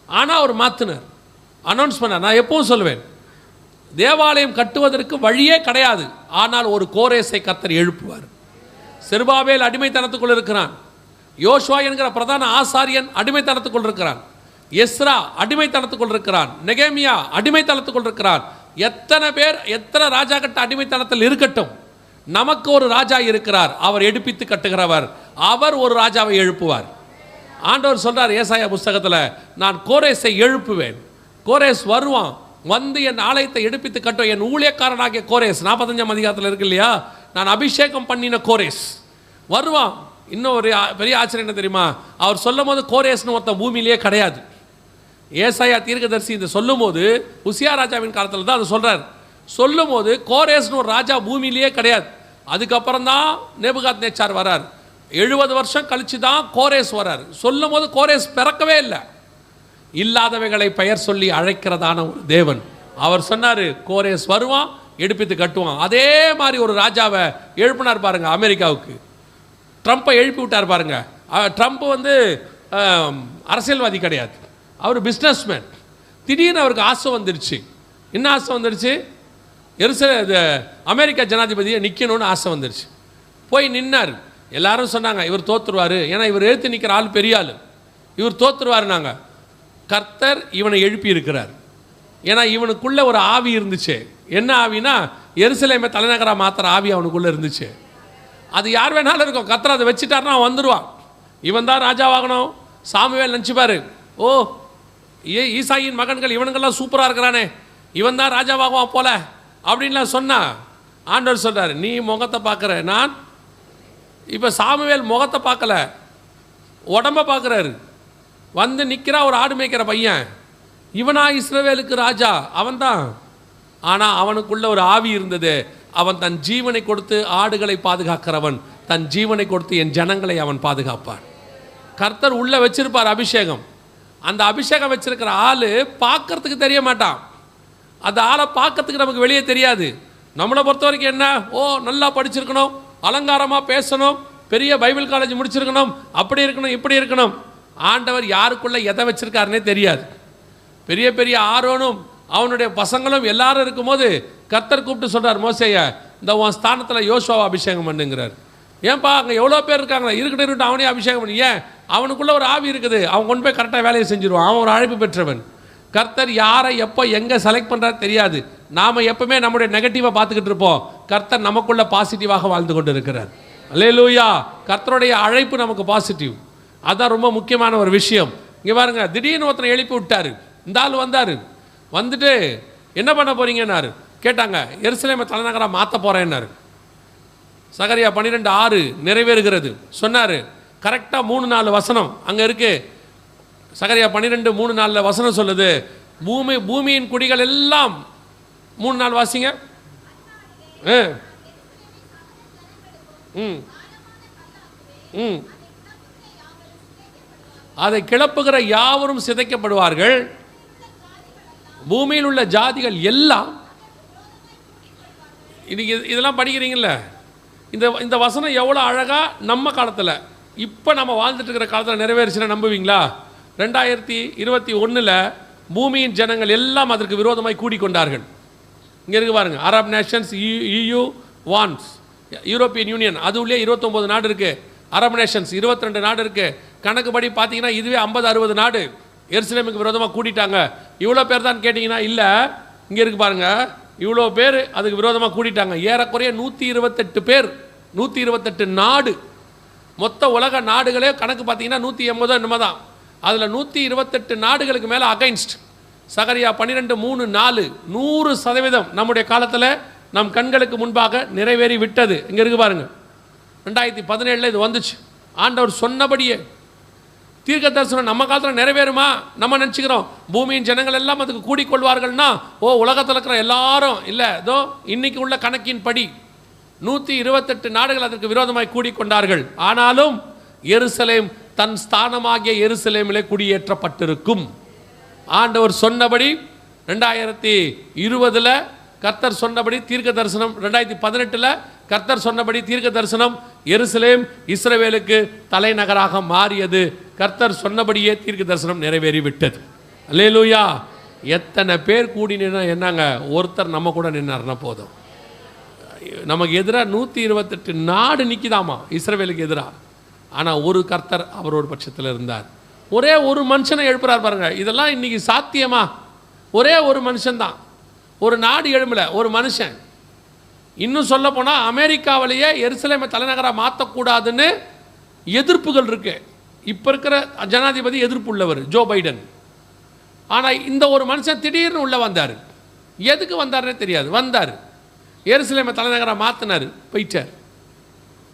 ஆனால் அவர் மாற்றினார், அனௌன்ஸ் பண்ணார். நான் எப்பவும் சொல்லுவேன், தேவாலயம் கட்டுவதற்கு வழியே கிடையாது, ஆனால் ஒரு கோரேசை கர்த்தர் எழுப்புவார். செருபாபேல் அடிமைத்தனத்துக்குள் இருக்கிறான், யோசுவா என்கிற பிரதான ஆசாரியன் அடிமைத்தனத்துக்குள் இருக்கிறான், எஸ்ரா அடிமைத்தனத்துக்குள் இருக்கிறான், நெகேமியா அடிமைத்தனத்துக்குள் இருக்கிறான். எத்தனை பேர் எத்தனை ராஜா கட்ட அடிமைத்தனத்தில் இருக்கட்டும், நமக்கு ஒரு ராஜா இருக்கிறார், அவர் எடுப்பித்து கட்டுகிறவர். அவர் ஒரு ராஜாவை எழுப்புவார். ஆண்டவர் சொல்றார் ஏசாயா புஸ்தகத்தில், நான் கோரேசை எழுப்புவேன். கோரேஸ் வருவான், வந்து என் ஆலயத்தை எடுப்பித்து கட்டும். என் ஊழியக்காரனாகிய கோரேஸ் 45ஆம் அதிகாரத்தில் இருக்கு இல்லையா, நான் அபிஷேகம் பண்ணின கோரேஸ் வருவான். இன்னும் ஒரு பெரிய ஆச்சரியம் என்ன தெரியுமா, அவர் சொல்லும் போது கோரேஸ்னு ஒருத்தன் பூமியிலேயே கிடையாது. ஏசாயா தீர்க்கதரிசி இந்த சொல்லும் போது உசியா ராஜாவின் காலத்தில் தான் அது சொல்கிறார். சொல்லும் போது கோரேஸ்னு ஒரு ராஜா பூமியிலேயே கிடையாது. அதுக்கப்புறம் தான் நேபுகாத்நேச்சார் வரார். 70 வருஷம் கழிச்சு தான் கோரேஸ் வரார். சொல்லும் போது கோரேஸ் பிறக்கவே இல்லை. இல்லாதவைகளை பெயர் சொல்லி அழைக்கிறதான ஒரு தேவன். அவர் சொன்னார் கோரேஸ் வருவான், எடுப்பித்து கட்டுவான். அதே மாதிரி ஒரு ராஜாவை எழுப்பினார் பாருங்க அமெரிக்காவுக்கு. ட்ரம்ப்பை எழுப்பி விட்டார் பாருங்க. ட்ரம்ப் வந்து அரசியல்வாதி கிடையாது, அவர் பிஸ்னஸ்மேன். திடீர்னு அவருக்கு ஆசை வந்துருச்சு. என்ன ஆசை வந்துருச்சு? அமெரிக்கா ஜனாதிபதியை நிற்கணும்னு ஆசை வந்துருச்சு. போய் நின்னார். எல்லாரும் சொன்னாங்க இவர் தோற்றுருவார், ஏன்னா இவர் எழுத்து நிற்கிற ஆள் பெரிய ஆள், இவர் தோற்றுருவார். நாங்கள் கர்த்தர் இவனை எழுப்பி இருக்கிறார். ஏன்னா இவனுக்குள்ளே ஒரு ஆவி இருந்துச்சு. என்ன ஆவினா, எருசலேமை தலைநகராக மாத்திர ஆவி அவனுக்குள்ளே இருந்துச்சு. அது யார் வேணாலும் இருக்கும், கர்த்தர் அதை வச்சுட்டாருன்னா அவன் வந்துடுவான். இவன் தான் ராஜாவாகணும். சாமுவேல் நினச்சிப்பாரு, ஓ ஈசாயின் மகன்கள் இவனுங்கெல்லாம் சூப்பராக இருக்கிறானே, இவன் தான் ராஜாவாகுவான் போல அப்படின்லாம் சொன்னா, ஆண்டவர் சொல்கிறார் நீ முகத்தை பார்க்குற, நான் இப்போ சாமுவேல் முகத்தை பார்க்கல, உடம்பை பார்க்குறாரு. வந்து நிற்கிறா ஒரு ஆடு மேய்க்கிற பையன், இவனா இஸ்ரவேலுக்கு ராஜா, அவன்தான். ஆனால் அவனுக்குள்ள ஒரு ஆவி இருந்தது. அவன் தன் ஜீவனை கொடுத்து ஆடுகளை பாதுகாக்கிறவன், தன் ஜீவனை கொடுத்து என் ஜனங்களை அவன் பாதுகாப்பான். கர்த்தர் உள்ள வச்சிருப்பார் அபிஷேகம். அந்த அபிஷேகம் வச்சிருக்கிற ஆளு பார்க்கறதுக்கு தெரிய மாட்டான். அந்த ஆளை பார்க்கறதுக்கு நமக்கு வெளியே தெரியாது. நம்மளை பொறுத்த வரைக்கும் என்ன, ஓ நல்லா படிச்சிருக்கணும், அலங்காரமாக பேசணும், பெரிய பைபிள் காலேஜ் முடிச்சிருக்கணும், அப்படி இருக்கணும் இப்படி இருக்கணும். ஆண்டவர் யாருக்குள்ள எதை வச்சிருக்காருன்னே தெரியாது. பெரிய பெரிய ஆரோனும் அவனுடைய பசங்களும் எல்லாரும் இருக்கும்போது கர்த்தர் கூப்பிட்டு சொல்கிறார், மோசேய இந்த உன் ஸ்தானத்தில் யோசுவாவை அபிஷேகம் பண்ணுங்கிறார். ஏன்பா அங்கே எவ்வளோ பேர் இருக்காங்களா, இருக்கட்டும் அவனே அபிஷேகம் பண்ணி, ஏன் அவனுக்குள்ளே ஒரு ஆவி இருக்குது, அவன் கொண்டு போய் கரெக்டாக வேலையை செஞ்சுருவான், அவன் ஒரு அழைப்பு பெற்றவன். கர்த்தர் யாரை எப்போ எங்கே செலக்ட் பண்ணுறாரு தெரியாது. நாம் எப்பவுமே நம்முடைய நெகட்டிவாக பார்த்துக்கிட்டு இருப்போம். கர்த்தர் நமக்குள்ள பாசிட்டிவாக வாழ்ந்து கொண்டு இருக்கிறார். அல்லேலூயா. கர்த்தருடைய அழைப்பு நமக்கு பாசிட்டிவ். அதுதான் ரொம்ப முக்கியமான ஒரு விஷயம். இங்கே பாருங்க, திடீர்னு ஒருத்தனை எழுப்பி விட்டார். இந்த ஆள் வந்தார். வந்துட்டு என்ன பண்ண போறீங்கன்னாரு. கேட்டாங்க, எருசலேமை தலைநகராக மாற்ற போகிறேன்னாரு. சகரியா 12:6 நிறைவேறுகிறது சொன்னார். கரெக்டாக 3-4 வசனம் அங்கே இருக்கு. சகரியா 12:3-4 வசனம் சொல்லுது, பூமியின் குடிகள் எல்லாம் 3-4 வாசிங்க. அதை கிளப்புகிற யாவரும் சிதைக்கப்படுவார்கள். பூமியில் உள்ள ஜாதிகள் எல்லாம், இன்னைக்கு இதெல்லாம் படிக்கிறீங்கல்ல, இந்த வசனம் எவ்வளோ அழகாக நம்ம காலத்தில், இப்போ நம்ம வாழ்ந்துட்டு இருக்கிற காலத்தில் நிறைவேறுச்சுன்னா நம்புவீங்களா? 2021 பூமியின் ஜனங்கள் எல்லாம் அதற்கு விரோதமாய் கூடிக்கொண்டார்கள். இங்கே இருக்கு பாருங்க, அரப் நேஷன்ஸ், EU வான்ஸ், யூரோப்பியன் யூனியன், அது உள்ளே 29 நாடு இருக்குது. அரப் நேஷன்ஸ் 22 நாடு இருக்குது. கணக்குப்படி பார்த்தீங்கன்னா இதுவே 50-60 நாடு எருசலேமுக்கு விரோதமாக கூட்டிட்டாங்க. இவ்வளோ பேர் தான் கேட்டிங்கன்னா இல்லை, இங்கே இருக்குது பாருங்கள், இவ்வளோ பேர் அதுக்கு விரோதமாக கூட்டிட்டாங்க. ஏறக்குறைய 128 பேர், 128 நாடு. மொத்த உலக நாடுகளே கணக்கு பார்த்தீங்கன்னா 180 என்னமோ தான். அதில் 128 நாடுகளுக்கு மேலே அகைன்ஸ்ட். சகரியா 12:3-4 100% நம்முடைய காலத்தில் நம் கண்களுக்கு முன்பாக நிறைவேறி விட்டது. இங்கே இருக்கு பாருங்க, 2017 இது வந்துச்சு. ஆண்டவர் சொன்னபடியே தீர்க்க தரிசனம் நம்ம காலத்தில் நிறைவேறுமா? நம்ம நினச்சிக்கிறோம் பூமியின் ஜனங்கள் எல்லாம் அதுக்கு கூடிக்கொள்வார்கள்னா, ஓ உலகத்தில் இருக்கிற எல்லாரும் இல்லை, இதோ இன்னைக்கு உள்ள கணக்கின் படி 128 நாடுகள் அதற்கு விரோதமாய் கூடிக்கொண்டார்கள். ஆனாலும் எருசலேம் தன் ஸ்தானமாகிய எருசலேமிலே குடியேற்றப்பட்டிருக்கும். ஆண்டவர் சொன்னபடி 2020 கர்த்தர் சொன்னபடி தீர்க்க தரிசனம், 2018 கர்த்தர் சொன்னபடி தீர்க்க தரிசனம், எருசலேம் இஸ்ரவேலுக்கு தலைநகராக மாறியது. கர்த்தர் சொன்னபடியே தீர்க்க தரிசனம் நிறைவேறிவிட்டது. அல்லேலூயா. எத்தனை பேர் கூடி நின்னா என்னங்க, ஒருத்தர் நம்ம கூட நின்னார்னா போதும். நமக்கு எதிராக 128 நாடு நிற்கிதாமா இஸ்ரவேலுக்கு எதிராக. ஆனால் ஒரு கர்த்தர் அவரோட பட்சத்தில் இருந்தார். ஒரே ஒரு மனுஷனை எழுப்புறார் பாருங்க. இதெல்லாம் இன்னைக்கு சாத்தியமா? ஒரே ஒரு மனுஷன்தான். ஒரு நாடு எழும்பல, ஒரு மனுஷன். இன்னும் சொல்ல போனால் அமெரிக்காவிலேயே எருசலேமை தலைநகராக மாற்றக்கூடாதுன்னு எதிர்ப்புகள் இருக்கு. இப்போ இருக்கிற ஜனாதிபதி எதிர்ப்பு உள்ளவர் ஜோ பைடன். ஆனால் இந்த ஒரு மனுஷன் திடீர்னு உள்ள வந்தார். எதுக்கு வந்தார்னே தெரியாது. வந்தார், எருசலேமை தலைநகராக மாற்றினார், போயிட்டார்.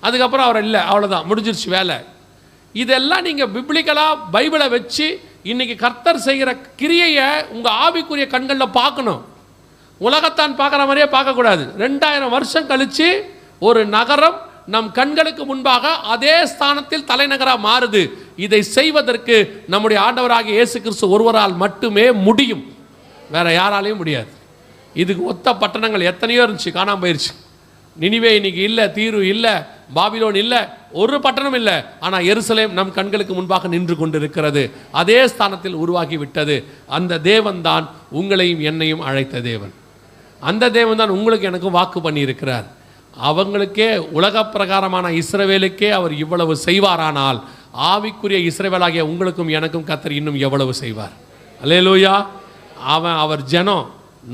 அதுக்கப்புறம் அவர் இல்லை, அவ்வளோதான், முடிஞ்சிருச்சு வேலை. இதெல்லாம் நீங்கள் பிப்ளிக்கலாக பைபிளை வச்சு இன்னைக்கு கர்த்தர் செய்கிற கிரியையை உங்கள் ஆவிக்குரிய கண்களில் பார்க்கணும். உலகத்தான் பார்க்குற மாதிரியே பார்க்கக்கூடாது. 2000 வருஷம் கழித்து ஒரு நகரம் நம் கண்களுக்கு முன்பாக அதே ஸ்தானத்தில் தலைநகராக மாறுது. இதை செய்வதற்கு நம்முடைய ஆண்டவராகிய இயேசு கிறிஸ்து ஒருவரால் மட்டுமே முடியும், வேற யாராலையும் முடியாது. இதுக்கு ஒத்த பட்டணங்கள் எத்தனையோ இருந்துச்சு, காணாமல் போயிடுச்சு. நினிவே இன்னைக்கு இல்லை, தீரு இல்லை, பாபிலோன் இல்லை, ஒரு பட்டணம் இல்லை. ஆனால் எருசலேம் நம் கண்களுக்கு முன்பாக நின்று கொண்டிருக்கிறது, அதே ஸ்தானத்தில் உருவாகி விட்டது. அந்த தேவன் தான் உங்களையும் என்னையும் அழைத்த தேவன். அந்த தேவன் தான் உங்களுக்கு எனக்கும் வாக்கு பண்ணியிருக்கிறார். அவங்களுக்கே உலக பிரகாரமான இஸ்ரவேலுக்கே அவர் இவ்வளவு செய்வாரானால் ஆவிக்குரிய இஸ்ரவேலாகிய உங்களுக்கும் எனக்கும் கர்த்தர் இன்னும் எவ்வளவு செய்வார். அல்லேலூயா. அவர் ஜனம்,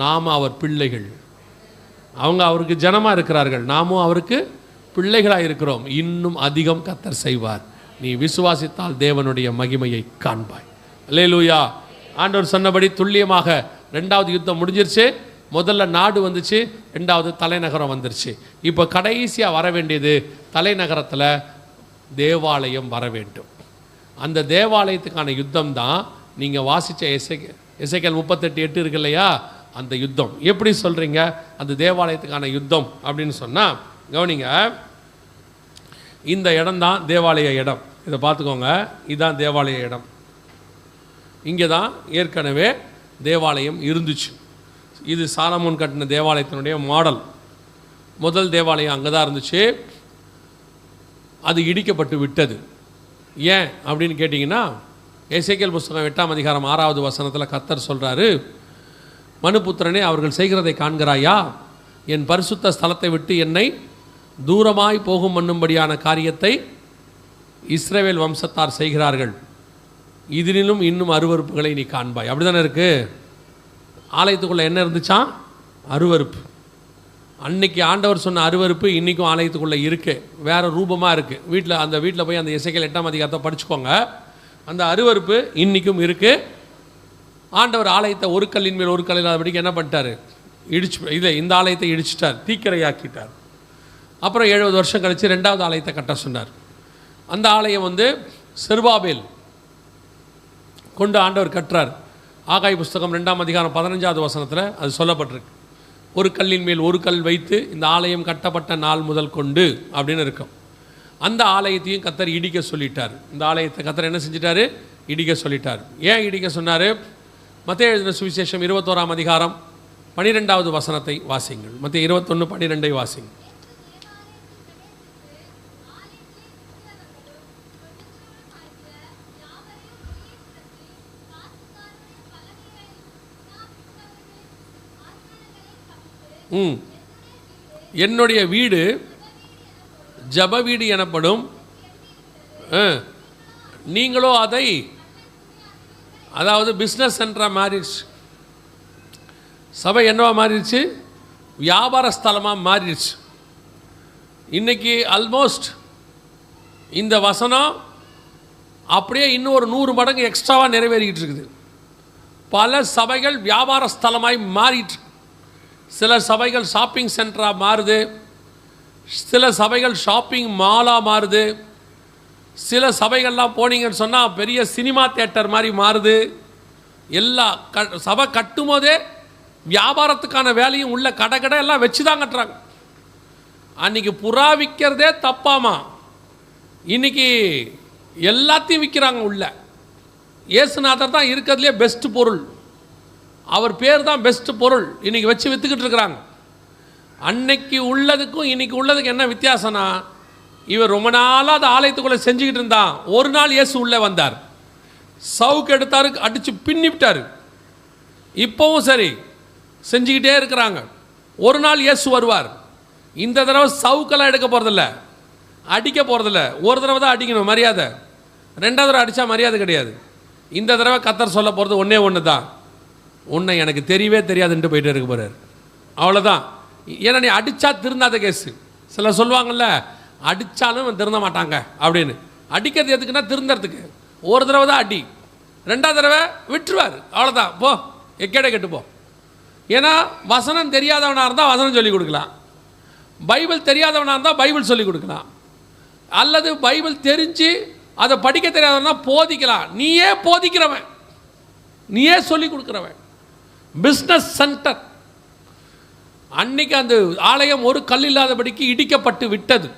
நாம் அவர் பிள்ளைகள். அவங்க அவருக்கு ஜனமாக இருக்கிறார்கள், நாமும் அவருக்கு பிள்ளைகளாக இருக்கிறோம். இன்னும் அதிகம் கர்த்தர் செய்வார். நீ விசுவாசித்தால் தேவனுடைய மகிமையை காண்பாய். அல்லேலூயா. ஆண்டவர் சொன்னபடி துல்லியமாக 2வது யுத்தம் முடிஞ்சிருச்சு. முதல்ல நாடு வந்துச்சு, 2வது தலைநகரம் வந்துருச்சு. இப்போ கடைசியாக வர வேண்டியது தலைநகரத்தில் தேவாலயம் வர வேண்டும். அந்த தேவாலயத்துக்கான யுத்தம் தான் நீங்கள் வாசித்த எசேக்கியேல் 38:8 இருக்கு இல்லையா, அந்த யுத்தம். எப்படி சொல்கிறீங்க அந்த தேவாலயத்துக்கான யுத்தம் அப்படின்னு சொன்னால், கவனிங்க, இந்த இடம் தான் தேவாலய இடம். இதை பார்த்துக்கோங்க, இதுதான் தேவாலய இடம். இங்கே தான் ஏற்கனவே தேவாலயம் இருந்துச்சு. இது சாலமோன் கட்டின தேவாலயத்தினுடைய மாடல். முதல் தேவாலயம் அங்கே தான் இருந்துச்சு. அது இடிக்கப்பட்டு விட்டது. ஏன் அப்படின்னு கேட்டிங்கன்னா, எசேக்கியேல் புஸ்தகம் 8ஆம் அதிகாரம் 6வது வசனத்தில் கர்த்தர் சொல்கிறாரு, மனுபுத்திரனே, அவர்கள் செய்கிறதை காண்கிறாயா? என் பரிசுத்த ஸ்தலத்தை விட்டு என்னை தூரமாய் போகும் பண்ணும்படியான காரியத்தை இஸ்ரவேல் வம்சத்தார் செய்கிறார்கள். இதிலும் இன்னும் அருவருப்புகளை நீ காண்பாய். அப்படி தானே இருக்குது. ஆலயத்துக்குள்ளே என்ன இருந்துச்சா? அருவருப்பு. அன்னைக்கு ஆண்டவர் சொன்ன அருவருப்பு இன்றைக்கும் ஆலயத்துக்குள்ளே இருக்குது, வேறு ரூபமாக இருக்குது. அந்த வீட்டில் போய் அந்த எசேக்கியேல் 8ஆம் அதிகாரத்தை படிச்சுக்கோங்க. அந்த அருவருப்பு இன்றைக்கும் இருக்குது. ஆண்டவர் ஆலயத்தை ஒரு கல்லின் மேல் ஒரு கல் இல்லாதபடிக்கு என்ன பண்ணிட்டார்? இந்த ஆலயத்தை இடிச்சிட்டார், தீக்கிரையாக்கிட்டார். அப்புறம் 70 வருஷம் கழித்து 2வது ஆலயத்தை கட்ட சொன்னார். அந்த ஆலயம் செருபாபேல் கொண்டு ஆண்டவர் கட்டுறார். ஆகாய் புஸ்தகம் 2ஆம் அதிகாரம் 15வது வசனத்தில் அது சொல்லப்பட்டிருக்கு. ஒரு கல்லின் மேல் ஒரு கல் வைத்து இந்த ஆலயம் கட்டப்பட்ட நாள் முதல் கொண்டு அப்படின்னு இருக்கும். அந்த ஆலயத்தையும் கர்த்தர் இடிக்க சொல்லிட்டார். இந்த ஆலயத்தை கர்த்தர் என்ன செஞ்சிட்டாரு? இடிக்க சொல்லிட்டார். ஏன் இடிக்க சொன்னார்? மத்தேயு எழுதின சுவிசேஷம் 21ஆம் அதிகாரம் 12வது வசனத்தை வாசிங்கள். மத்தேயு 21:12 வாசிங்கள். என்னுடைய வீடு ஜப வீடு எனப்படும், நீங்களோ அதை, அதாவது பிஸ்னஸ் சென்டராக மாறிடுச்சு. சபை என்னவா மாறிடுச்சு? வியாபார ஸ்தலமாக மாறிடுச்சு. இன்றைக்கி ஆல்மோஸ்ட் இந்த வசனம் அப்படியே இன்னும் ஒரு 100 மடங்கு எக்ஸ்ட்ராவாக நிறைவேறிக்கிட்டு இருக்குது. பல சபைகள் வியாபார ஸ்தலமாய் மாறிட்டு, சில சபைகள் ஷாப்பிங் சென்டராக மாறுது, சில சபைகள் ஷாப்பிங் மாலாக மாறுது, சில சபைகள்லாம் போனீங்கன்னு சொன்னால் பெரிய சினிமா தியேட்டர் மாதிரி மாறுது. எல்லா சபை கட்டும் போதே வியாபாரத்துக்கான வேலையும் உள்ள கடை எல்லாம் வச்சு தான் கட்டுறாங்க. அன்றைக்கி புறா விற்கிறதே தப்பாமா, இன்றைக்கி எல்லாத்தையும் விற்கிறாங்க உள்ள. இயேசுநாதர் தான் இருக்கிறதுலே பெஸ்ட்டு பொருள், அவர் பேர் தான் பெஸ்ட்டு பொருள் இன்றைக்கி வச்சு விற்றுக்கிட்டு இருக்கிறாங்க. அன்னைக்கு உள்ளதுக்கும் இன்றைக்கி உள்ளதுக்கு என்ன வித்தியாசம்னா, இவர் ரொம்ப நாளாக அந்த ஆலயத்துக்குள்ளே செஞ்சுக்கிட்டு இருந்தான். ஒரு நாள் இயேசு உள்ளே வந்தார், சவுக்கு எடுத்தார், அடித்து பின்னிவிட்டார். இப்போவும் சரி செஞ்சுக்கிட்டே இருக்கிறாங்க. ஒரு நாள் இயேசு வருவார். இந்த தடவை சவுக்கெல்லாம் எடுக்க போகிறதில்ல, அடிக்க போகிறதில்ல. ஒரு தடவை தான் அடிக்கணும், மரியாதை. 2வது தடவை அடித்தா மரியாதை கிடையாது. இந்த தடவை கர்த்தர் சொல்ல போகிறது ஒன்றே ஒன்று தான், உன்னை எனக்கு தெரியவே தெரியாதுன்ட்டு போயிட்டு இருக்க போகிறார். அவ்வளோதான். ஏன்னா நீ அடித்தா திருந்தாத கேஸு. சில சொல்லுவாங்கள்ல, அடித்தாலும் திருந்த மாட்டாங்க அப்படின்னு. அடிக்கிறது எதுக்குன்னா திருந்தறதுக்கு. ஒரு தடவை தான் அடி, 2வது தடவை விட்டுருவார். அவ்வளோதான், போ எக்கேடை கெட்டு போ. ஏன்னா வசனம் தெரியாதவனாக இருந்தால் வசனம் சொல்லிக் கொடுக்கலாம், பைபிள் தெரியாதவனாக இருந்தால் பைபிள் சொல்லிக் கொடுக்கலாம், அல்லது பைபிள் தெரிஞ்சு அதை படிக்க தெரியாதவனா போதிக்கலாம். நீயே போதிக்கிறவன், நீயே சொல்லிக் கொடுக்குறவன். Business centre. அன்னைக்கு அந்த ஆலயம் ஒரு கல் இல்லாதபடிக்கு இடிக்கப்பட்டு விட்டது.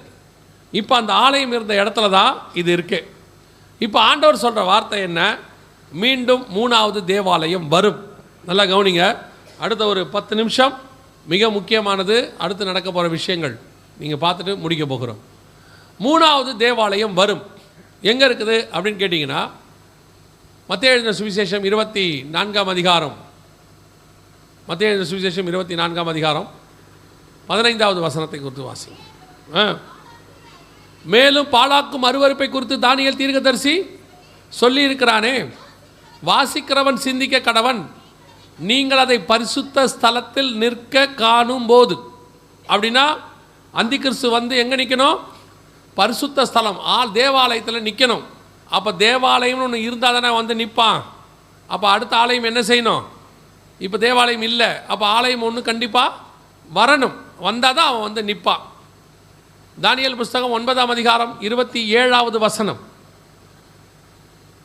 இப்போ அந்த ஆலயம் இருந்த இடத்துல தான் இது இருக்கு. இப்போ ஆண்டவர் சொல்கிற வார்த்தை என்ன? மீண்டும் 3வது தேவாலயம் வரும். நல்லா கவனிங்க. அடுத்த ஒரு 10 நிமிஷம் மிக முக்கியமானது, அடுத்து நடக்க போகிற விஷயங்கள் நீங்கள் பார்த்துட்டு முடிக்க போகிறோம். 3வது தேவாலயம் வரும். எங்கே இருக்குது அப்படின்னு கேட்டிங்கன்னா, மத்தேயு எழுதின சுவிசேஷம் 24ஆம் அதிகாரம், மத்தேயு எழுதின சுவிசேஷம் 24ஆம் அதிகாரம் 15வது வசனத்தை குறித்து வாசி. மேலும் பாழாக்கும் அருவருப்பை குறித்து தானியேல் தீர்க்கதரிசி சொல்லி இருக்கிறானே, வாசிக்கிறவன் சிந்திக்க கடவன், நீங்கள் அதை பரிசுத்த ஸ்தலத்தில் நிற்க காணும் போது. அப்படின்னா அந்தி கிறிஸ்து எங்கே நிற்கணும்? பரிசுத்த ஸ்தலம், தேவாலயத்தில் நிற்கணும். அப்போ தேவாலயம்னு ஒன்று இருந்தால் தானே நிற்பான். அப்போ அடுத்த ஆலயம் என்ன செய்யணும்? இப்போ தேவாலயம் இல்லை, அப்போ ஆலயம் ஒன்று கண்டிப்பாக வரணும். வந்தால் தான் அவன் நிற்பான். தானியேல் புஸ்தகம் 9ஆம் அதிகாரம் 27வது வசனம்.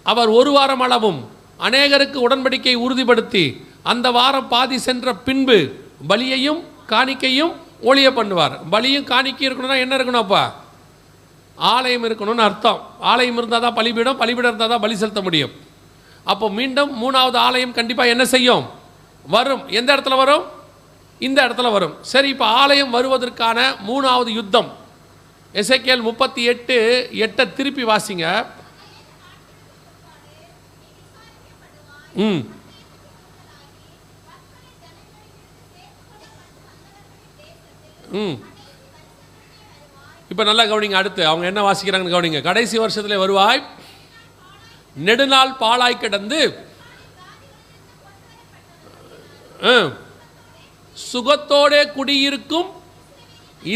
அவர் 1 வாரம் அளவும் அநேகருக்கு உடன்படிக்கை உறுதிப்படுத்தி அந்த வாரம் பாதி சென்ற பின்பு பலியையும் காணிக்கையும் ஒழிய பண்ணுவார். பலியும் காணிக்கையும் இருக்கணும்னா என்ன இருக்கணும்? அப்போ ஆலயம் இருக்கணும்னு அர்த்தம். ஆலயம் இருந்தால் தான் பலிபீடம், பலிபீடம் இருந்தால் தான் பலி செலுத்த முடியும். அப்போ மீண்டும் 3வது ஆலயம் கண்டிப்பாக என்ன செய்யும்? வரும். எந்த இடத்துல வரும்? இந்த இடத்துல வரும். சரி, இப்போ ஆலயம் வருவதற்கான 3வது யுத்தம் எசேக்கியேல் 38:8 திருப்பி வாசிங்க. இப்போ நல்லா கவனிங்க. அடுத்து அவங்க என்ன வாசிக்கிறாங்கன்னு கவனிங்க. கடைசி வருஷத்துல வருவாய், நெடுநாள் பாழாய் கிடந்து சுகத்தோடே குடியிருக்கும்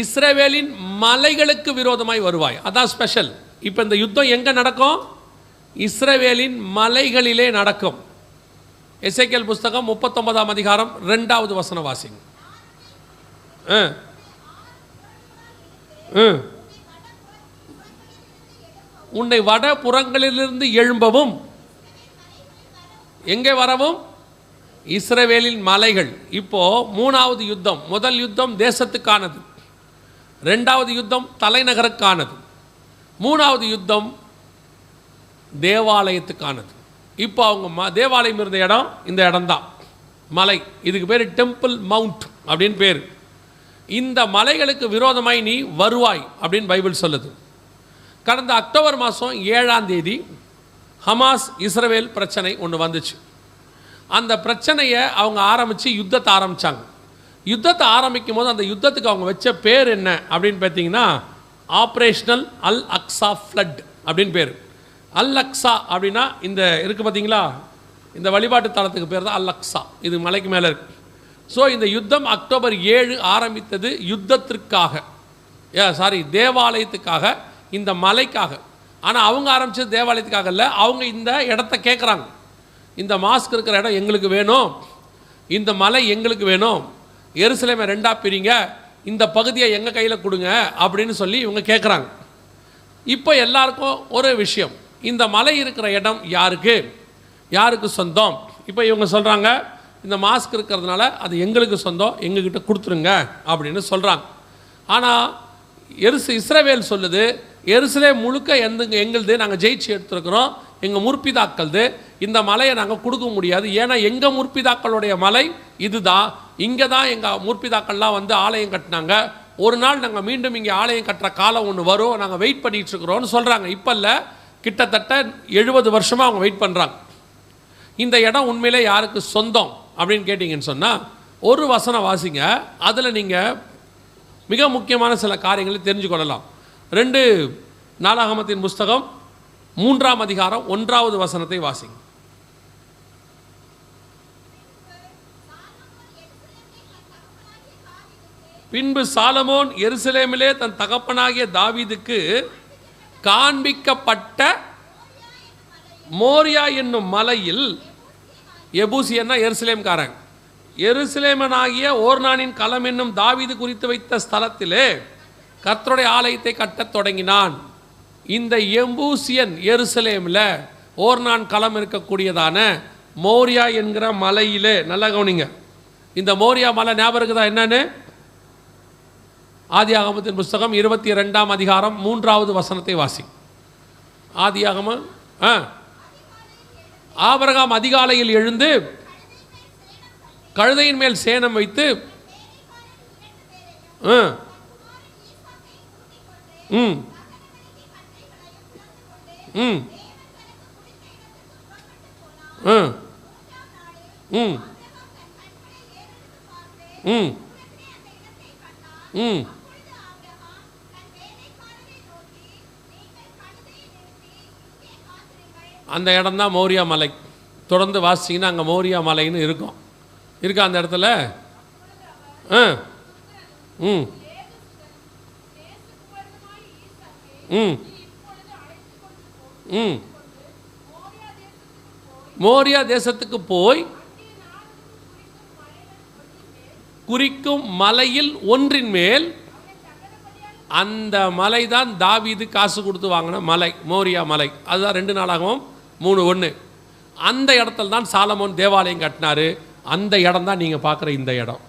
இஸ்ரவேலின் மலைகளுக்கு விரோதமாய் வருவாய். அதான் ஸ்பெஷல். இப்போ இந்த யுத்தம் எங்கே நடக்கும்? இஸ்ரவேலின் மலைகளிலே நடக்கும். எசேக்கியேல் புஸ்தகம் 39ஆம் அதிகாரம் 2வது வசனம் வாசிங்க. உன்னை வட புறங்களிலிருந்து எழும்பவும், எங்கே வரவும்? இஸ்ரவேலின் மலைகள். இப்போ 3வது யுத்தம். முதல் யுத்தம் தேசத்துக்கானது, 2வது யுத்தம் தலைநகருக்கானது, 3வது யுத்தம் தேவாலயத்துக்கானது. இப்போ அவங்க தேவாலயம் இருந்த இடம் இந்த இடம்தான், மலை. இதுக்கு பேர் டெம்பிள் மவுண்ட் அப்படின்னு பேர். இந்த மலைகளுக்கு விரோதமாய் நீ வருவாய் அப்படின்னு பைபிள் சொல்லுது. கடந்த அக்டோபர் மாதம் 7ஆம் தேதி ஹமாஸ் இஸ்ரவேல் பிரச்சனை ஒன்று வந்துச்சு. அந்த பிரச்சனையை அவங்க ஆரம்பித்து யுத்தத்தை ஆரம்பித்தாங்க. யுத்தத்தை ஆரம்பிக்கும் போது அந்த யுத்தத்துக்கு அவங்க வச்ச பேர் என்ன அப்படின்னு பார்த்தீங்கன்னா, ஆப்ரேஷனல் அல் அக்ஸா ஃப்ளட் அப்படின்னு பேர். அல் அக்ஸா அப்படின்னா இந்த இருக்குது பார்த்தீங்களா, இந்த வழிபாட்டு தலத்துக்கு பேர் தான் அல் அக்ஸா. இது மலைக்கு மேலே இருக்குது. ஸோ இந்த யுத்தம் அக்டோபர் 7 ஆரம்பித்தது யுத்தத்திற்காக, தேவாலயத்துக்காக, இந்த மலைக்காக. ஆனால் அவங்க ஆரம்பித்தது தேவாலயத்துக்காக இல்லை. அவங்க இந்த இடத்த கேட்குறாங்க, இந்த மாஸ்க் இருக்கிற இடம் எங்களுக்கு வேணும், இந்த மலை எங்களுக்கு வேணும், எருசலேமை 2ஆக பிரிங்க, இந்த பகுதியை எங்கள் கையில் கொடுங்க அப்படின்னு சொல்லி இவங்க கேட்குறாங்க. இப்போ எல்லாருக்கும் ஒரு விஷயம், இந்த மலை இருக்கிற இடம் யாருக்கு, யாருக்கு சொந்தம்? இப்போ இவங்க சொல்கிறாங்க, இந்த மாஸ்க் இருக்கிறதுனால அது எங்களுக்கு சொந்தம், எங்ககிட்ட கொடுத்துருங்க அப்படின்னு சொல்கிறாங்க. ஆனால் இஸ்ரவேல் சொல்லுது, எருசலேம் முழுக்க எங்களுது, நாங்கள் ஜெயிச்சு எடுத்துருக்குறோம், எங்கள் முற்பிதாக்களது, இந்த மலையை நாங்கள் கொடுக்க முடியாது. ஏன்னா எங்கள் முற்பிதாக்களுடைய மலை இதுதான், இங்கே தான் எங்கள் முற்பிதாக்கள்லாம் வந்து ஆலயம் கட்டினாங்க. ஒரு நாள் நாங்கள் மீண்டும் இங்கே ஆலயம் கட்டுற காலம் ஒன்று வரும், நாங்கள் வெயிட் பண்ணிகிட்ருக்குறோன்னு சொல்கிறாங்க. இப்போ இல்லை, கிட்டத்தட்ட 70 வருஷமாக அவங்க வெயிட் பண்ணுறாங்க. இந்த இடம் உண்மையிலே யாருக்கு சொந்தம் அப்படின்னு கேட்டிங்கன்னு சொன்னால், ஒரு வசனம் வாசிங்க, அதில் நீங்கள் மிக முக்கியமான சில காரியங்களை தெரிஞ்சு கொள்ளலாம். 2 நாளாகமத்தின் புஸ்தகம் 3ஆம் அதிகாரம் 1வது வசனத்தை வாசிங்க. பின்பு சாலமோன் எருசலேமிலே தன் தகப்பனாகிய தாவீதுக்கு காண்பிக்கப்பட்ட மோரியா என்னும் மலையில், எபூசியன்னா எருசலேம்காரன், எருசலேமனாகிய ஓர்னானின் களம் என்னும் தாவீது குறித்து வைத்த ஸ்தலத்திலே கர்த்தருடைய ஆலயத்தை கட்டத் தொடங்கினான். இந்த எபூசியன் எருசலேமில் ஓர்னான் களம் இருக்கக்கூடியதான மோரியா என்கிற மலையிலே, நல்லா கவனிங்க, இந்த மோரியா மலை ஞாபகம் இருக்குதா என்னன்னு? ஆதியாகமத்தின் புஸ்தகம் 22ஆம் அதிகாரம் 3வது வசனத்தை வாசி. ஆதியாகமம், ஆபிரகாம் அதிகாலையில் எழுந்து கழுதையின் மேல் சேணம் வைத்து அந்த இடம்தான் மோரியா மலை. தொடர்ந்து வாசிச்சிங்கன்னா அங்கே மோரியா மலைன்னு இருக்கும். இருக்கா அந்த இடத்துல? மோரியா தேசத்துக்கு போய் குறிக்கும் மலையில் ஒன்றின் மேல், அந்த மலை தான் தாவீது காசு கொடுத்து வாங்கின மலை, மோரியா மலை. அதுதான் 2 நாளாகவும் 3:1. அந்த இடத்துல தான் சாலமோன் தேவாலயம் கட்டினார். அந்த இடம் தான் நீங்கள் பார்க்குற இந்த இடம்.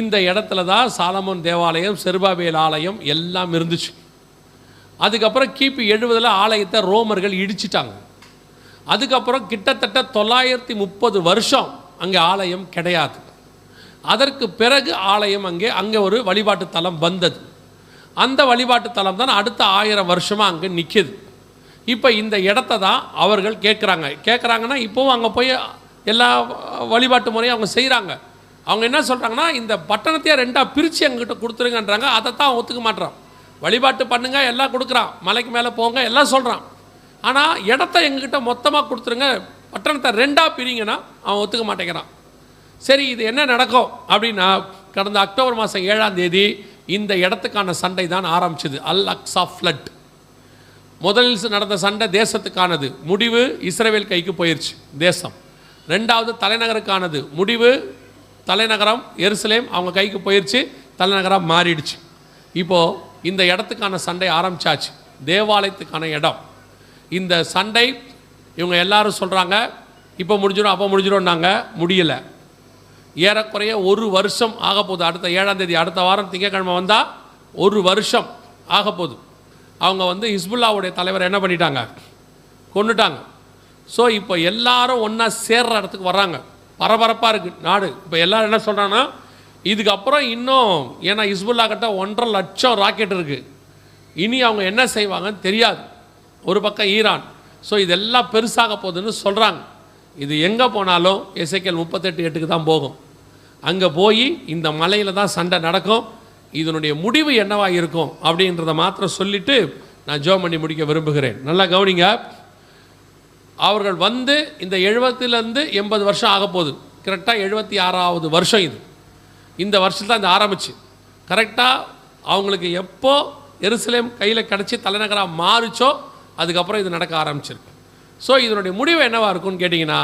இந்த இடத்துல தான் சாலமோன் தேவாலயம், செருபாபேல் ஆலயம் எல்லாம் இருந்துச்சு. அதுக்கப்புறம் கிபி 70 ஆலயத்தை ரோமர்கள் இடிச்சிட்டாங்க. அதுக்கப்புறம் கிட்டத்தட்ட 930 வருஷம் அங்கே ஆலயம் கிடையாது. அதற்கு பிறகு ஆலயம் அங்கே ஒரு வழிபாட்டு தலம் வந்தது. அந்த வழிபாட்டு தலம் தான் அடுத்த 1000 வருஷமாக அங்கே நிற்கிது. இப்போ இந்த இடத்த தான் அவர்கள் கேட்குறாங்கன்னா இப்போவும் அங்கே போய் எல்லா வழிபாட்டு முறையும் அவங்க செய்கிறாங்க. அவங்க என்ன சொல்கிறாங்கன்னா, இந்த பட்டணத்தையே 2ஆக பிரித்து எங்ககிட்ட கொடுத்துருங்கன்றாங்க. அதை தான் அவன் ஒத்துக்க மாட்டான். வழிபாட்டு பண்ணுங்க எல்லாம் கொடுக்குறான், மலைக்கு மேலே போங்க எல்லாம் சொல்கிறான். ஆனால் இடத்த எங்ககிட்ட மொத்தமாக கொடுத்துருங்க, பட்டணத்தை 2ஆக பிரிங்கன்னா அவன் ஒத்துக்க மாட்டேங்கிறான். சரி, இது என்ன நடக்கும் அப்படின்னா, கடந்த அக்டோபர் மாதம் 7ஆம் தேதி இந்த இடத்துக்கான சண்டை தான் ஆரம்பிச்சது. அல் அக்ஸா ஃப்ளட். முதலில் நடந்த சண்டை தேசத்துக்கானது, முடிவு இஸ்ரவேல் கைக்கு போயிடுச்சு தேசம். 2வது தலைநகருக்கானது, முடிவு தலைநகரம் எருசலேம் அவங்க கைக்கு போயிடுச்சு, தலைநகரம் மாறிடுச்சு. இப்போது இந்த இடத்துக்கான சண்டை ஆரம்பிச்சாச்சு, தேவாலயத்துக்கான இடம். இந்த சண்டை இவங்க எல்லாரும் சொல்கிறாங்க இப்போ முடிஞ்சிடும் அப்போ முடிஞ்சிடும்னாங்க, முடியலை. ஏறக்குறைய 1 வருஷம் ஆக போகுது. அடுத்த 7ஆம் தேதி, அடுத்த வாரம் திங்கட்கிழமை வந்தால் 1 வருஷம் ஆக போகுது. அவங்க ஹிஸ்புல்லாவுடைய தலைவர் என்ன பண்ணிட்டாங்க, கொண்டுட்டாங்க. ஸோ இப்போ எல்லாரும் ஒன்றா சேர்ற இடத்துக்கு வர்றாங்க. பரபரப்பாக இருக்குது நாடு. இப்போ எல்லோரும் என்ன சொல்கிறாங்கன்னா, இதுக்கப்புறம் இன்னும், ஏன்னா ஹிஸ்புல்லா கிட்ட 1.5 லட்சம் ராக்கெட் இருக்குது, இனி அவங்க என்ன செய்வாங்கன்னு தெரியாது. ஒரு பக்கம் ஈரான். ஸோ இதெல்லாம் பெருசாக போகுதுன்னு சொல்கிறாங்க. இது எங்கே போனாலும் எசேக்கியேல் 38:8 தான் போகும். அங்கே போய் இந்த மலையில் தான் சண்டை நடக்கும். இதனுடைய முடிவு என்னவாக இருக்கும் அப்படின்றத மாத்திரம் சொல்லிவிட்டு நான் ஜெபம் பண்ணி முடிக்க விரும்புகிறேன். நல்லா கவனிங்க. அவர்கள் இந்த 70லேருந்து 80 வருஷம் ஆக போகுது. கரெக்டாக 76வது வருஷம் இது. இந்த வருஷத்தில் தான் இந்த ஆரம்பிச்சு கரெக்டாக அவங்களுக்கு எப்போ எருசலேம் கையில் கிடச்சி தலைநகராக மாறிச்சோ அதுக்கப்புறம் இது நடக்க ஆரம்பிச்சிருக்கு. ஸோ இதனுடைய முடிவு என்னவாக இருக்கும்னு கேட்டிங்கன்னா,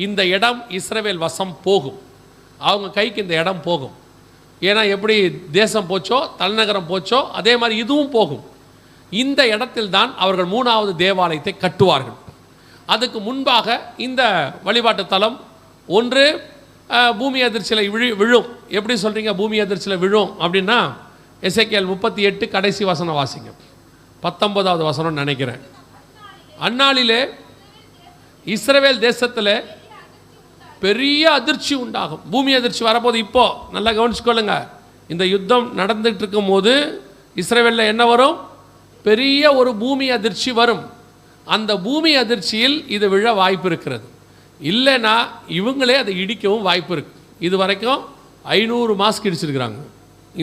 இந்த இடம் இஸ்ரவேல் வசம் போகும், அவங்க கைக்கு இந்த இடம் போகும். ஏன்னா எப்படி தேசம் போச்சோ தலைநகரம் போச்சோ அதே மாதிரி இதுவும் போகும். இந்த இடத்தில் தான் அவர்கள் 3வது தேவாலயத்தை கட்டுவார்கள். அதுக்கு முன்பாக இந்த வழிபாட்டு தலம் ஒன்று பூமி அதிர்ச்சியில் விழும். எப்படி சொல்கிறீங்க பூமி அதிர்ச்சியில் விழும் அப்படின்னா, எசேக்கியேல் 38 கடைசி வசனம் வாசிங்க, 19வது வசனம் நினைக்கிறேன். அந்நாளிலே இஸ்ரவேல் தேசத்தில் பெரிய அதிர்ச்சி உண்டாகும். பூமி அதிர்ச்சி வரப்போது. இப்போது நல்லா கவனிச்சுக்கொள்ளுங்க. இந்த யுத்தம் நடந்துகிட்டு இருக்கும் போது இஸ்ரவேலில் என்ன வரும், பெரிய ஒரு பூமி அதிர்ச்சி வரும். அந்த பூமி அதிர்ச்சியில் இது விழ வாய்ப்பு இருக்கிறது. இல்லைன்னா இவங்களே அதை இடிக்கவும் வாய்ப்பு இருக்குது. இது வரைக்கும் 500 மாஸ்க் இடிச்சிருக்கிறாங்க.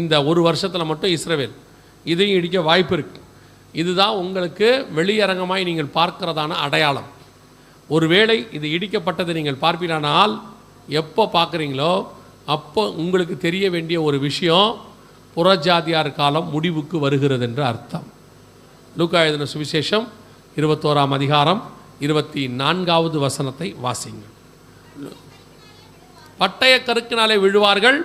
இந்த 1 வருஷத்தில் மட்டும் இஸ்ரவேல் இதையும் இடிக்க வாய்ப்பு இருக்குது. இதுதான் உங்களுக்கு வெளியரங்கமாய் நீங்கள் பார்க்கிறதான அடையாளம். ஒருவேளை இது இடிக்கப்பட்டதை நீங்கள் பார்ப்பீரானால், எப்போ பார்க்குறீங்களோ அப்போ உங்களுக்கு தெரிய வேண்டிய ஒரு விஷயம், புறஜாதியார் காலம் முடிவுக்கு வருகிறது என்று அர்த்தம். லூக்கா எழுதின சுவிசேஷம் 21ஆம் அதிகாரம் 24வது வசனத்தை வாசிங்க. பட்டய கருக்கினாலே விழுவார்கள்.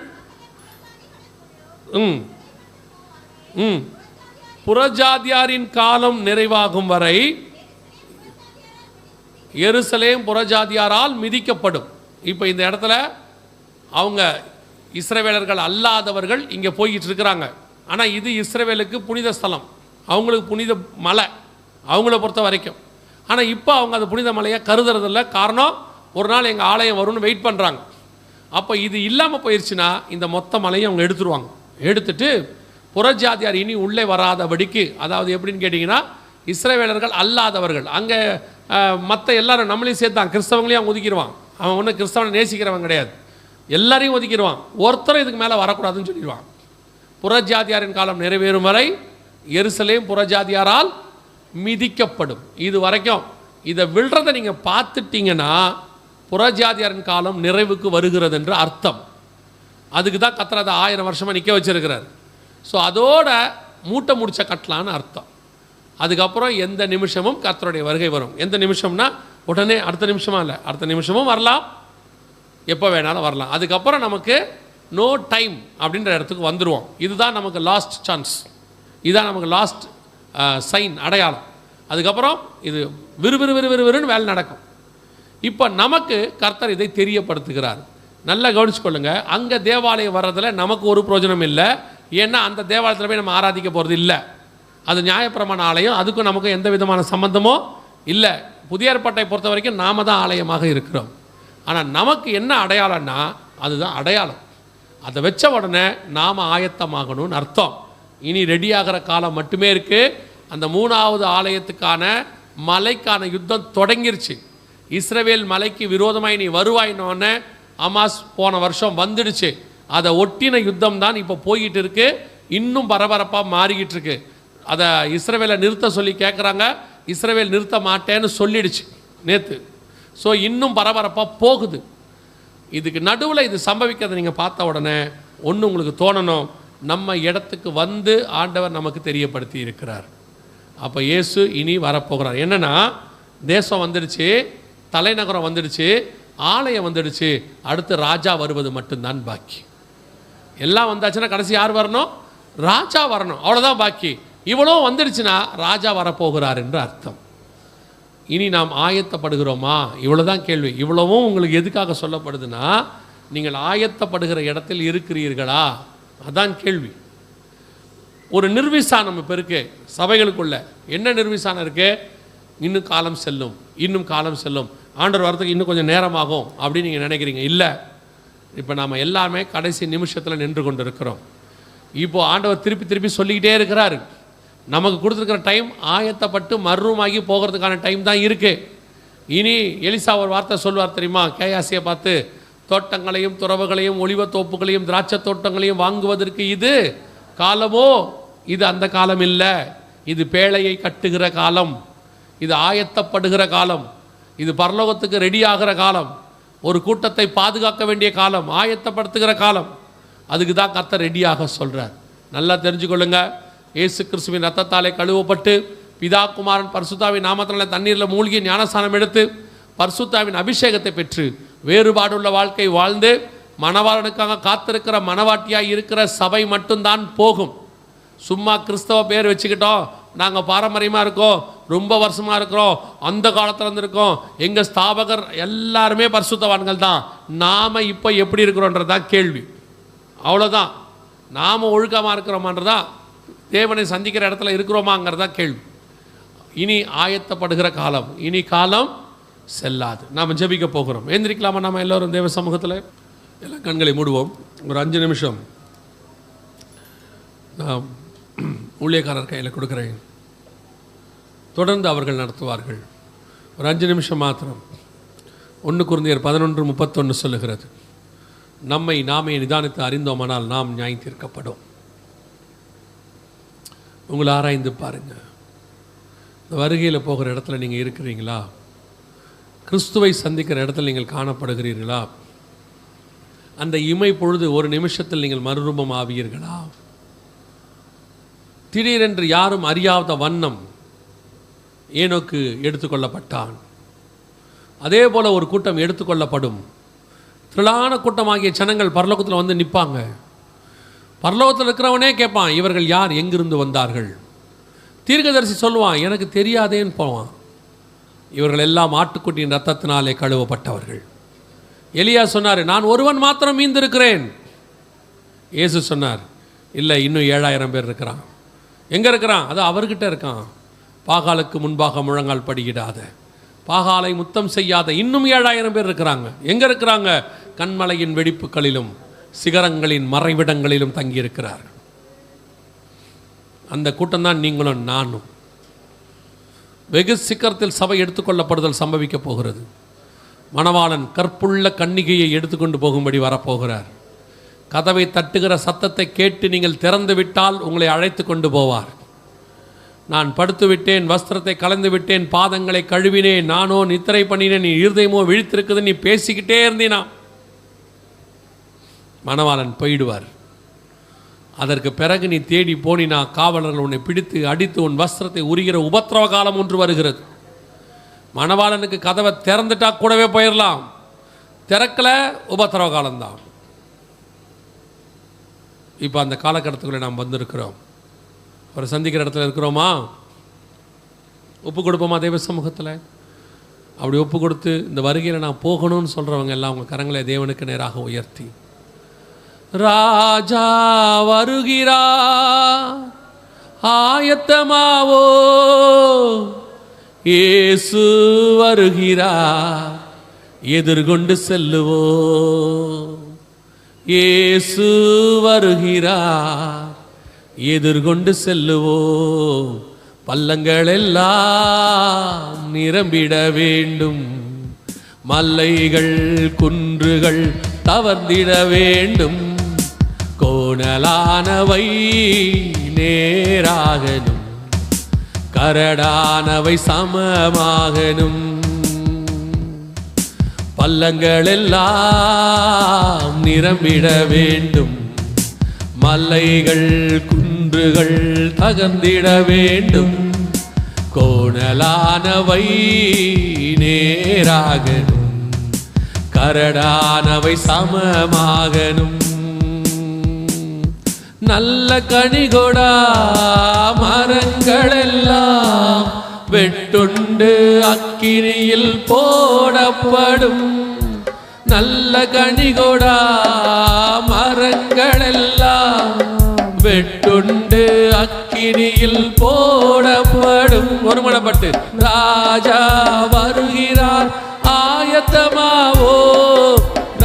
புறஜாதியாரின் காலம் நிறைவாகும் வரை எருசலேம் புறஜாதியாரால் மிதிக்கப்படும். இப்போ இந்த இடத்துல அவங்க இஸ்ரவேலர்கள் அல்லாதவர்கள் இங்கே போய்கிட்டு இருக்கிறாங்க. ஆனால் இது இஸ்ரவேலுக்கு புனித ஸ்தலம், அவங்களுக்கு புனித மலை அவங்கள பொறுத்த வரைக்கும். ஆனால் இப்போ அவங்க அந்த புனித மலையை கருதுறதில்ல. காரணம், ஒரு நாள் எங்கள் ஆலயம் வரும்னு வெயிட் பண்ணுறாங்க. அப்போ இது இல்லாமல் போயிடுச்சுன்னா இந்த மொத்த மலையை அவங்க எடுத்துருவாங்க. எடுத்துட்டு புறஜாதியார் இனி உள்ளே வராதபடிக்கு, அதாவது எப்படின்னு கேட்டிங்கன்னா, இஸ்ரவேலர்கள் அல்லாதவர்கள் அங்கே மற்ற எல்லாரும் நம்மளையும் சேர்த்தான், கிறிஸ்தவங்களையும் அவங்க ஒதுக்கிடுவான். அவன் ஒன்றும் கிறிஸ்தவனை நேசிக்கிறவன் கிடையாது, எல்லாரையும் ஒதுக்கிடுவான். ஒருத்தரும் இதுக்கு மேலே வரக்கூடாதுன்னு சொல்லிடுவான். புறஜாதியாரின் காலம் நிறைவேறும் வரை எருசலேம் புறஜாதியாரால் மிதிக்கப்படும். இது வரைக்கும் இதை விழுறதை நீங்கள் பார்த்துட்டிங்கன்னா புறஜாதியாரின் காலம் நிறைவுக்கு வருகிறது என்று அர்த்தம். அதுக்கு தான் கர்த்தர் அதை 1000 வருஷமாக நிற்க வச்சிருக்கிறார். ஸோ அதோட மூட்டை முடிச்ச கட்டலான்னு அர்த்தம். அதுக்கப்புறம் எந்த நிமிஷமும் கர்த்தருடைய வருகை வரும். எந்த நிமிஷம்னா உடனே அடுத்த நிமிஷமா இல்லை, அடுத்த நிமிஷமும் வரலாம், எப்போ வேணாலும் வரலாம். அதுக்கப்புறம் நமக்கு நோ டைம் அப்படின்ற இடத்துக்கு வந்துடுவோம். இதுதான் நமக்கு லாஸ்ட் சான்ஸ், இதுதான் நமக்கு லாஸ்ட் சைன், அடையாளம். அதுக்கப்புறம் இது விறுவிறுன்னு வேலை நடக்கும். இப்போ நமக்கு கர்த்தர் இதை தெரியப்படுத்துகிறார். நல்லா கவனிச்சுக்கொள்ளுங்க. அங்கே தேவாலயம் வர்றதில் நமக்கு ஒரு பிரயோஜனம் இல்லை. ஏன்னா அந்த தேவாலயத்தில் போய் நம்ம ஆராதிக்க போகிறது இல்லை. அது நியாயப்பிரமாண ஆலயம், அதுக்கும் நமக்கு எந்த விதமான சம்பந்தமோ இல்லை. புதிய ஏற்பாட்டை பொறுத்த வரைக்கும் நாம தான் ஆலயமாக இருக்கிறோம். ஆனால் நமக்கு என்ன அடையாளம்னா அதுதான் அடையாளம். அதை வச்ச உடனே நாம் ஆயத்தமாகணும்னு அர்த்தம். இனி ரெடியாகிற காலம் மட்டுமே இருக்குது. அந்த 3வது ஆலயத்துக்கான மலைக்கான யுத்தம் தொடங்கிருச்சு. இஸ்ரவேல் மலைக்கு விரோதமாக நீ வருவாயினோடனே அமாஸ் போன வருஷம் வந்துடுச்சு. அதை ஒட்டின யுத்தம் தான் இப்போ போய்கிட்டு இருக்கு. இன்னும் பரபரப்பாக மாறிக்கிட்டு இருக்கு. அதை இஸ்ரவேலை நிறுத்த சொல்லி கேட்குறாங்க. இஸ்ரவேல் நிறுத்த மாட்டேன்னு சொல்லிடுச்சு நேற்று. ஸோ இன்னும் பரபரப்பாக போகுது. இதுக்கு நடுவில் இது சம்பவிக்கிறத நீங்கள் பார்த்த உடனே ஒன்று உங்களுக்கு தோணணும், நம்ம இடத்துக்கு வந்து ஆண்டவர் நமக்கு தெரியப்படுத்தி இருக்கிறார். அப்போ இயேசு இனி வரப்போகிறார். என்னென்னா தேசம் வந்துடுச்சு, தலைநகரம் வந்துடுச்சு, ஆலயம் வந்துடுச்சு, அடுத்து ராஜா வருவது மட்டும்தான் பாக்கி. எல்லாம் வந்தாச்சுன்னா கடைசி யார் வரணும்? ராஜா வரணும், அவ்வளோதான் பாக்கி. இவ்வளோ வந்துடுச்சுன்னா ராஜா வரப்போகிறார் என்று அர்த்தம். இனி நாம் ஆயத்தப்படுகிறோமா? இவ்வளோதான் கேள்வி. இவ்வளவும் உங்களுக்கு எதுக்காக சொல்லப்படுதுன்னா, நீங்கள் ஆயத்தப்படுகிற இடத்தில் இருக்கிறீர்களா? அதான் கேள்வி. ஒரு நிர்விசானம் இப்போ இருக்கு சபைகளுக்குள்ள. என்ன நிர்விசானம் இருக்கு? இன்னும் காலம் செல்லும், இன்னும் காலம் செல்லும், ஆண்டவர் வரத்துக்கு இன்னும் கொஞ்சம் நேரமாகும் அப்படின்னு நீங்கள் நினைக்கிறீங்க. இல்லை, இப்போ நாம் எல்லாமே கடைசி நிமிஷத்தில் நின்று கொண்டு இருக்கிறோம். இப்போது ஆண்டவர் திருப்பி திருப்பி சொல்லிக்கிட்டே இருக்கிறாரு. நமக்கு கொடுத்துருக்கிற டைம் ஆயத்தப்பட்டு மர்ரூமாகி போகிறதுக்கான டைம் தான் இருக்குது. இனி எலிசா ஒரு வார்த்தை சொல்வார் தெரியுமா? கேயாசியை பார்த்து, தோட்டங்களையும் துறவுகளையும் ஒலிவத்தோப்புகளையும் திராட்சை தோட்டங்களையும் வாங்குவதற்கு இது காலமோ? இது அந்த காலம் இல்லை. இது பேழையை கட்டுகிற காலம், இது ஆயத்தப்படுகிற காலம், இது பரலோகத்துக்கு ரெடி ஆகிற காலம், ஒரு கூட்டத்தை பாதுகாக்க வேண்டிய காலம், ஆயத்தப்படுத்துகிற காலம். அதுக்கு தான் கர்த்தர் ரெடியாக சொல்கிறார். நல்லா தெரிஞ்சுக்கொள்ளுங்க. இயேசு கிறிஸ்துவின் ரத்தத்தாலே கழுவப்பட்டு பிதா குமாரன் பரிசுத்தாவின் நாமத்தினால தண்ணீரில் மூழ்கி ஞானஸ்நானம் எடுத்து பரிசுத்தாவின் அபிஷேகத்தை பெற்று வேறுபாடுள்ள வாழ்க்கை வாழ்ந்து மணவாளனுக்காக காத்திருக்கிற மணவாட்டியாக இருக்கிற சபை மட்டும்தான் போகும். சும்மா கிறிஸ்தவ பேர் வச்சுக்கிட்டோம், நாங்கள் பாரம்பரியமாக இருக்கோம், ரொம்ப வருஷமாக இருக்கிறோம், அந்த காலத்தில் இருந்திருக்கோம், எங்கள் ஸ்தாபகர் எல்லாருமே பரிசுத்தவான்கள் தான், நாம் இப்போ எப்படி இருக்கிறோன்றதான் கேள்வி. அவ்வளோதான். நாம் ஒழுக்கமாக இருக்கிறோமான்றதான், தேவனை சந்திக்கிற இடத்துல இருக்கிறோமாங்கிறதா கேள்வி. இனி ஆயத்தப்படுகிற காலம், இனி காலம் செல்லாது. நாம் ஜெபிக்க போகிறோம். எந்திரிக்கலாமா? நாம் எல்லோரும் தேவ சமூகத்தில் எல்லாம் கண்களை மூடுவோம். ஒரு 5 நிமிஷம் நான் ஊழியக்காரர் கையில் கொடுக்குறேன். தொடர்ந்து அவர்கள் நடத்துவார்கள். ஒரு 5 நிமிஷம் மாத்திரம். 1 கொரிந்தியர் 11:31 சொல்லுகிறது, நம்மை நாமே நிதானித்து அறிந்தோமானால் நாம் நியாயம் தீர்க்கப்படும். உங்களை ஆராய்ந்து பாருங்கள். இந்த வருகையில் போகிற இடத்துல நீங்கள் இருக்கிறீங்களா? கிறிஸ்துவை சந்திக்கிற இடத்துல நீங்கள் காணப்படுகிறீர்களா? அந்த இமை பொழுது ஒரு நிமிஷத்தில் நீங்கள் மறுரூபம் ஆவீர்களா? திடீரென்று யாரும் அறியாத வண்ணம் ஏனோக்கு எடுத்துக்கொள்ளப்பட்டான். அதே போல் ஒரு கூட்டம் எடுத்துக்கொள்ளப்படும். திரளான கூட்டமாகிய ஜனங்கள் பரலோகத்தில் வந்து நிற்பாங்க. பரலோகத்தில் இருக்கிறவனே கேட்பான், இவர்கள் யார், எங்கிருந்து வந்தார்கள்? தீர்க்கதரிசி சொல்லுவான், எனக்கு தெரியாதேன்னு போவான். இவர்கள் எல்லாம் ஆட்டுக்குட்டியின் ரத்தத்தினாலே கழுவப்பட்டவர்கள். எலியா சொன்னார், நான் ஒருவன் மாத்திரம் மீந்திருக்கிறேன். இயேசு சொன்னார், இல்லை, இன்னும் 7000 பேர் இருக்கிறான். எங்கே இருக்கிறான்? அது அவர்கிட்ட இருக்கான். பாகாலுக்கு முன்பாக முழங்கால் படியிடாத, பாகாலை முத்தம் செய்யாத இன்னும் 7000 பேர் இருக்கிறாங்க. எங்கே இருக்கிறாங்க? கண்மலையின் வெடிப்புகளிலும் சிகரங்களின் மறைவிடங்களிலும் தங்கியிருக்கிறார்கள். அந்த கூட்டம் தான் நீங்களும் நானும். வெகு சீக்கிரத்தில் சபை எடுத்துக்கொள்ளப்படுதல் சம்பவிக்க போகிறது. மணவாளன் கற்புள்ள கன்னிகையை எடுத்துக்கொண்டு போகும்படி வரப்போகிறார். கதவை தட்டுகிற சத்தத்தை கேட்டு நீங்கள் திறந்து விட்டால் உங்களை அழைத்து கொண்டு போவார். நான் படுத்து விட்டேன், வஸ்திரத்தை கலந்து விட்டேன், பாதங்களை கழுவினேன், நானோ நித்திரை பண்ணினேன், நீ இருதயமோ விழித்திருக்குது, நீ பேசிக்கிட்டே இருந்தீனா மணவாளன் போயிடுவார். அதற்கு பிறகு நீ தேடி போனினா காவலர்கள் உன்னை பிடித்து அடித்து உன் வஸ்திரத்தை உரிகிற உபத்திரவ காலம் ஒன்று வருகிறது. மணவாளனுக்கு கதவை திறந்துட்டா கூடவே போயிடலாம், திறக்கல உபத்திரவ காலம்தான். இப்போ அந்த காலகட்டத்துக்குள்ளே நாம் வந்திருக்கிறோம். ஒரு சந்திக்கிற இடத்துல இருக்கிறோமா? ஒப்பு கொடுப்போமா தேவ சமூகத்தில்? அப்படி ஒப்பு கொடுத்து இந்த வருகையில் நான் போகணும்னு சொல்கிறவங்க எல்லாம் உங்கள் கரங்களை தேவனுக்கு நேராக உயர்த்தி, ராஜா வருகிறார் ஆயத்தமாவோ, இயேசு வருகிறார் எதிர்கொண்டு செல்லுவோ, இயேசு வருகிறார் எதிர்கொண்டு செல்லுவோ, பள்ளங்கள் எல்லாம் நிரம்பிட வேண்டும், மலைகள் குன்றுகள் தவர்ந்திட வேண்டும், கோணலானவை நேராகணும், கரடானவை சமமாகணும், பள்ளங்கள் எல்லாம் நிரம்பிட வேண்டும், மலைகள் குன்றுகள் தகர்ந்திட வேண்டும், கோணலானவை நேராகணும், கரடானவை சமமாகணும், நல்ல கனிகொடா மரங்கள் எல்லாம் வெட்டுண்டு அக்கினியில் போடப்படும், நல்ல கனிகொடா மரங்கள் எல்லாம் வெட்டுண்டு அக்கினியில் போடப்படும். ஒருமனப்பட்டு, ராஜா வருகிறார் ஆயத்தமாவோ,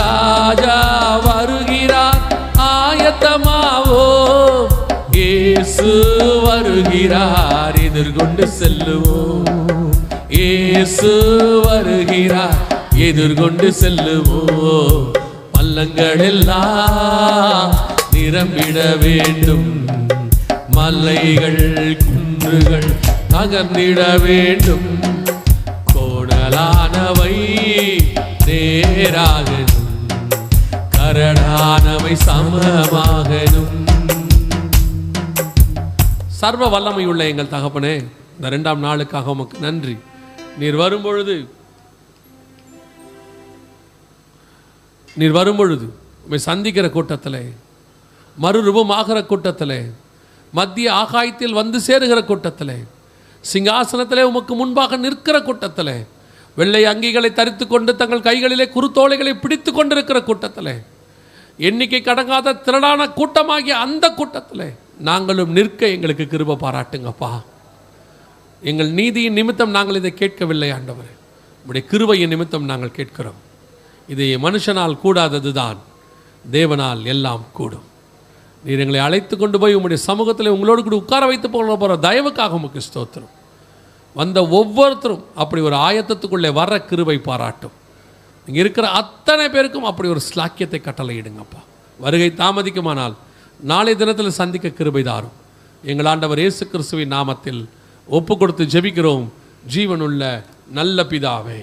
ராஜா வருகிறார் ஆயத்தமாவோ, இயேசு வருகிறார் எதிர்கொண்டு செல்லுவோம், இயேசு வருகிறார் எதிர்கொண்டு செல்லுவோம், பள்ளங்கள் எல்லாம் நிரம்பிட வேண்டும், மலைகள் குன்றுகள் தகர்ந்திட வேண்டும், கோணலானவை நேராகணும், கரடானவை சமமாகணும். சர்வ வல்லமையுள்ள எங்கள் தகப்பனே, இந்த 2ஆம் நாளுக்காக உமக்கு நன்றி. நீர் வரும்பொழுது உம்மை சந்திக்கிற கூட்டத்தில், மறுரூபமாகிற கூட்டத்தில், மத்திய ஆகாயத்தில் வந்து சேருகிற கூட்டத்தில், சிங்காசனத்திலே உமக்கு முன்பாக நிற்கிற கூட்டத்தில், வெள்ளை அங்கிகளை தரித்து கொண்டு தங்கள் கைகளிலே குருத்தோலைகளை பிடித்து கொண்டிருக்கிற கூட்டத்தில், எண்ணிக்கை கடங்காத திரளான கூட்டமாகிய அந்த கூட்டத்தில் நாங்களும் நிற்க எங்களுக்கு கிருபை பாராட்டுங்கப்பா. எங்கள் நீதியின் நிமித்தம் நாங்கள் இதை கேட்கவில்லை ஆண்டவரே, உம்முடைய கிருபையின் நிமித்தம் நாங்கள் கேட்கிறோம். இதை மனுஷனால் கூடாதது தான் தேவனால் எல்லாம் கூடும். நீர் எங்களை அழைத்து கொண்டு போய் உம்முடைய சமூகத்தில் உங்களோடு கூட உட்கார வைத்து போகிற தயவுக்காக உமக்கு ஸ்தோத்திரம். வந்த ஒவ்வொருத்தரும் அப்படி ஒரு ஆயத்தத்துக்குள்ளே வர கிருபை பாராட்டும். இங்கே இருக்கிற அத்தனை பேருக்கும் அப்படி ஒரு ஸ்லாக்கியத்தை கட்டளையிடுங்கப்பா. வருகை தாமதிக்குமானால் நாளை தினத்தில் சந்திக்க கிருபை தாரும். எங்கள் ஆண்டவர் இயேசு கிறிஸ்துவின் நாமத்தில் ஒப்பு கொடுத்து ஜெபிக்கிறோம் ஜீவனுள்ள நல்ல பிதாவே.